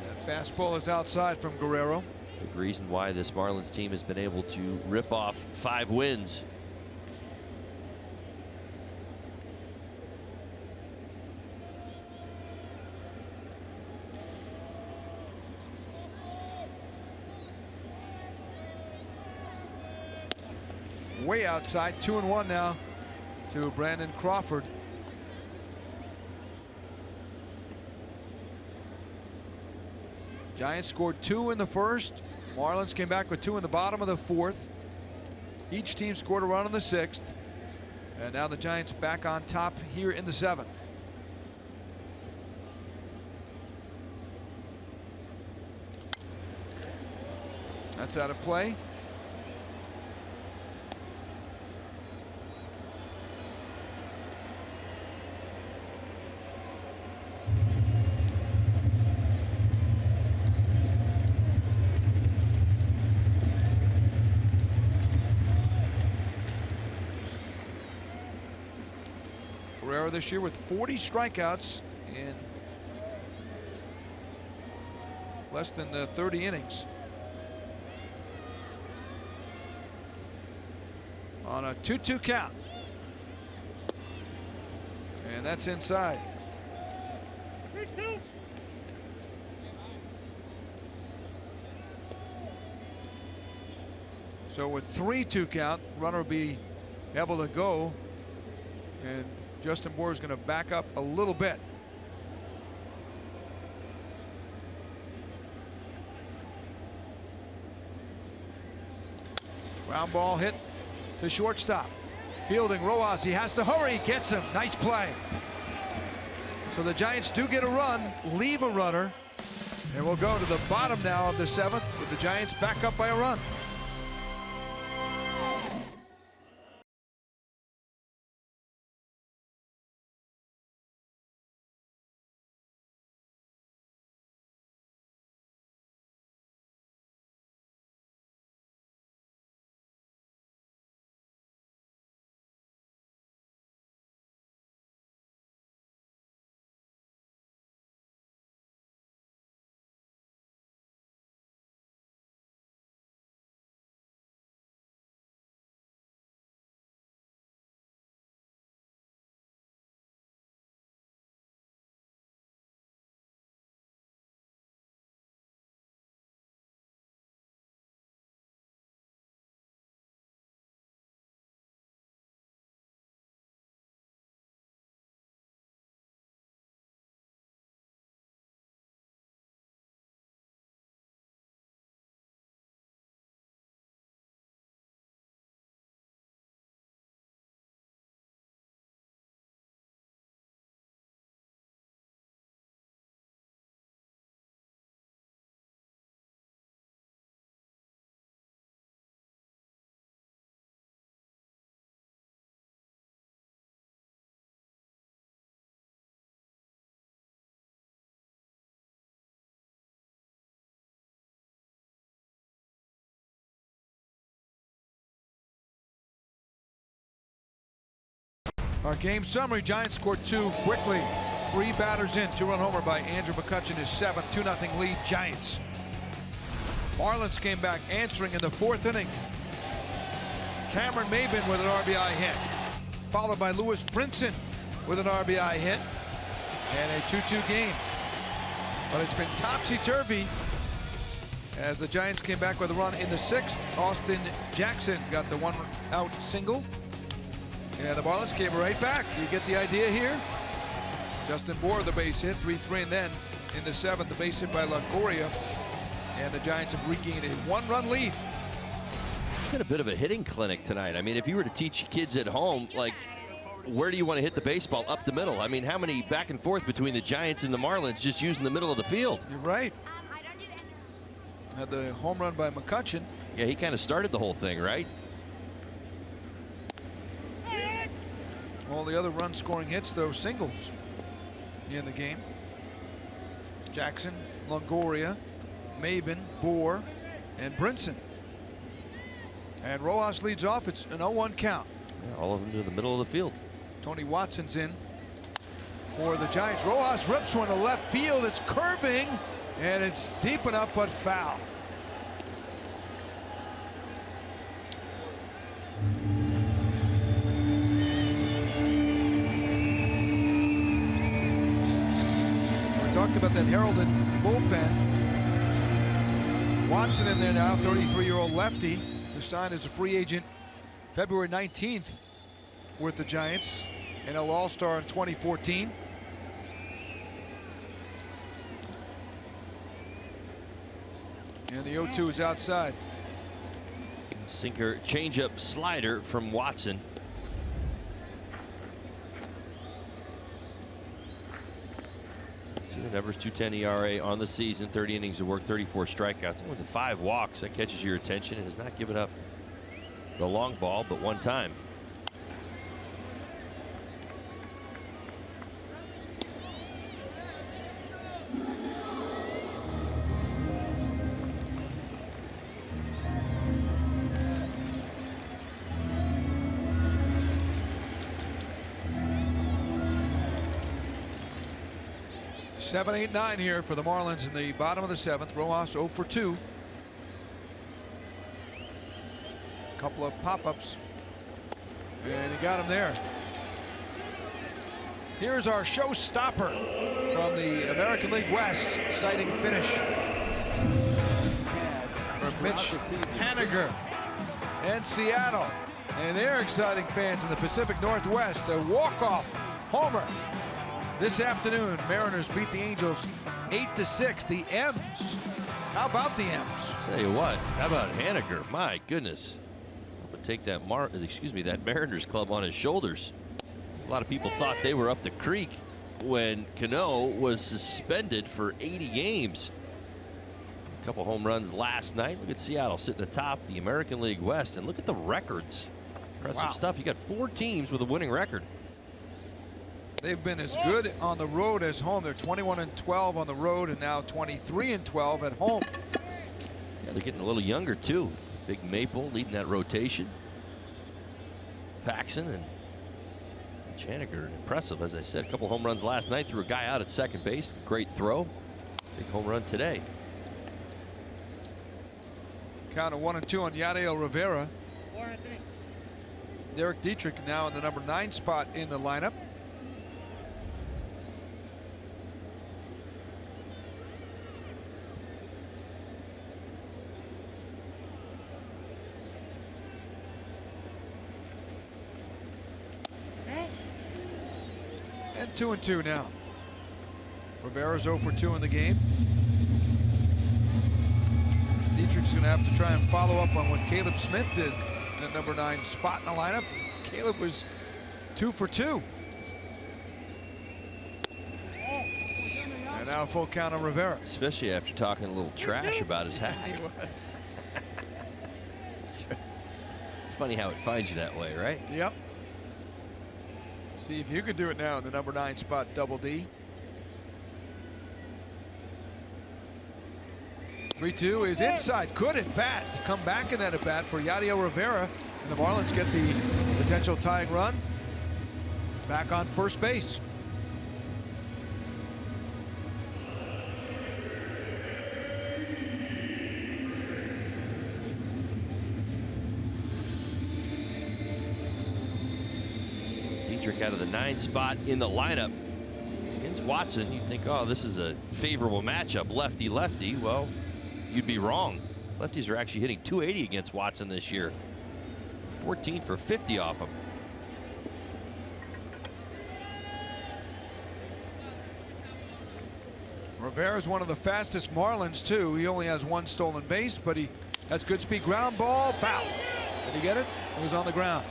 That fastball is outside from Guerrero. Big reason why this Marlins team has been able to rip off 5 wins. Way outside, 2-1 now to Brandon Crawford. Giants scored 2 in the first. Marlins came back with 2 in the bottom of the 4th. Each team scored a run in the 6th. And now the Giants back on top here in the 7th. That's out of play. Guerrero this year with 40 strikeouts in less than 30 innings. On a 2-2 count. And that's inside. So with 3-2 count, runner will be able to go, and Justin Bour is going to back up a little bit. Ground ball hit to shortstop. Fielding Rojas, he has to hurry, gets him. Nice play. So the Giants do get a run, leave a runner, and we'll go to the bottom now of the 7th with the Giants back up by a run. Our game summary, Giants scored 2 quickly. 3 batters in, 2-run homer by Andrew McCutchen, his 7th, 2-0 lead, Giants. Marlins came back answering in the 4th inning. Cameron Maben with an RBI hit, followed by Lewis Brinson with an RBI hit, and a 2-2 game. But it's been topsy-turvy as the Giants came back with a run in the 6th. Austin Jackson got the 1-out single, and the Marlins came right back. You get the idea here? Justin Bohr, the base hit, 3-3, and then in the 7th, the base hit by Longoria, and the Giants have regained a 1-run lead. It's been a bit of a hitting clinic tonight. I mean, if you were to teach kids at home, like, where do you want to hit the baseball? Up the middle. I mean, how many back and forth between the Giants and the Marlins just using the middle of the field? You're right. Had the home run by McCutchen. Yeah, he kind of started the whole thing, right? All the other run-scoring hits, though, singles in the game. Jackson, Longoria, Maben, Bohr, and Brinson. And Rojas leads off. It's an 0-1 count. Yeah, all of them to the middle of the field. Tony Watson's in for the Giants. Rojas rips one to left field. It's curving, and it's deep enough, but foul. We talked about that heralded bullpen. Watson in there now, 33-year-old lefty, who signed as a free agent February 19th with the Giants, and an All-Star in 2014. And the 0-2 is outside. Sinker changeup slider from Watson. See the numbers, 2.10 ERA on the season, 30 innings of work, 34 strikeouts, more than 5 walks. That catches your attention and has not given up the long ball but one time. Seven, 8, 9 here for the Marlins in the bottom of the 7th. Rojas 0 for 2. Couple of pop-ups, and he got him there. Here's our showstopper from the American League West, exciting finish for Mitch Haniger and Seattle, and their exciting fans in the Pacific Northwest. A walk-off homer this afternoon. Mariners beat the Angels 8-6. The M's. How about the M's? Tell you what, how about Haniger? My goodness. Take that that Mariners club on his shoulders. A lot of people thought they were up the creek when Cano was suspended for 80 games. A couple home runs last night. Look at Seattle sitting atop the American League West, and look at the records. Impressive stuff. You got 4 teams with a winning record. They've been as good on the road as home. They're 21-12 on the road, and now 23-12 at home. Yeah, they're getting a little younger too. Big Maple leading that rotation. Paxson and Haniger, impressive, as I said. A couple home runs last night, threw a guy out at second base. Great throw. Big home run today. Count of 1-2 on Yadiel Rivera. Derek Dietrich now in the number 9 spot in the lineup. And 2-2 now. Rivera's 0 for 2 in the game. Dietrich's going to have to try and follow up on what Caleb Smith did at number 9 spot in the lineup. Caleb was 2 for 2. And now a full count on Rivera. Especially after talking a little trash about his hat. He was. It's funny how it finds you that way, right? Yep. See if you can do it now in the number 9 spot, Double D. 3-2 is inside. Good at bat to come back in that at bat for Yadiel Rivera. And the Marlins get the potential tying run. back on first base. Dietrich out of the 9 spot in the lineup against Watson. You'd think, oh, this is a favorable matchup, lefty-lefty. Well, you'd be wrong. Lefties are actually hitting .280 against Watson this year. 14 for 50 off him. Rivera's one of the fastest Marlins, too. He only has 1 stolen base, but he has good speed. Ground ball, foul. Did he get it? It was on the ground.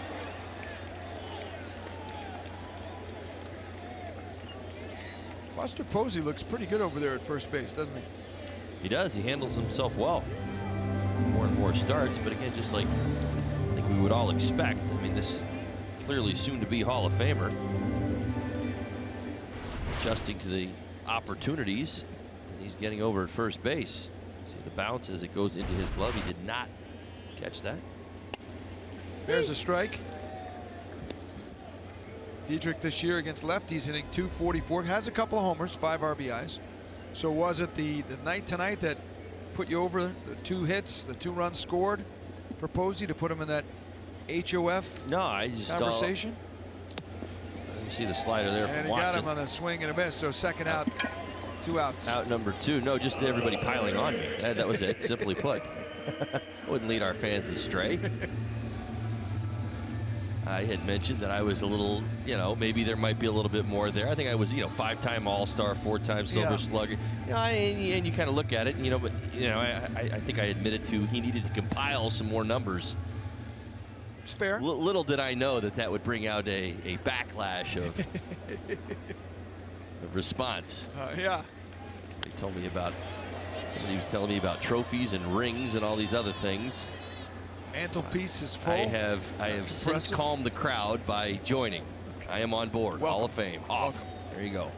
Buster Posey looks pretty good over there at first base, doesn't he? He does. He handles himself well. More and more starts, but again, just like I think we would all expect. I mean, this clearly soon to be Hall of Famer. Adjusting to the opportunities. He's getting over at first base. See the bounce as it goes into his glove. He did not catch that. There's a strike. Dietrich this year against lefties hitting .244. Has a couple of homers, 5 RBIs. So was it the night tonight that put you over, the 2 hits, the 2 runs scored for Posey to put him in that HOF no, I just conversation? You see the slider there and from he Watson. got him on a swing and a miss. So second out, 2 outs. Out number 2. No, just everybody piling on me. That was it, simply put. Wouldn't lead our fans astray. I had mentioned that I was a little, you know, maybe there might be a little bit more there. I think I was, you know, 5-time All-Star, 4-time Silver Slugger. You know, and you kind of look at it, and, you know, but, you know, I think I admitted to he needed to compile some more numbers. It's fair. Little did I know that that would bring out a backlash of, of response. Yeah. They told me about, somebody was telling me about trophies and rings and all these other things. Mantelpiece is full. I have since calmed the crowd by joining. Okay. I am on board. Welcome. Hall of Fame. Off. Welcome. There you go.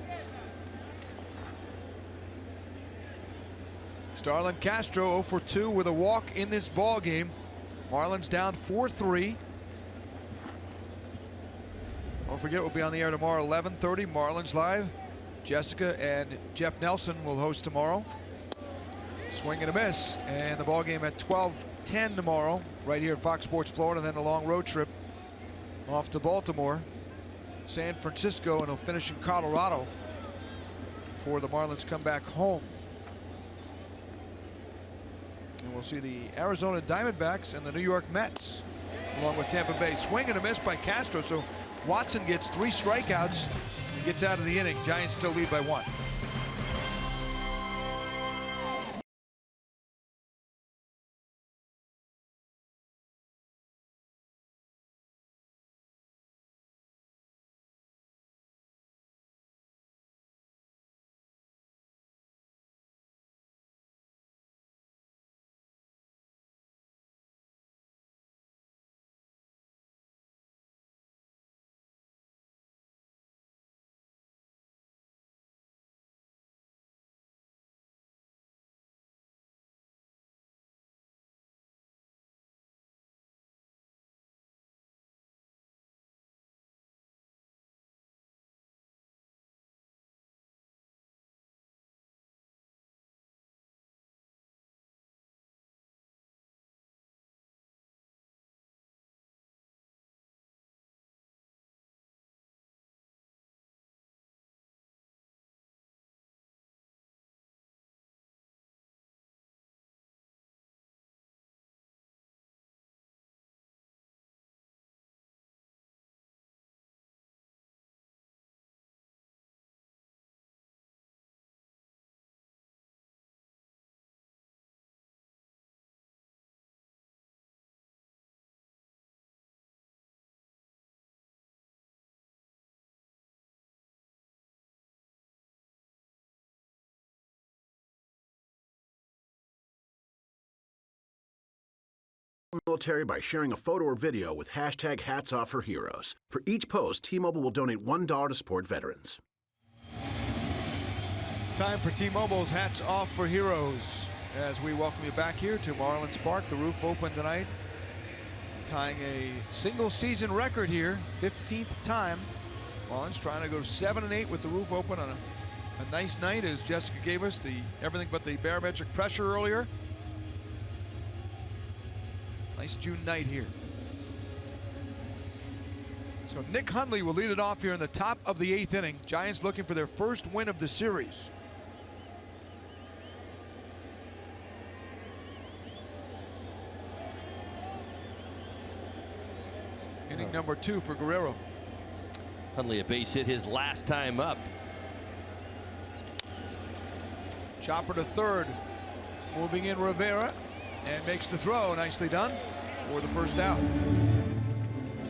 Starlin Castro 0 for 2 with a walk in this ball game. Marlins down 4-3. Don't forget, we'll be on the air tomorrow 11:30. Marlins Live. Jessica and Jeff Nelson will host tomorrow. Swing and a miss, and the ball game at 12:10 tomorrow, right here at Fox Sports Florida. Then the long road trip off to Baltimore, San Francisco, and they'll finish in Colorado before the Marlins come back home. And we'll see the Arizona Diamondbacks and the New York Mets, along with Tampa Bay. Swing and a miss by Castro, so Watson gets 3 strikeouts and gets out of the inning. Giants still lead by 1. Military by sharing a photo or video with hashtag #HatsOffForHeroes. For each post, T-Mobile will donate $1 to support veterans. Time for T-Mobile's Hats Off for Heroes as we welcome you back here to Marlins Park. The roof open tonight, tying a single season record here, 15th time Marlins trying to go 7-8 with the roof open on a nice night, as Jessica gave us the everything but the barometric pressure earlier. Nice June night here. So Nick Hundley will lead it off here in the top of the 8th inning. Giants looking for their first win of the series. Inning number 2 for Guerrero. Hundley a base hit his last time up. Chopper to third. Moving in Rivera and makes the throw. Nicely done for the first out.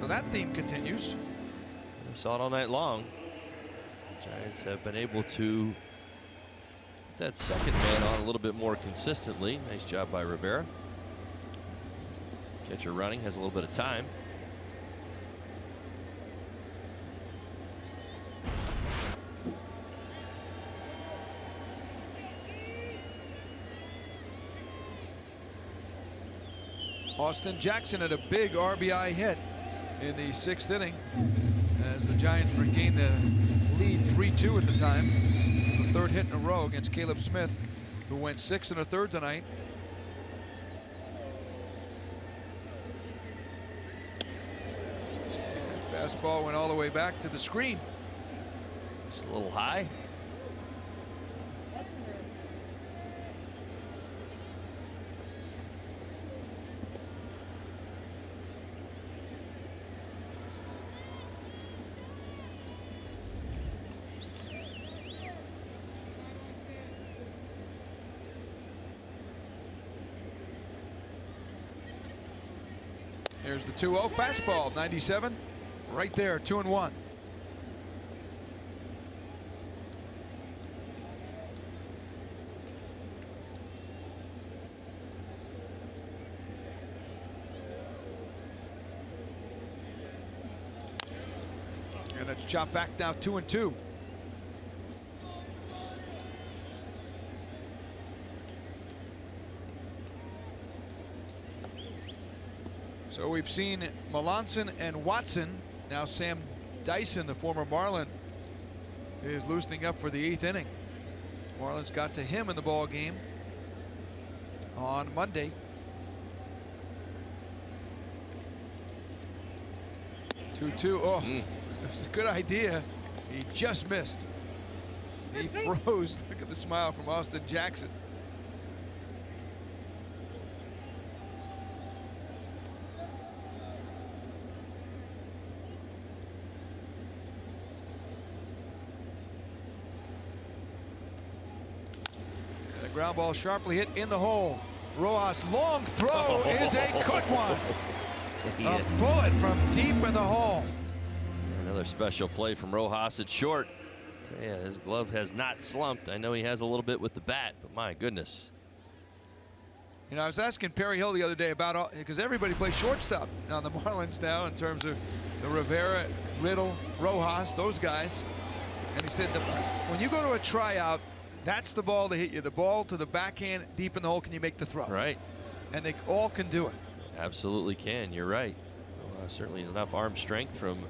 So that theme continues. We saw it all night long. Giants have been able to get that second man on a little bit more consistently. Nice job by Rivera. Catcher running, has a little bit of time. Austin Jackson had a big RBI hit in the 6th inning as the Giants regained the lead 3-2 at the time. It was the 3rd hit in a row against Caleb Smith, who went 6 1/3 tonight. Fastball went all the way back to the screen. Just a little high. Here's the 2-0 fastball, 97, right there, 2-1. And that's chopped back now, 2-2. So we've seen Melanson and Watson. Now Sam Dyson, the former Marlin, is loosening up for the 8th inning. Marlins got to him in the ball game on Monday. 2-2. Oh, it was a good idea. He just missed. He froze. Look at the smile from Austin Jackson. Ground ball sharply hit in the hole. Rojas' long throw is a good one. A bullet from deep in the hole. Another special play from Rojas at short. Yeah, his glove has not slumped. I know he has a little bit with the bat, but my goodness. You know, I was asking Perry Hill the other day about, because everybody plays shortstop on the Marlins now in terms of the Rivera, Riddle, Rojas, those guys. And he said, when you go to a tryout, that's the ball to hit you. The ball to the backhand deep in the hole. Can you make the throw? Right. And they all can do it. Absolutely can. You're right. Certainly enough arm strength from,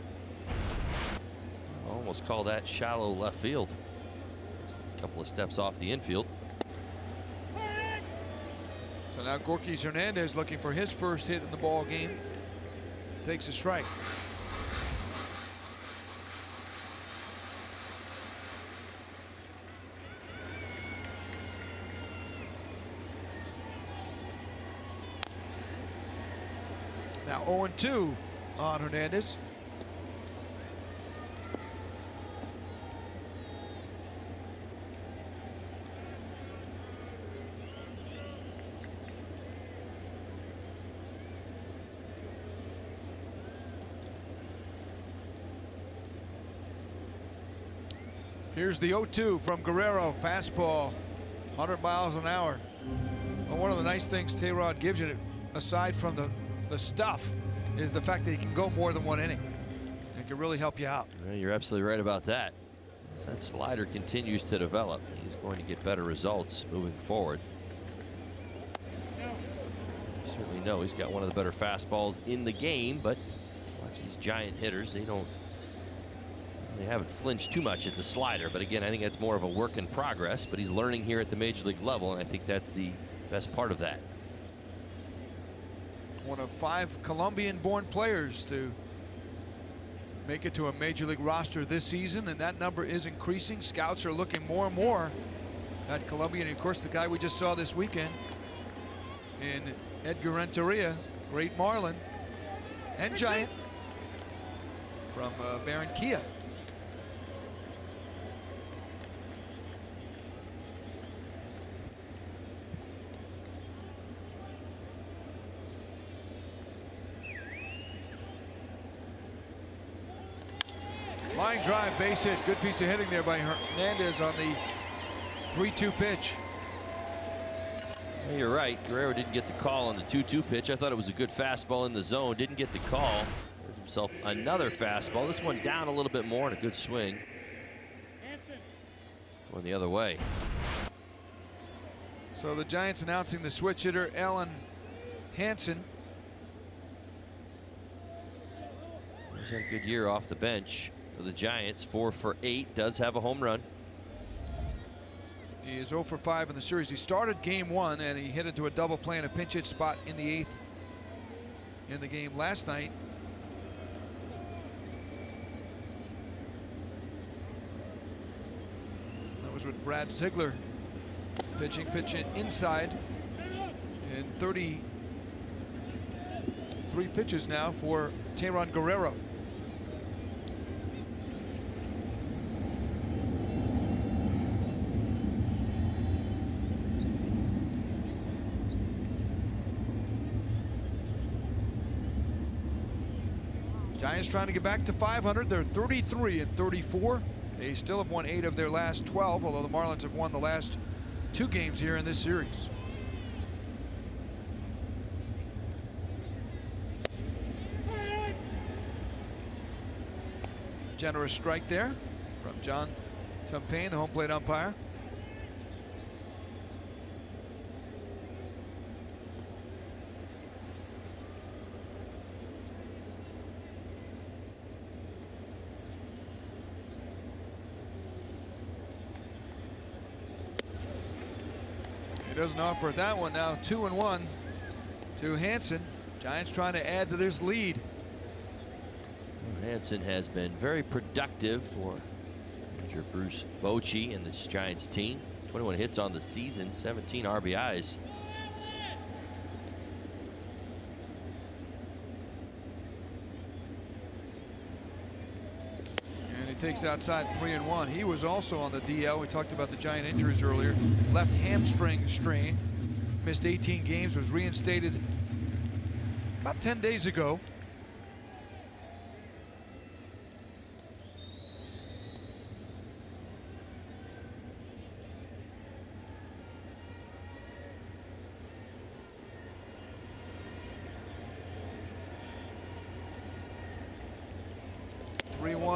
I almost call that shallow left field. Just a couple of steps off the infield. So now Gorkys Hernandez looking for his first hit in the ball game. Takes a strike. Now 0-2 on Hernandez. Here's the 0-2 from Guerrero. Fastball, 100 miles an hour. Well, one of the nice things Tayrod gives you, aside from the stuff, is the fact that he can go more than one inning. It can really help you out. Yeah, you're absolutely right about that. As that slider continues to develop, he's going to get better results moving forward. You certainly know he's got one of the better fastballs in the game, but watch these giant hitters. They don't They haven't flinched too much at the slider, but again, I think that's more of a work in progress, but he's learning here at the major league level, and I think that's the best part of that. One of 5 Colombian-born players to make it to a major league roster this season, and that number is increasing. Scouts are looking more and more at Colombia, and of course the guy we just saw this weekend in Edgar Renteria, great Marlin and Giant from Barranquilla. Line drive, base hit. Good piece of hitting there by Hernandez on the 3-2 pitch. Yeah, you're right. Guerrero didn't get the call on the 2-2 pitch. I thought it was a good fastball in the zone. Didn't get the call. Gives himself another fastball. This one down a little bit more and a good swing. Going the other way. So the Giants announcing the switch hitter, Alan Hansen. He's had a good year off the bench for the Giants. 4 for 8. Does have a home run. He is 0 for 5 in the series. He started game 1 and he hit into a double play in a pinch hit spot in the 8th in the game last night. That was with Brad Ziegler pitching inside, and 33 pitches now for Teheran Guerrero. Giants trying to get back to 500. They're 33 and 34. They still have won 8 of their last 12, although the Marlins have won the last 2 games here in this series. Generous strike there from John Tumpane, the home plate umpire. He doesn't offer that one now. 2-1 to Hansen. Giants trying to add to this lead. Hansen has been very productive for manager Bruce Bochy and this Giants team. 21 hits on the season, 17 RBIs. And he takes outside 3-1. He was also on the DL. We talked about the Giant injuries earlier. Left hamstring strain. Missed 18 games, was reinstated about 10 days ago.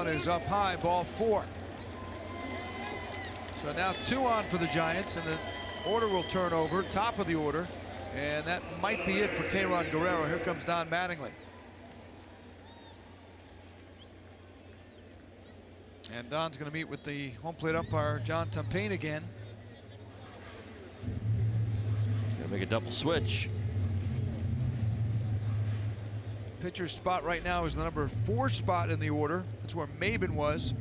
Is up high, ball 4. So now 2 on for the Giants, and the order will turn over, top of the order, and that might be it for Teheran Guerrero. Here comes Don Mattingly. And Don's going to meet with the home plate umpire, John Tumpane, again. He's going to make a double switch. Pitcher's spot right now is the number 4 spot in the order. That's where Maben was.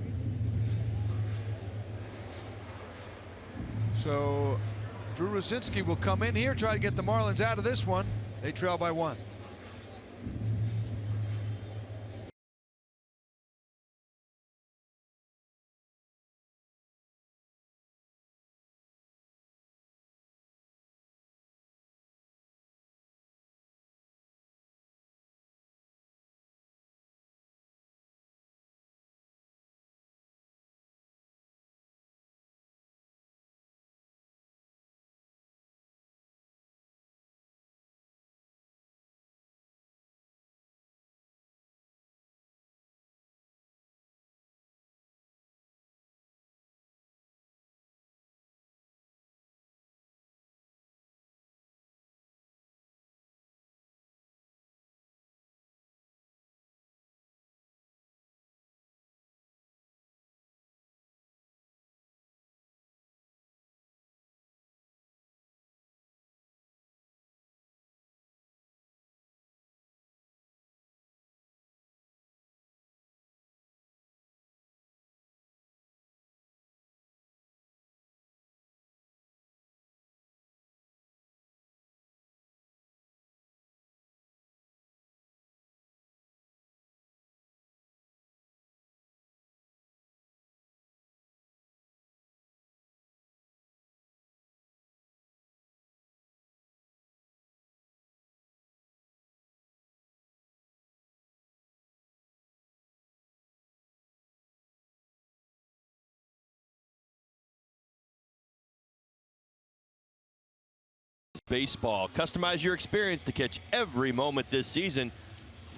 So Drew Rosinski will come in here, try to get the Marlins out of this one. They trail by 1. Baseball. Customize your experience to catch every moment this season.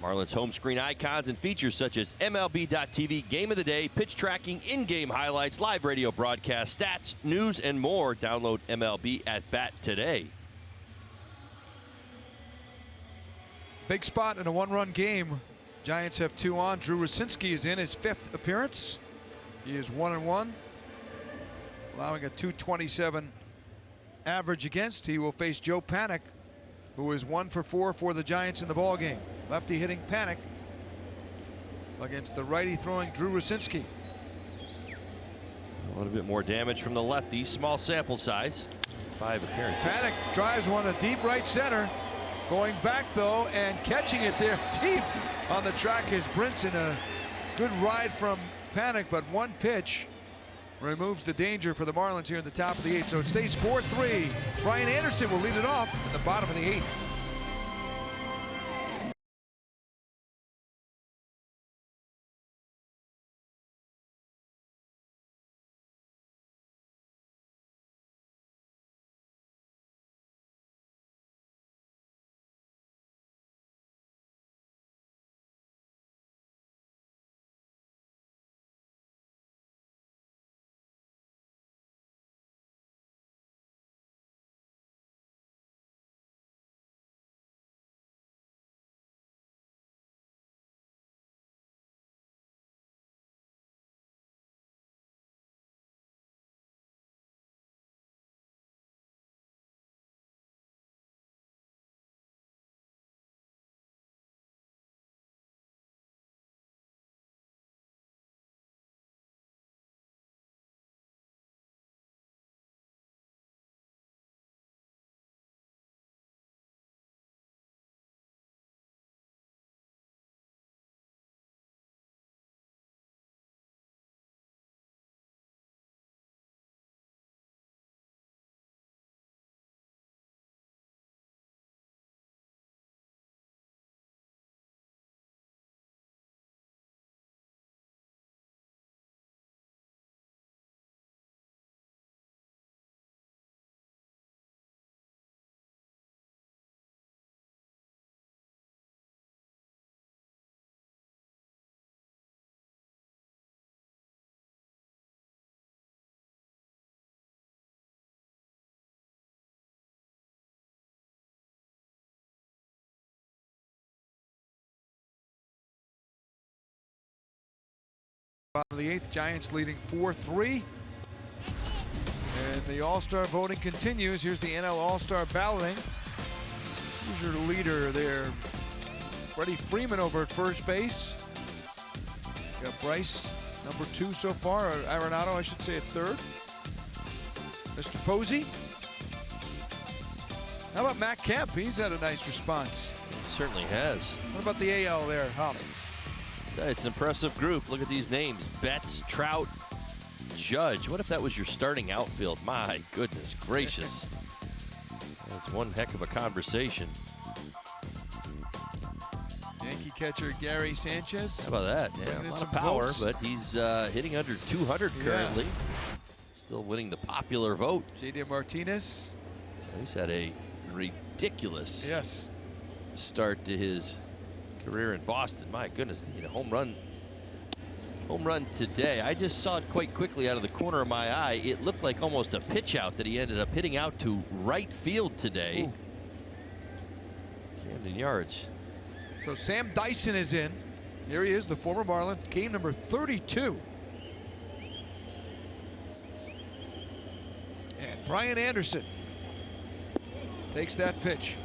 Marlins home screen icons and features such as MLB.TV Game of the Day, pitch tracking, in-game highlights, live radio broadcast, stats, news, and more. Download MLB at Bat today. Big spot in a one-run game. Giants have 2 on. Drew Rosinski is in his 5th appearance. He is 1-1, allowing a .227 average against. He will face Joe Panik, who is 1 for 4 for the Giants in the ball game. Lefty hitting Panik against the righty throwing Drew Rosinski. A little bit more damage from the lefty. Small sample size. 5 appearances. Panik drives one to deep right center. Going back though and catching it there deep on the track is Brinson. A good ride from Panik, but one pitch removes the danger for the Marlins here in the top of the 8th. So it stays 4-3. Brian Anderson will lead it off at the bottom of the 8th. Bottom of the 8th, Giants leading 4-3. And the All-Star voting continues. Here's the NL All-Star balloting. Who's your leader there? Freddie Freeman over at first base. Got Bryce, number 2 so far, or Arenado, I should say, at 3rd. Mr. Posey. How about Matt Kemp? He's had a nice response. He certainly has. What about the AL there, Holly? It's an impressive group. Look at these names. Betts, Trout, Judge. What if that was your starting outfield? My goodness gracious. That's one heck of a conversation. Yankee catcher Gary Sanchez. How about that? Yeah, a lot of power, votes. but he's hitting under 200 currently. Yeah. Still winning the popular vote. JD Martinez. He's had a ridiculous start to his career in Boston. My goodness, he hit a home run today. I just saw it quite quickly out of the corner of my eye. It looked like almost a pitch out that he ended up hitting out to right field today. Camden Yards. So Sam Dyson is in. Here he is, the former Marlin, game number 32. And Brian Anderson takes that pitch.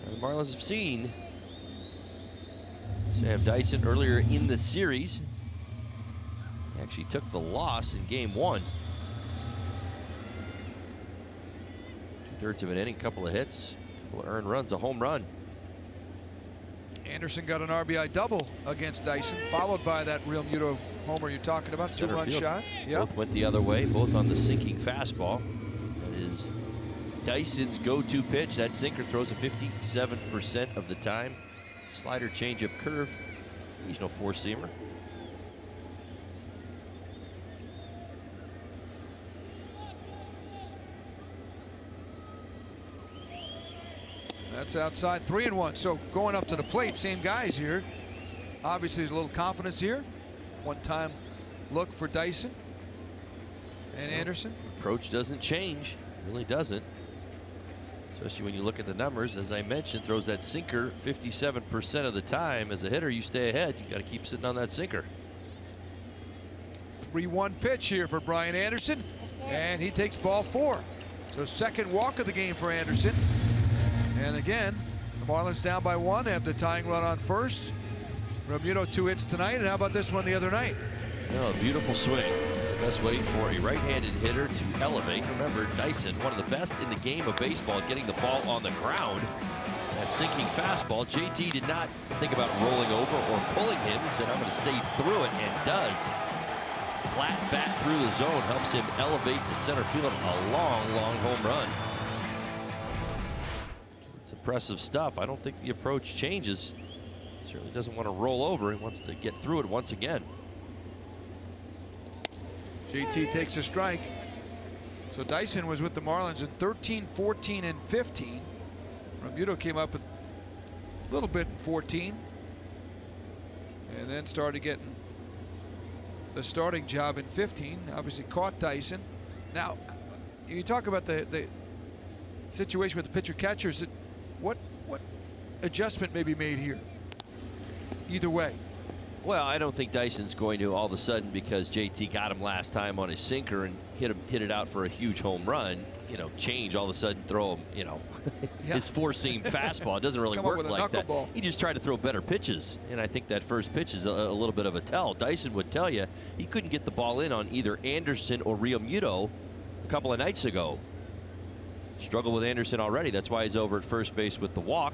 The Marlins have seen Sam Dyson earlier in the series. He actually took the loss in game 1. 2/3 of an inning, couple of hits, couple of earned runs, a home run. Anderson got an RBI double against Dyson, followed by that Real Muto homer you're talking about, Center 2-run field. shot. Both went the other way, both on the sinking fastball. That is Dyson's go-to pitch. That sinker throws it 57% of the time. Slider, changeup, curve, occasional four-seamer. That's outside, 3-1. So going up to the plate, same guys here. Obviously, there's a little confidence here. One-time look for Dyson and Anderson. Approach doesn't change, really doesn't. Especially when you look at the numbers, as I mentioned, throws that sinker 57% of the time. As a hitter, you stay ahead. You got to keep sitting on that sinker. 3-1 pitch here for Brian Anderson, and he takes ball 4. So second walk of the game for Anderson. And again, the Marlins down by 1. They have the tying run on first. Realmuto 2 hits tonight, and how about this one the other night? Oh, a beautiful swing. The best way for a right-handed hitter to elevate. Remember, Dyson, one of the best in the game of baseball, getting the ball on the ground. That sinking fastball, JT did not think about rolling over or pulling him. He said, I'm going to stay through it, and does. Flat bat through the zone helps him elevate to center field. A long, long home run. It's impressive stuff. I don't think the approach changes. Certainly doesn't want to roll over. He wants to get through it once again. JT takes a strike. So Dyson was with the Marlins in 13, 14, and 15. Realmuto came up with a little bit in 14. And then started getting the starting job in 15. Obviously caught Dyson. Now, you talk about the situation with the pitcher catchers. What adjustment may be made here? Either way. Well, I don't think Dyson's going to all of a sudden, because JT got him last time on his sinker and hit it out for a huge home run, change all of a sudden, throw him, Yeah. his four-seam fastball. It doesn't really Come up work with a like that. knuckleball. He just tried to throw better pitches, and I think that first pitch is a little bit of a tell. Dyson would tell you he couldn't get the ball in on either Anderson or Realmuto a couple of nights ago. Struggled with Anderson already. That's why he's over at first base with the walk.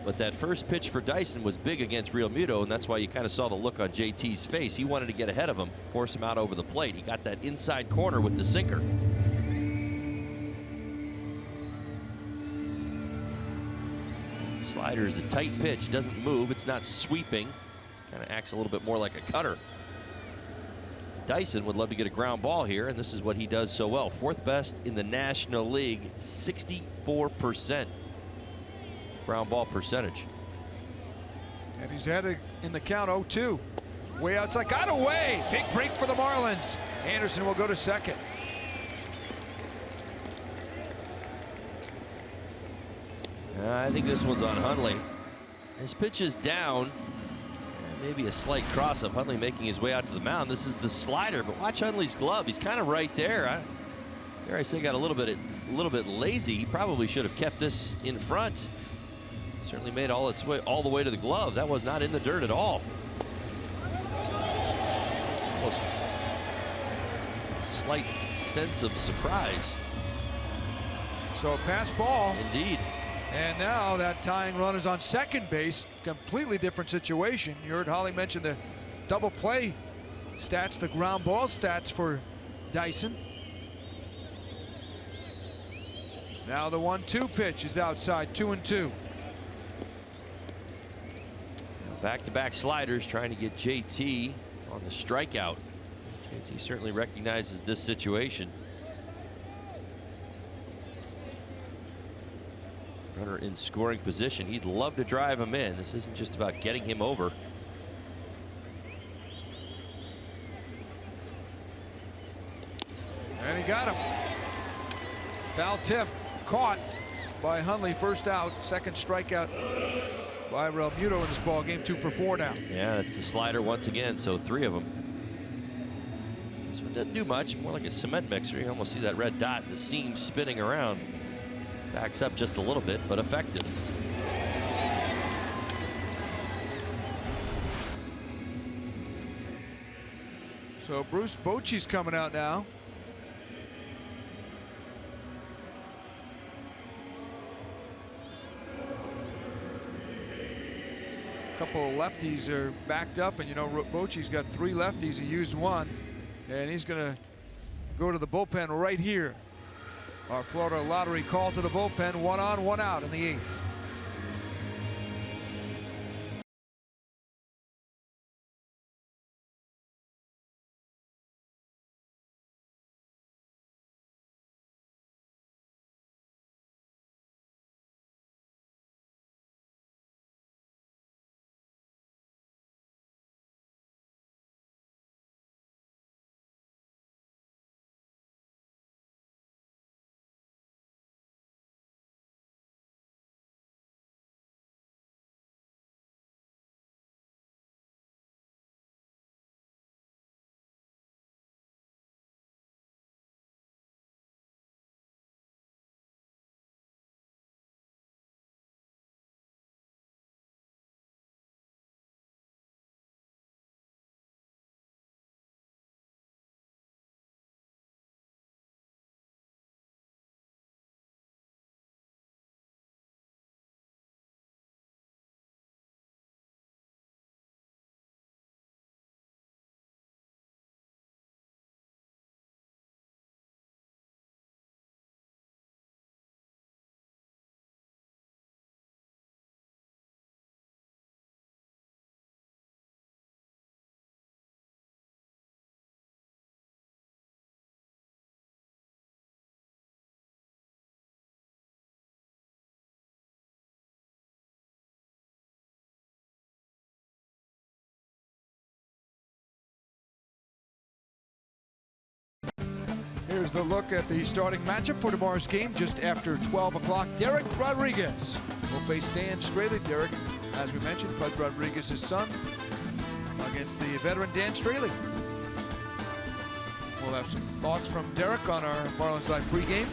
But that first pitch for Dyson was big against Realmuto, and that's why you kind of saw the look on JT's face. He wanted to get ahead of him, force him out over the plate. He got that inside corner with the sinker. Slider is a tight pitch, doesn't move, it's not sweeping. Kind of acts a little bit more like a cutter. Dyson would love to get a ground ball here, and this is what he does so well. 4th best in the National League, 64%. Ground ball percentage. And he's had it in the count 0-2. Way outside, got away. Big break for the Marlins. Anderson will go to second. I think this one's on Hundley. His pitch is down. Maybe a slight cross-up. Hundley making his way out to the mound. This is the slider, but watch Hundley's glove. He's kind of right there. I say got a little bit lazy. He probably should have kept this in front. Certainly made all its way all the way to the glove. That was not in the dirt at all. Almost a slight sense of surprise. So a pass ball. Indeed. And now that tying run is on second base. Completely different situation. You heard Holly mention the double play stats, the ground ball stats for Dyson. Now the 1-2 pitch is outside, 2-2. Back-to-back sliders trying to get JT on the strikeout. JT certainly recognizes this situation. Runner in scoring position. He'd love to drive him in. This isn't just about getting him over. And he got him. Foul tip caught by Hundley. First out, second strikeout by Realmuto in this ball game. 2 for 4 now. Yeah, it's the slider once again, so 3 of them. This one doesn't do much, more like a cement mixer. You almost see that red dot, the seam spinning around. Backs up just a little bit, but effective. So Bruce Bochy's coming out now. A couple of lefties are backed up, and Bochy's got 3 lefties. He used 1, and he's going to go to the bullpen right here. Our Florida Lottery call to the bullpen, 1 on, 1 out in the 8th. Here's the look at the starting matchup for tomorrow's game just after 12 o'clock. Derek Rodriguez will face Dan Straley. Derek, as we mentioned, Bud Rodriguez's son, against the veteran Dan Straley. We'll have some thoughts from Derek on our Marlins Live pregame.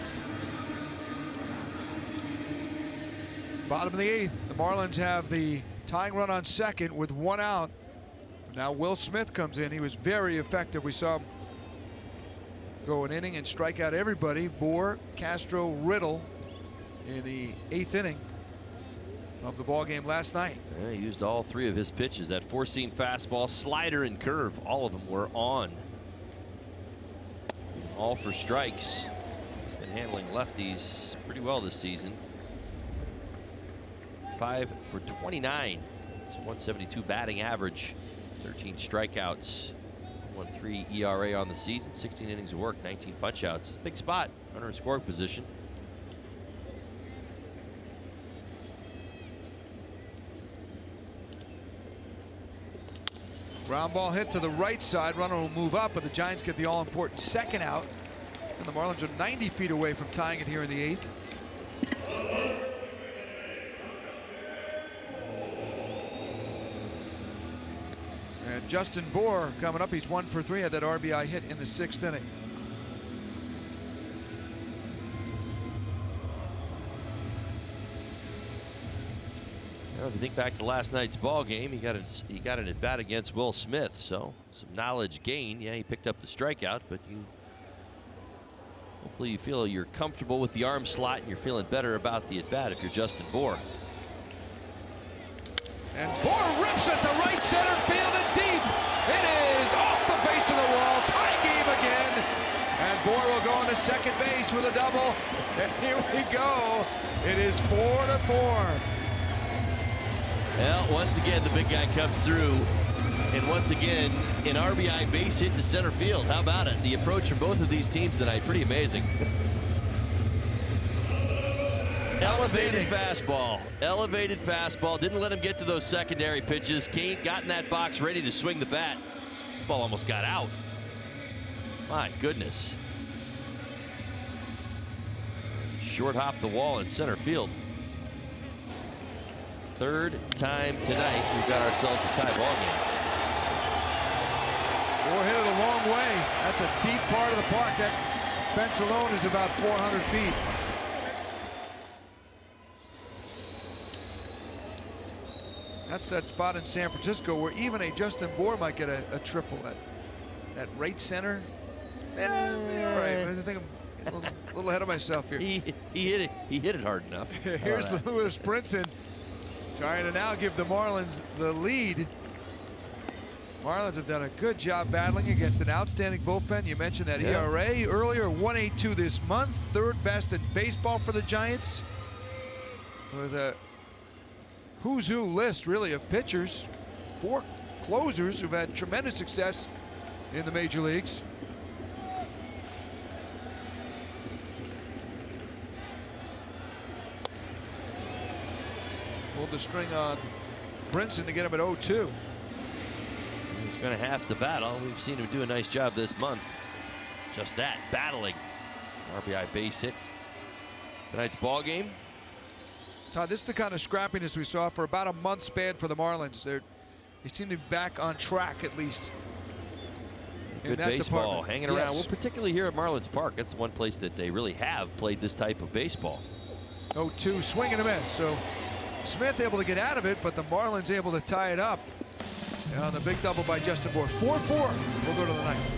Bottom of the 8th, the Marlins have the tying run on second with 1 out. Now Will Smith comes in. He was very effective. We saw him go an inning and strike out everybody. Bohr, Castro, Riddle in the 8th inning of the ball game last night. Yeah, he used all 3 of his pitches. That 4-seam fastball, slider, and curve. All of them were on. All for strikes. He's been handling lefties pretty well this season. 5 for 29. It's a 172 batting average. 13 strikeouts. 1.3 ERA on the season. 16 innings of work. 19 punch-outs. It's a big spot. Runner in scoring position. Ground ball hit to the right side. Runner will move up, but the Giants get the all-important second out. And the Marlins are 90 feet away from tying it here in the 8th. And Justin Bohr coming up. He's 1 for 3. Had that RBI hit in the 6th inning. Well, if you think back to last night's ball game, he got an at bat against Will Smith, so some knowledge gained. Yeah, he picked up the strikeout, but hopefully you feel you're comfortable with the arm slot and you're feeling better about the at bat if you're Justin Bohr. And Bohr rips it to right center field and deep. It is off the base of the wall. Tie game again. And Bohr will go on to second base with a double. And here we go. It is 4-4. Well, once again, the big guy comes through. And once again, an RBI base hit to center field. How about it? The approach from both of these teams tonight, pretty amazing. Elevated fastball. Elevated fastball. Didn't let him get to those secondary pitches. Kane got in that box ready to swing the bat. This ball almost got out. My goodness. Short hop the wall in center field. Third time tonight we've got ourselves a tie ball game. Bohr hit it a long way. That's a deep part of the park. That fence alone is about 400 feet. That's that spot in San Francisco where even a Justin Bohr might get a triple. That right center. Yeah, all right. I think I'm a little ahead of myself here. He hit it. He hit it hard enough. Here's Lewis Brinson trying to now give the Marlins the lead. Marlins have done a good job battling against an outstanding bullpen. You mentioned that ERA earlier, 1.82 this month, 3rd best in baseball for the Giants. With a who's who list, really, of pitchers, 4 closers who've had tremendous success in the major leagues. Pulled the string on Brinson to get him at 0-2. He's going to have to battle. We've seen him do a nice job this month. Just that, battling. RBI base hit. Tonight's ball game. Todd, this is the kind of scrappiness we saw for about a month span for the Marlins. They seem to be back on track, at least. Good baseball hanging around. Well, particularly here at Marlins Park. That's the one place that they really have played this type of baseball. 0-2, swing and a miss. So Smith able to get out of it, but the Marlins able to tie it up on the big double by Justin Bohr. 4-4. We'll go to the ninth.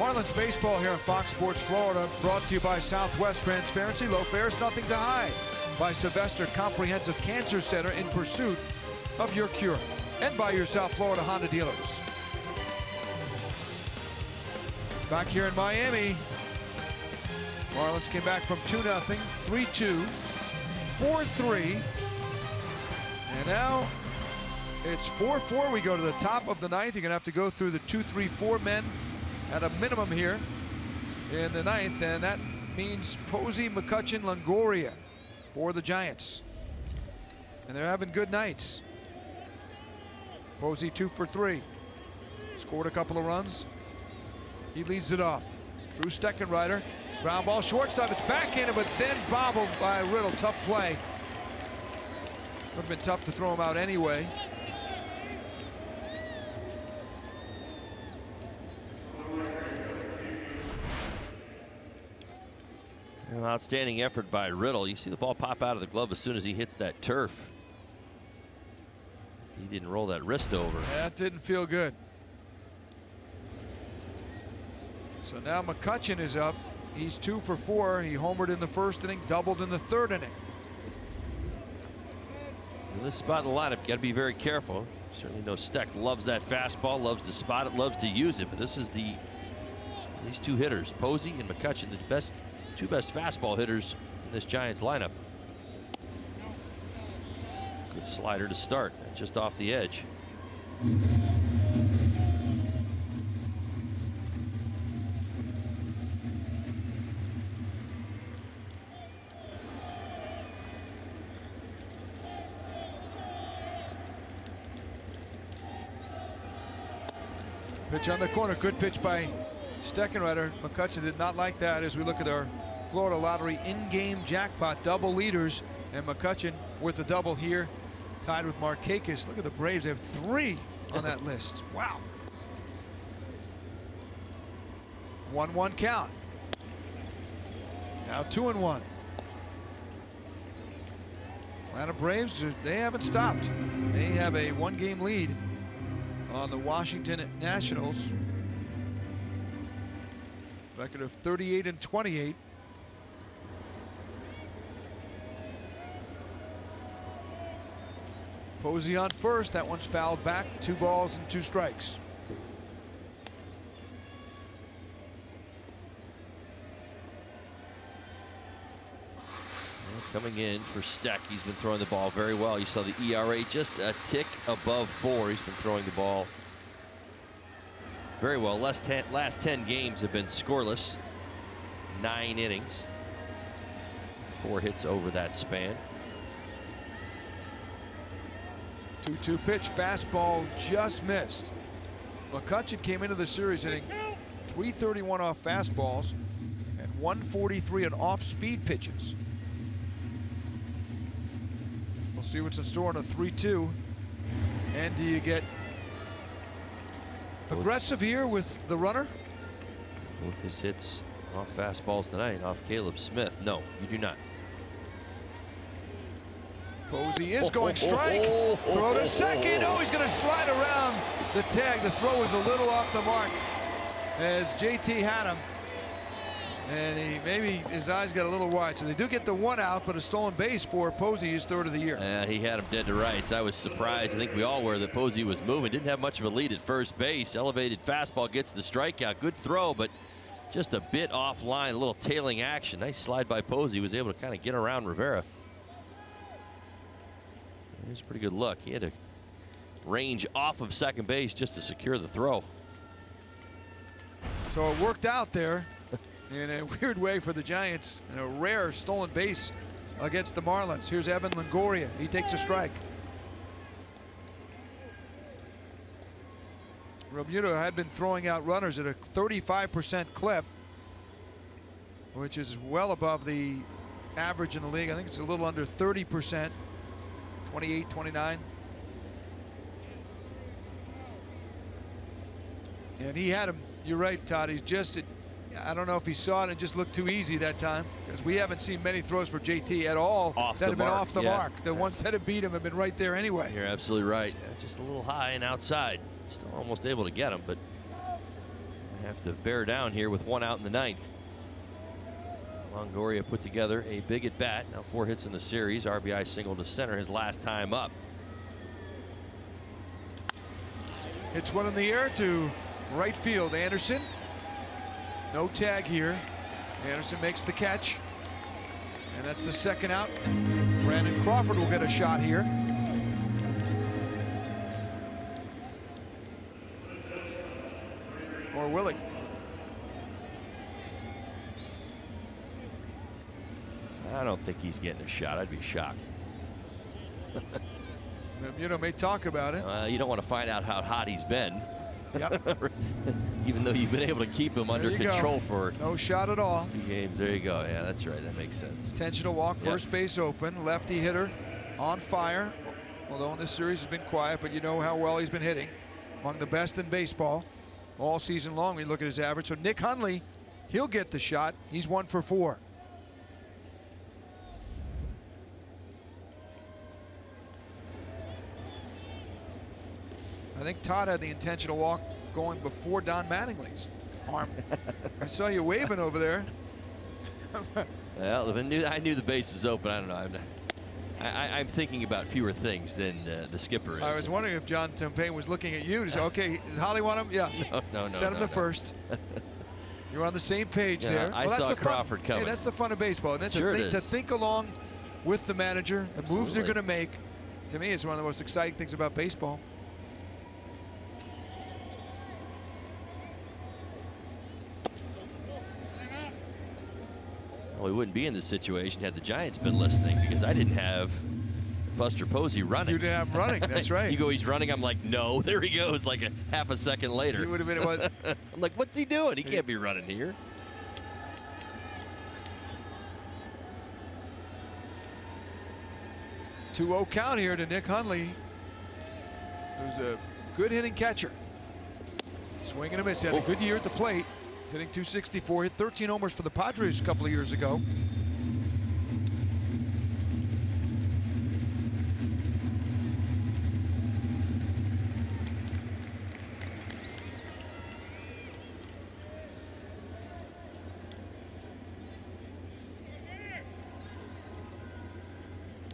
Marlins baseball here on Fox Sports Florida, brought to you by Southwest Transparency, low fares, nothing to hide. By Sylvester Comprehensive Cancer Center, in pursuit of your cure. And by your South Florida Honda dealers. Back here in Miami, Marlins came back from 2-0, 3-2, 4-3, and now it's 4-4. We go to the top of the ninth. You're gonna have to go through the 2, 3, 4 men at a minimum here in the ninth, and that means Posey, McCutchen, Longoria for the Giants. And they're having good nights. Posey 2 for 3. Scored a couple of runs. He leads it off. Drew Steckenrider. Ground ball, shortstop. It's backhanded, but then bobbled by Riddle. Tough play. Would have been tough to throw him out anyway. An outstanding effort by Riddle. You see the ball pop out of the glove as soon as he hits that turf. He didn't roll that wrist over. That didn't feel good. So now McCutchen is up. He's 2 for 4. He homered in the first inning, doubled in the third inning. In this spot in the lineup, got to be very careful. Certainly know Steck loves that fastball, loves to spot it, loves to use it. But this is these two hitters, Posey and McCutchen, the two best fastball hitters in this Giants lineup. Good slider to start, just off the edge. Pitch on the corner, good pitch by Steckenrider. McCutchen did not like that as we look at our Florida Lottery in-game jackpot. Double leaders, and McCutchen with the double here, tied with Markakis. Look at the Braves, they have 3 on that list. Wow. 1-1 count. Now 2-1. Atlanta Braves, they haven't stopped. They have a 1-game lead on the Washington Nationals. Record of 38-28. Posey on first. That one's fouled back. 2 balls and 2 strikes. Coming in for Steck, he's been throwing the ball very well. You saw the ERA just a tick above 4. He's been throwing the ball very well. Last 10 games have been scoreless. 9 innings. 4 hits over that span. 2-2 pitch, fastball just missed. McCutchen came into the series hitting .331 off fastballs and .143 on off-speed pitches. We'll see what's in store on a 3-2. And do you get aggressive here with the runner? Both his hits off fastballs tonight, off Caleb Smith. No, you do not. Posey is going strike. Throw to second. Oh, he's going to slide around the tag. The throw is a little off the mark as JT had him. And maybe his eyes got a little wide. So they do get the 1 out, but a stolen base for Posey, his 3rd of the year. Yeah, he had him dead to rights. I was surprised. I think we all were that Posey was moving. Didn't have much of a lead at first base. Elevated fastball gets the strikeout. Good throw, but just a bit offline, a little tailing action. Nice slide by Posey. He was able to kind of get around Rivera. It was a pretty good look. He had to range off of second base just to secure the throw. So it worked out there in a weird way for the Giants, and a rare stolen base against the Marlins. Here's Evan Longoria. He takes a strike. Romuto had been throwing out runners at a 35% clip, which is well above the average in the league. I think it's a little under 30%, 28, 29. And he had him. You're right, Todd. He's just, I don't know if he saw it and just looked too easy that time, because we haven't seen many throws for JT at all that have been off the mark. The ones that have beat him have been right there anyway. You're absolutely right. Just a little high and outside. Still almost able to get him, but have to bear down here with 1 out in the 9th. Longoria put together a big at bat. Now 4 hits in the series. RBI single to center his last time up. Hits one in the air to right field. Anderson. No tag here. Anderson makes the catch. And that's the 2nd out. Brandon Crawford will get a shot here. Or will he? I don't think he's getting a shot. I'd be shocked. May talk about it. You don't want to find out how hot he's been. Yep. Even though you've been able to keep him under control for no shot at all. 2 games. There you go. Yeah, that's right. That makes sense. Intentional walk, first base open, lefty hitter on fire. Although in this series has been quiet, but you know how well he's been hitting. Among the best in baseball all season long. We look at his average. So Nick Hundley, he'll get the shot. He's 1 for 4. I think Todd had the intentional walk going before Don Mattingly's arm. I saw you waving over there. Well, I knew the base was open. I don't know. I'm thinking about fewer things than the skipper is. I was wondering if John Tempane was looking at you to say, okay, does Holly want him? Yeah. No. Set him to first. You're on the same page there. I saw Crawford coming. Hey, that's the fun of baseball. And Sure it is. To think along with the manager, the moves they're going to make, to me, is one of the most exciting things about baseball. Well, we wouldn't be in this situation had the Giants been listening, because I didn't have Buster Posey running. You didn't have him running, that's right. You go, he's running. I'm like, no, there he goes, like a half a second later. He would have been. I'm like, what's he doing? He can't be running here. Two-0 count here to Nick Hundley, who's a good hitting catcher. Swing and a miss. He had a good year at the plate. He's hitting .264. Hit 13 homers for the Padres a couple of years ago.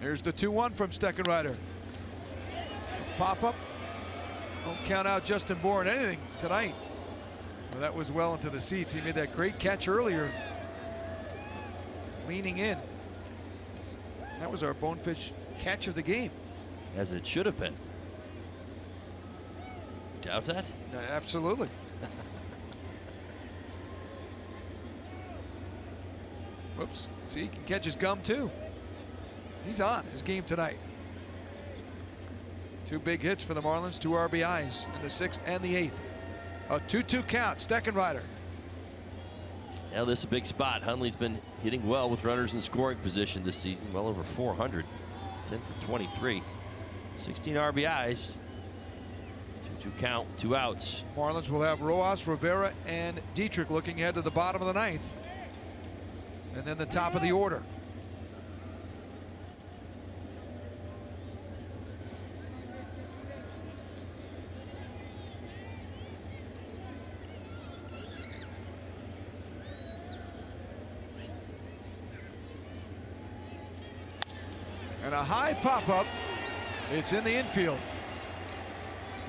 Here's the 2-1 from Steckenrider. Pop up. Don't count out Justin Bourne anything tonight. Well, that was well into the seats. He made that great catch earlier, leaning in. That was our Bonefish catch of the game. As it should have been. Doubt that? Absolutely. Whoops. See, he can catch his gum too. He's on his game tonight. 2 big hits for the Marlins, 2 RBIs in the 6th and the 8th. A 2-2 count, Steckenrider. Now this is a big spot. Hundley's been hitting well with runners in scoring position this season, well over 400. 10 for 23. 16 RBIs. 2-2 count, 2 outs. Marlins will have Rojas, Rivera, and Dietrich looking ahead to the bottom of the 9th. And then the top of the order. And a high pop-up. It's in the infield.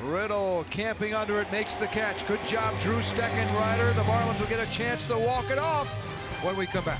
Riddle camping under it, makes the catch. Good job, Drew Steckenrider. The Marlins will get a chance to walk it off when we come back.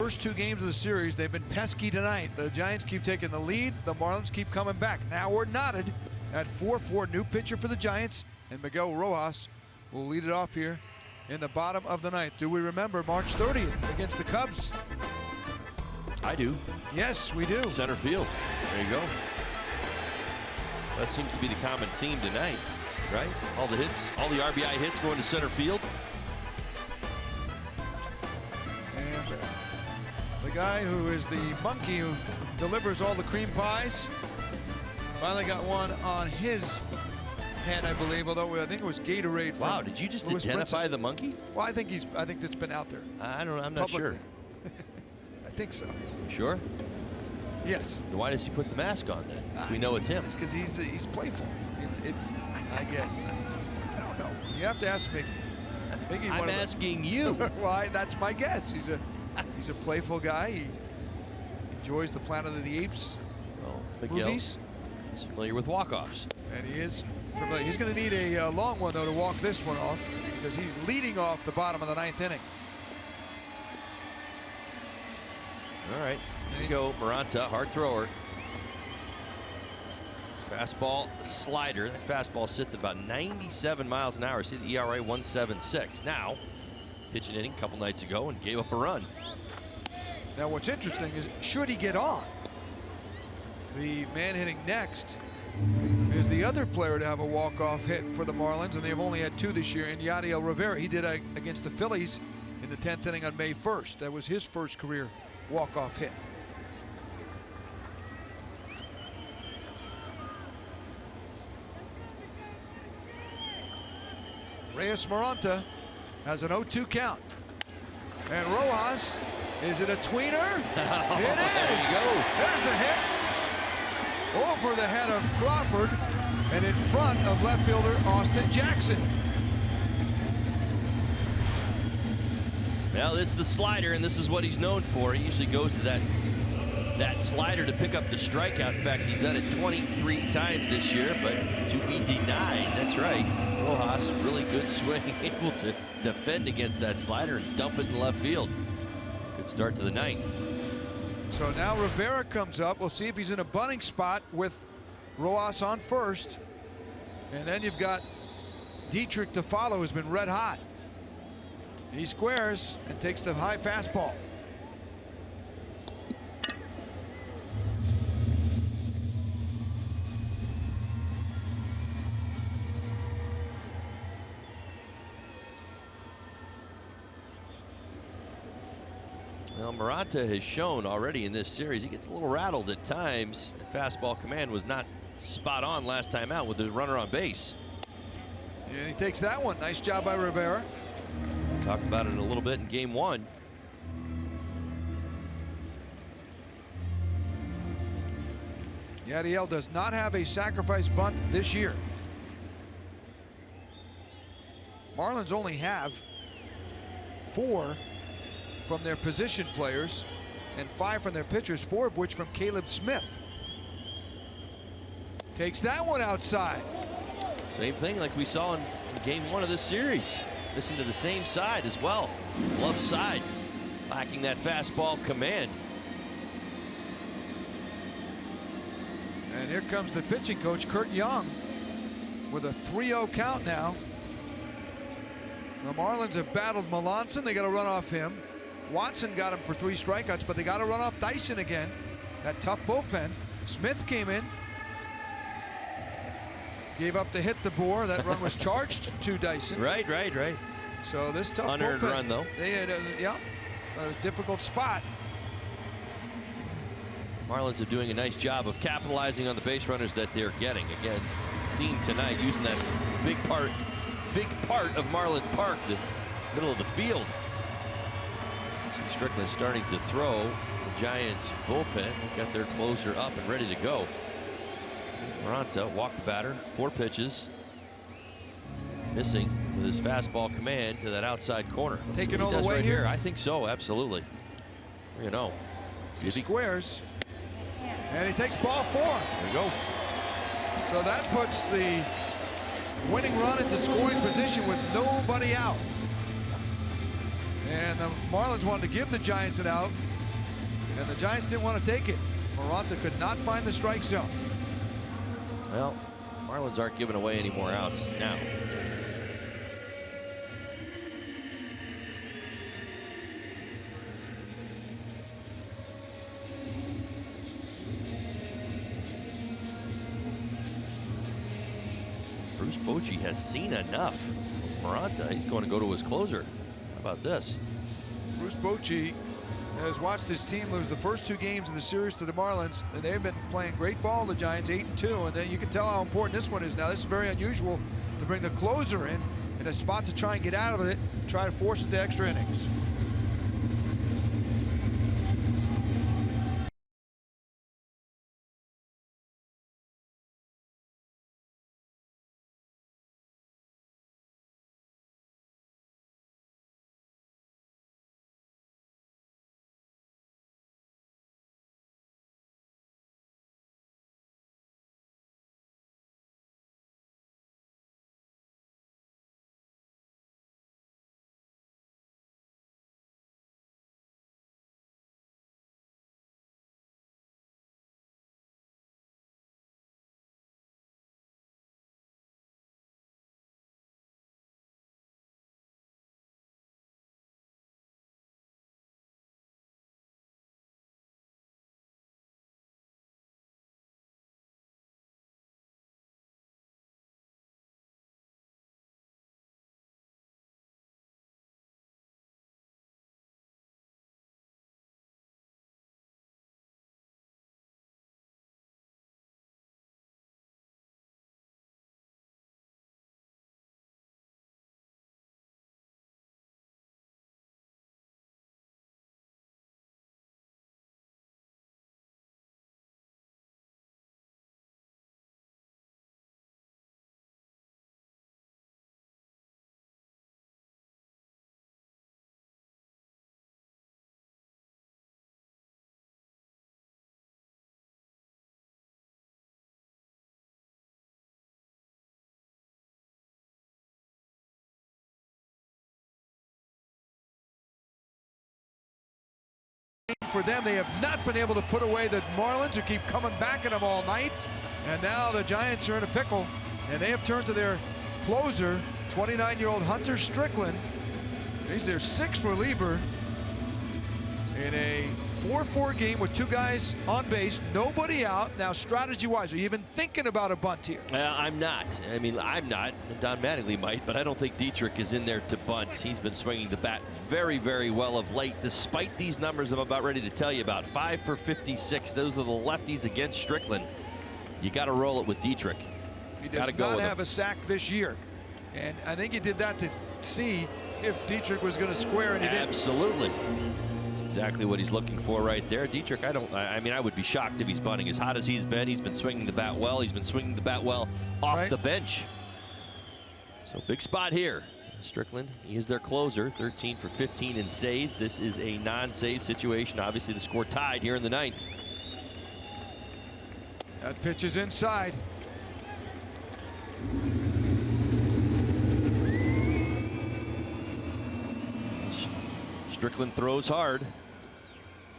first 2 games of the series. They've been pesky tonight. The Giants keep taking the lead. The Marlins keep coming back. Now we're knotted at 4-4. New pitcher for the Giants, and Miguel Rojas will lead it off here in the bottom of the ninth. Do we remember March 30th against the Cubs? I do. Yes, we do. Center field. There you go. That seems to be the common theme tonight, right? All the hits, all the RBI hits going to center field. And the guy who is the monkey who delivers all the cream pies finally got one on his head, I believe, although I think it was Gatorade. Wow, did you just Louis identify Brinson. the monkey? Well, I think it's been out there. I don't know. I'm not publicly. sure. I think so. Sure? Yes. Then why does he put the mask on then? We know it's him. It's because he's playful. I guess. I don't know. You have to ask Miggy. I'm asking you. Why? That's my guess. He's a playful guy. He enjoys the Planet of the Apes movies. He's familiar with walk-offs. And he is familiar. He's going to need a long one though to walk this one off because he's leading off the bottom of the 9th inning. All right, there you go, Maranta, hard thrower. Fastball, slider. That fastball sits at about 97 miles an hour. See the ERA 1.76. Now, pitched an inning a couple nights ago and gave up a run. Now, what's interesting is, should he get on, the man hitting next is the other player to have a walk-off hit for the Marlins, and they've only had 2 this year, in Yadiel Rivera. He did against the Phillies in the 10th inning on May 1st. That was his first career walk-off hit. Reyes Maranta has an 0-2 count. And Rojas, is it a tweener? It is. There you go. There's a hit. Over the head of Crawford and in front of left fielder Austin Jackson. Well, it's the slider, and this is what he's known for. He usually goes to that slider to pick up the strikeout. In fact, he's done it 23 times this year, but to be denied. That's right. Rojas, really good swing, able to defend against that slider and dump it in left field. Good start to the ninth. So now Rivera comes up. We'll see if he's in a bunting spot with Rojas on first. And then you've got Dietrich to follow, who's been red hot. He squares and takes the high fastball. Well, Maranta has shown already in this series he gets a little rattled at times. The fastball command was not spot on last time out with the runner on base. And he takes that one. Nice job by Rivera. Talked about it a little bit in game 1. Yadiel does not have a sacrifice bunt this year. Marlins only have 4 from their position players and 5 from their pitchers, 4 of which from Caleb Smith. Takes that one outside. Same thing like we saw in game 1 of this series. Listen to the same side as well. Glove side, lacking that fastball command. And here comes the pitching coach, Kurt Young, with a 3-0 count now. The Marlins have battled Melanson. They got to run off him. Watson got him for 3 strikeouts, but they got to run off Dyson again. That tough bullpen. Smith came in, gave up the hit to Boer. That run was charged to Dyson. Right. So this tough unearned bullpen, run though. They had a difficult spot. Marlins are doing a nice job of capitalizing on the base runners that they're getting. Again, theme tonight using that big part of Marlins Park, the middle of the field. See Strickland starting to throw. The Giants bullpen got their closer up and ready to go. Maranta walked the batter, 4 pitches, missing with his fastball command to that outside corner. Taking all the way right here? I think so, absolutely. You know, He squares, and he takes ball 4. There you go. So that puts the winning run into scoring position with nobody out. And the Marlins wanted to give the Giants an out. and the Giants didn't want to take it. Maranta could not find the strike zone. Well, Marlins aren't giving away any more outs now. Bruce Bochy has seen enough. Maranta, he's going to go to his closer. How about this? Bruce Bochy has watched his team lose the first 2 games of the series to the Marlins, and they've been playing great ball, the Giants, 8-2, and then you can tell how important this one is now. This is very unusual to bring the closer in a spot to try and get out of it, try to force it to extra innings. For them, they have not been able to put away the Marlins, who keep coming back at them all night. And now the Giants are in a pickle, and they have turned to their closer, 29-year-old Hunter Strickland. He's their 6th reliever in a 4-4 game with 2 guys on base, nobody out. Now, strategy-wise, are you even thinking about a bunt here? I'm not. I mean, I'm not. Don Mattingly might, but I don't think Dietrich is in there to bunt. He's been swinging the bat very, very well of late, despite these numbers I'm about ready to tell you about. 5 for 56. Those are the lefties against Strickland. You got to roll it with Dietrich. He does not have a sack this year, and I think he did that to see if Dietrich was going to square, and he didn't. Absolutely. Exactly what he's looking for right there. Dietrich, I mean, I would be shocked if he's bunting. As hot as he's been swinging the bat well. He's been swinging the bat well off the bench. So big spot here. Strickland, he is their closer, 13 for 15 in saves. This is a non-save situation. Obviously, the score tied here in the 9th. That pitch is inside. Strickland throws hard.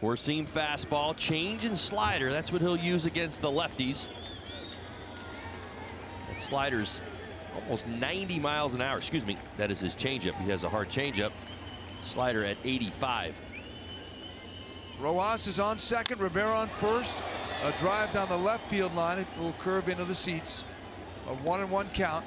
4-seam fastball, change and slider. That's what he'll use against the lefties. That slider's almost 90 miles an hour. Excuse me, that is his changeup. He has a hard changeup. Slider at 85. Rojas is on second, Rivera on first. A drive down the left field line. It will curve into the seats. A 1-1 count.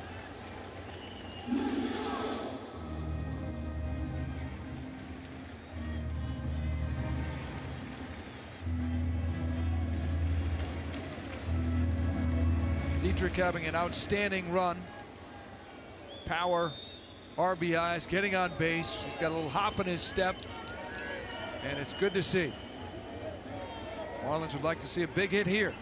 Dietrich having an outstanding run. Power, RBIs, getting on base. He's got a little hop in his step, and it's good to see. Marlins would like to see a big hit here.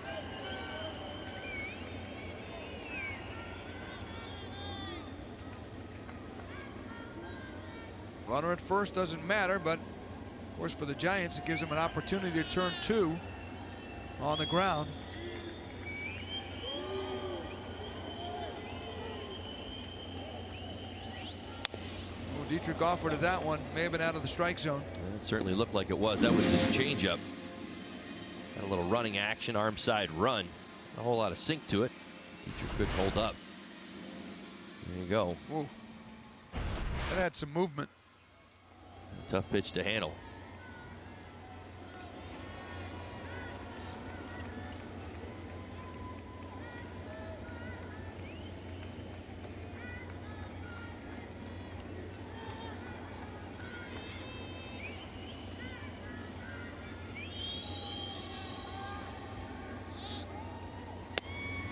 Runner at first doesn't matter, but of course for the Giants it gives them an opportunity to turn 2 on the ground. Dietrich offered to that one, may have been out of the strike zone. It certainly looked like it was. That was his changeup. Got a little running action, arm side run. A whole lot of sink to it. Teacher couldn't hold up. There you go. Ooh. That had some movement. Tough pitch to handle.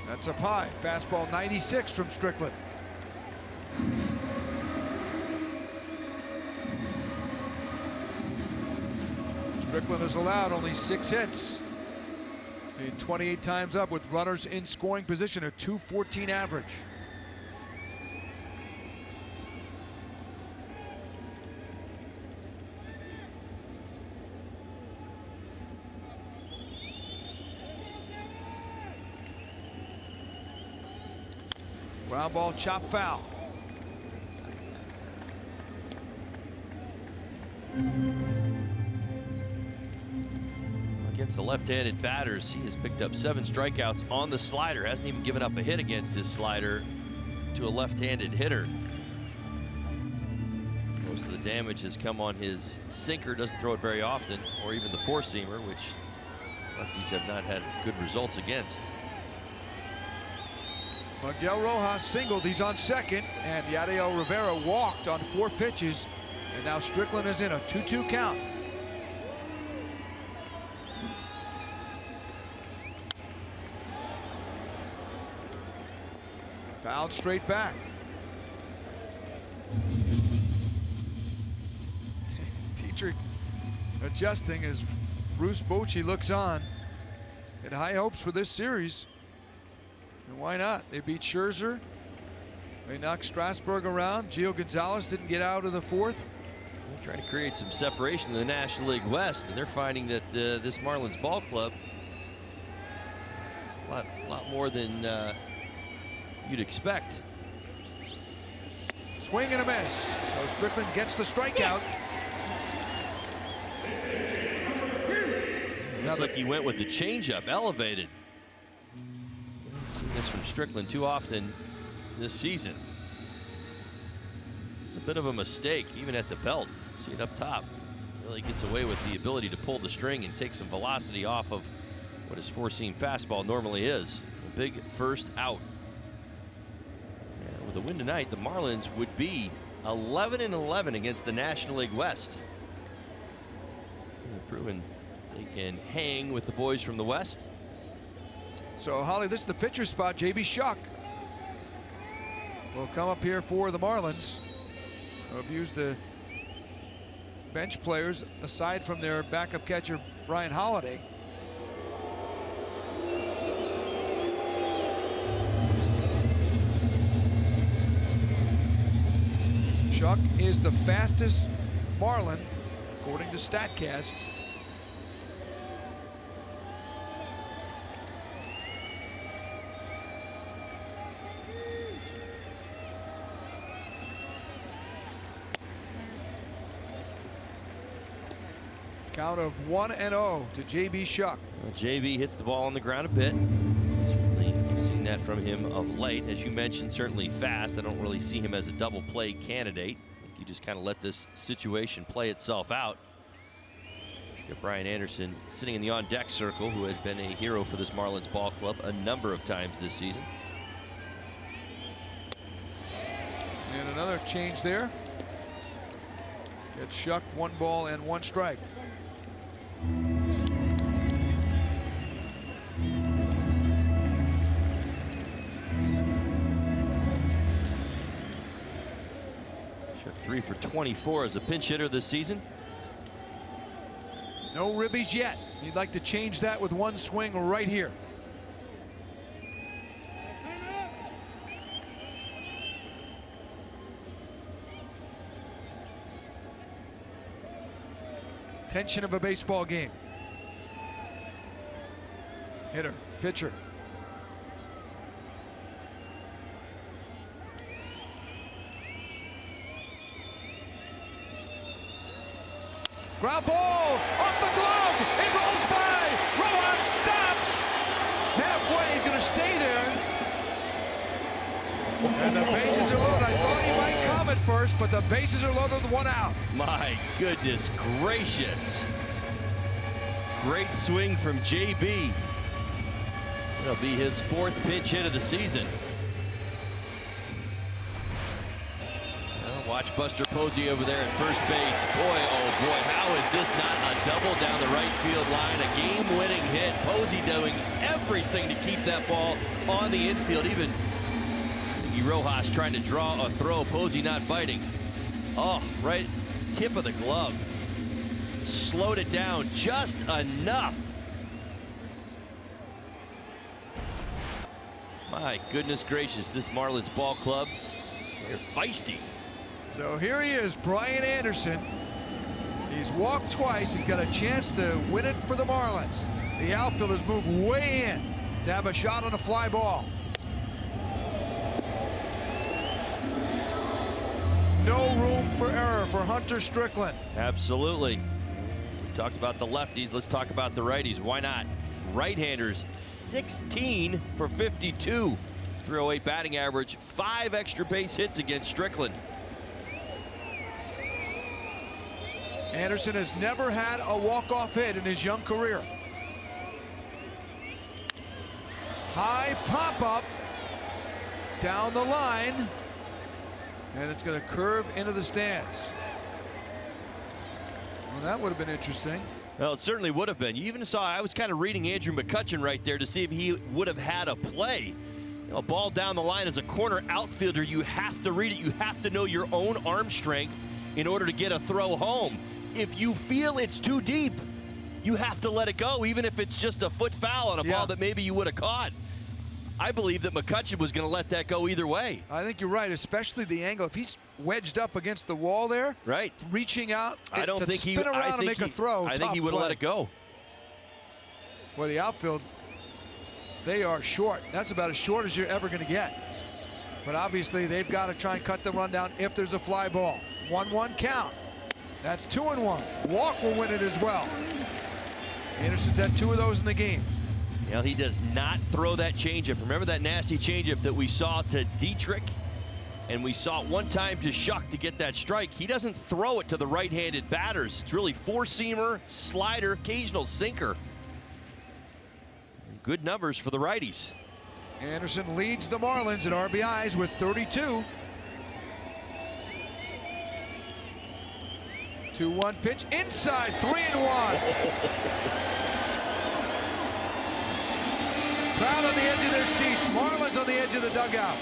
That's up high. Fastball 96 from Strickland. Strickland has allowed only 6 hits. Made 28 times up with runners in scoring position, a .214 average. Ground ball, chop foul. Against the left-handed batters, he has picked up 7 strikeouts on the slider. Hasn't even given up a hit against his slider to a left-handed hitter. Most of the damage has come on his sinker. Doesn't throw it very often, or even the four-seamer, which lefties have not had good results against. Miguel Rojas singled, he's on second, and Yadiel Rivera walked on 4 pitches, and now Strickland is in a 2-2 count. Fouled straight back. Teacher adjusting as Bruce Bochy looks on. Had high hopes for this series. And why not? They beat Scherzer. They knocked Strasburg around. Gio Gonzalez didn't get out of the 4th. They're trying to create some separation in the National League West, and they're finding that this Marlins ball club is a lot more than you'd expect. Swing and a miss. So Strickland gets the strikeout. Looks like he went with the changeup, elevated. Seen this from Strickland too often this season. It's a bit of a mistake, even at the belt. See it up top. Really gets away with the ability to pull the string and take some velocity off of what his four-seam fastball normally is. A big first out. And with a win tonight, the Marlins would be 11-11 against the National League West. They've proven they can hang with the boys from the West. So, Holly, this is the pitcher spot. J.B. Shuck will come up here for the Marlins. I've used the bench players aside from their backup catcher, Brian Holiday. Shuck is the fastest Marlin, according to StatCast. Count of 1-0 to J.B. Shuck. Well, J.B. hits the ball on the ground a bit. Certainly seen that from him of late. As you mentioned, certainly fast. I don't really see him as a double play candidate. I think you just kind of let this situation play itself out. You got Brian Anderson sitting in the on-deck circle, who has been a hero for this Marlins ball club a number of times this season. And another change there. Get Shuck 1 ball and 1 strike. Shuck 3 for 24 as a pinch hitter this season. No ribbies yet. He'd like to change that with 1 swing right here. Tension of a baseball game. Hitter, pitcher. Ground ball off the glove. It rolls by. Rojas first, but the bases are loaded with one out. My goodness gracious. Great swing from JB. It'll be his 4th pinch hit of the season. Well, watch Buster Posey over there at first base. Boy, oh boy, how is this not a double down the right field line? A game-winning hit. Posey doing everything to keep that ball on the infield. Even Rojas trying to draw a throw. Posey not biting. Oh, right tip of the glove. Slowed it down just enough. My goodness gracious, this Marlins ball club, they're feisty. So here he is, Brian Anderson. He's walked twice. He's got a chance to win it for the Marlins. The outfield has moved way in to have a shot on a fly ball. No room for error for Hunter Strickland. Absolutely. We talked about the lefties. Let's talk about the righties. Why not? Right-handers 16 for 52. 308 batting average, 5 extra base hits against Strickland. Anderson has never had a walk-off hit in his young career. High pop-up down the line, and it's going to curve into the stands. Well, that would have been interesting. Well, it certainly would have been. You even saw, I was kind of reading Andrew McCutchen right there to see if he would have had a play. You know, a ball down the line as a corner outfielder, you have to read it. You have to know your own arm strength in order to get a throw home. If you feel it's too deep, you have to let it go, even if it's just a foot foul on a ball that maybe you would have caught. I believe that McCutchen was going to let that go either way. I think you're right, especially the angle. If he's wedged up against the wall there, right, reaching out, I don't think spin around and make a throw. I think he would have let it go. Well, the outfield, they are short. That's about as short as you're ever going to get. But obviously, they've got to try and cut the run down if there's a fly ball. 1-1 count. That's 2-1. Walk will win it as well. Anderson's had 2 of those in the game. You know, he does not throw that changeup. Remember that nasty changeup that we saw to Dietrich? And we saw it one time to Shuck to get that strike. He doesn't throw it to the right-handed batters. It's really four-seamer, slider, occasional sinker. Good numbers for the righties. Anderson leads the Marlins in RBIs with 32. 2-1 pitch inside, 3-1. Crowd on the edge of their seats. Marlins on the edge of the dugout.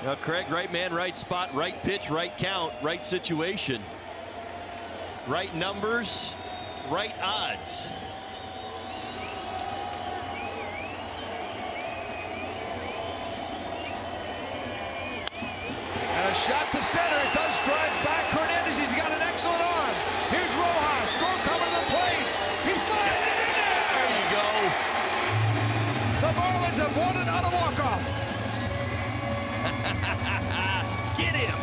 Now, Craig, right man, right spot, right pitch, right count, right situation. Right numbers, right odds. And a shot to center. It does drive back Hernandez. He's got an excellent arm. Here's Rojas. Throw coming to the plate. He slides it in there. There you go. The Marlins have won it on a walk-off. Get him.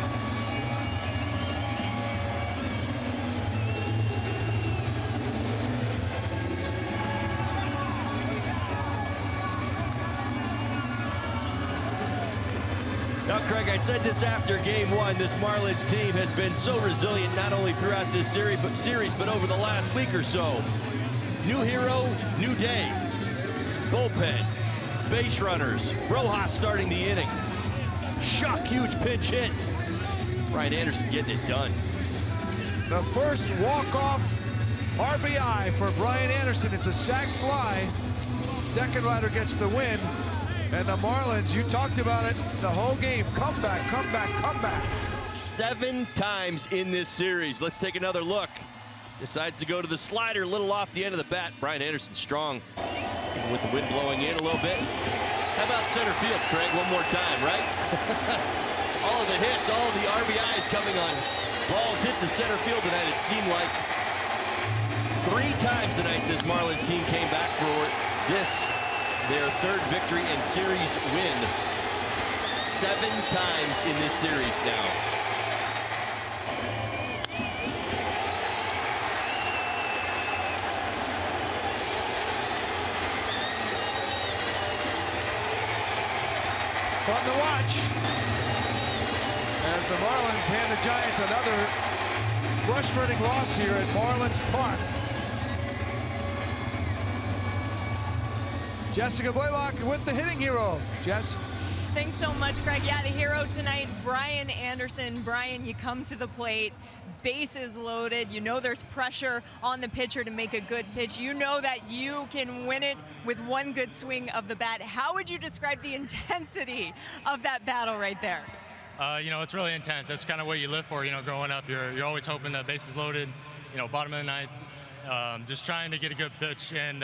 Now, Craig, I said this after game 1. This Marlins team has been so resilient, not only throughout this series, but over the last week or so. New hero, new day. Bullpen, base runners, Rojas starting the inning. Shuck, huge pinch hit. Brian Anderson getting it done. The first walk-off RBI for Brian Anderson. It's a sac fly. Steckenrider gets the win. And the Marlins, you talked about it the whole game. Come back, come back, come back. 7 times in this series. Let's take another look. Decides to go to the slider, a little off the end of the bat. Brian Anderson strong. With the wind blowing in a little bit. How about center field, Craig, one more time, right? All of the hits, all of the RBIs coming on balls hit the center field tonight. It seemed like 3 times tonight this Marlins team came back for this, their 3rd victory and series win. 7 times in this series now. fun to watch as the Marlins hand the Giants another frustrating loss here at Marlins Park. Jessica Blaylock with the hitting hero. Jess? Thanks so much, Craig. Yeah, the hero tonight, Brian Anderson. Brian, you come to the plate, bases loaded. You know there's pressure on the pitcher to make a good pitch. You know that you can win it with one good swing of the bat. How would you describe the intensity of that battle right there? You know, it's really intense. That's kind of what you live for, you know, growing up. You're always hoping that bases loaded, you know, bottom of the ninth, just trying to get a good pitch and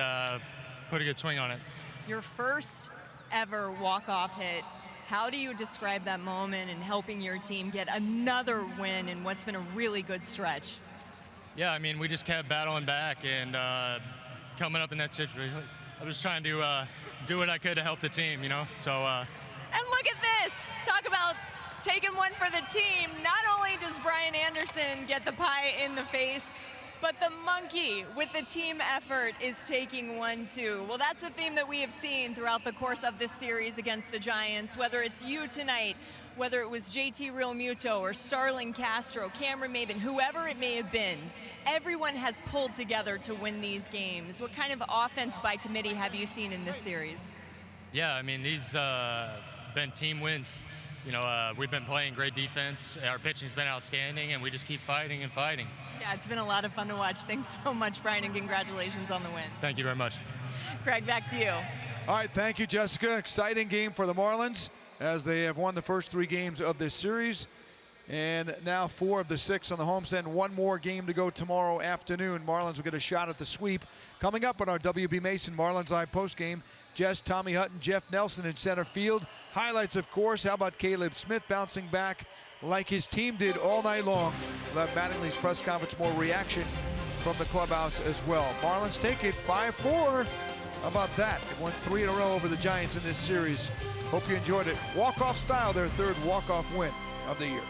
put a good swing on it. Your first ever walk-off hit. How do you describe that moment and helping your team get another win in what's been a really good stretch? Yeah, I mean, we just kept battling back and coming up in that situation. I was trying to do what I could to help the team, you know, so. And look at this. Talk about taking one for the team. Not only does Brian Anderson get the pie in the face, but the monkey with the team effort is taking one too. Well, that's a theme that we have seen throughout the course of this series against the Giants, whether it's you tonight, whether it was JT Realmuto or Starling Castro, Cameron Maben, whoever it may have been, everyone has pulled together to win these games. What kind of offense by committee have you seen in this series? Yeah, I mean, these been team wins. You know, we've been playing great defense. Our pitching's been outstanding, and we just keep fighting and fighting. Yeah, it's been a lot of fun to watch. Thanks so much, Brian, and congratulations on the win. Thank you very much. Craig, back to you. All right, thank you, Jessica. Exciting game for the Marlins as they have won the first 3 games of this series. And now 4 of the 6 on the homestand. 1 more game to go tomorrow afternoon. Marlins will get a shot at the sweep. Coming up on our WB Mason Marlins Live postgame, Jess, Tommy Hutton, Jeff Nelson in center field. Highlights, of course, how about Caleb Smith bouncing back like his team did all night long. We'll have Mattingly's press conference, more reaction from the clubhouse as well. Marlins take it 5-4. How about that? They won 3 in a row over the Giants in this series. Hope you enjoyed it. Walk-off style, their 3rd walk-off win of the year.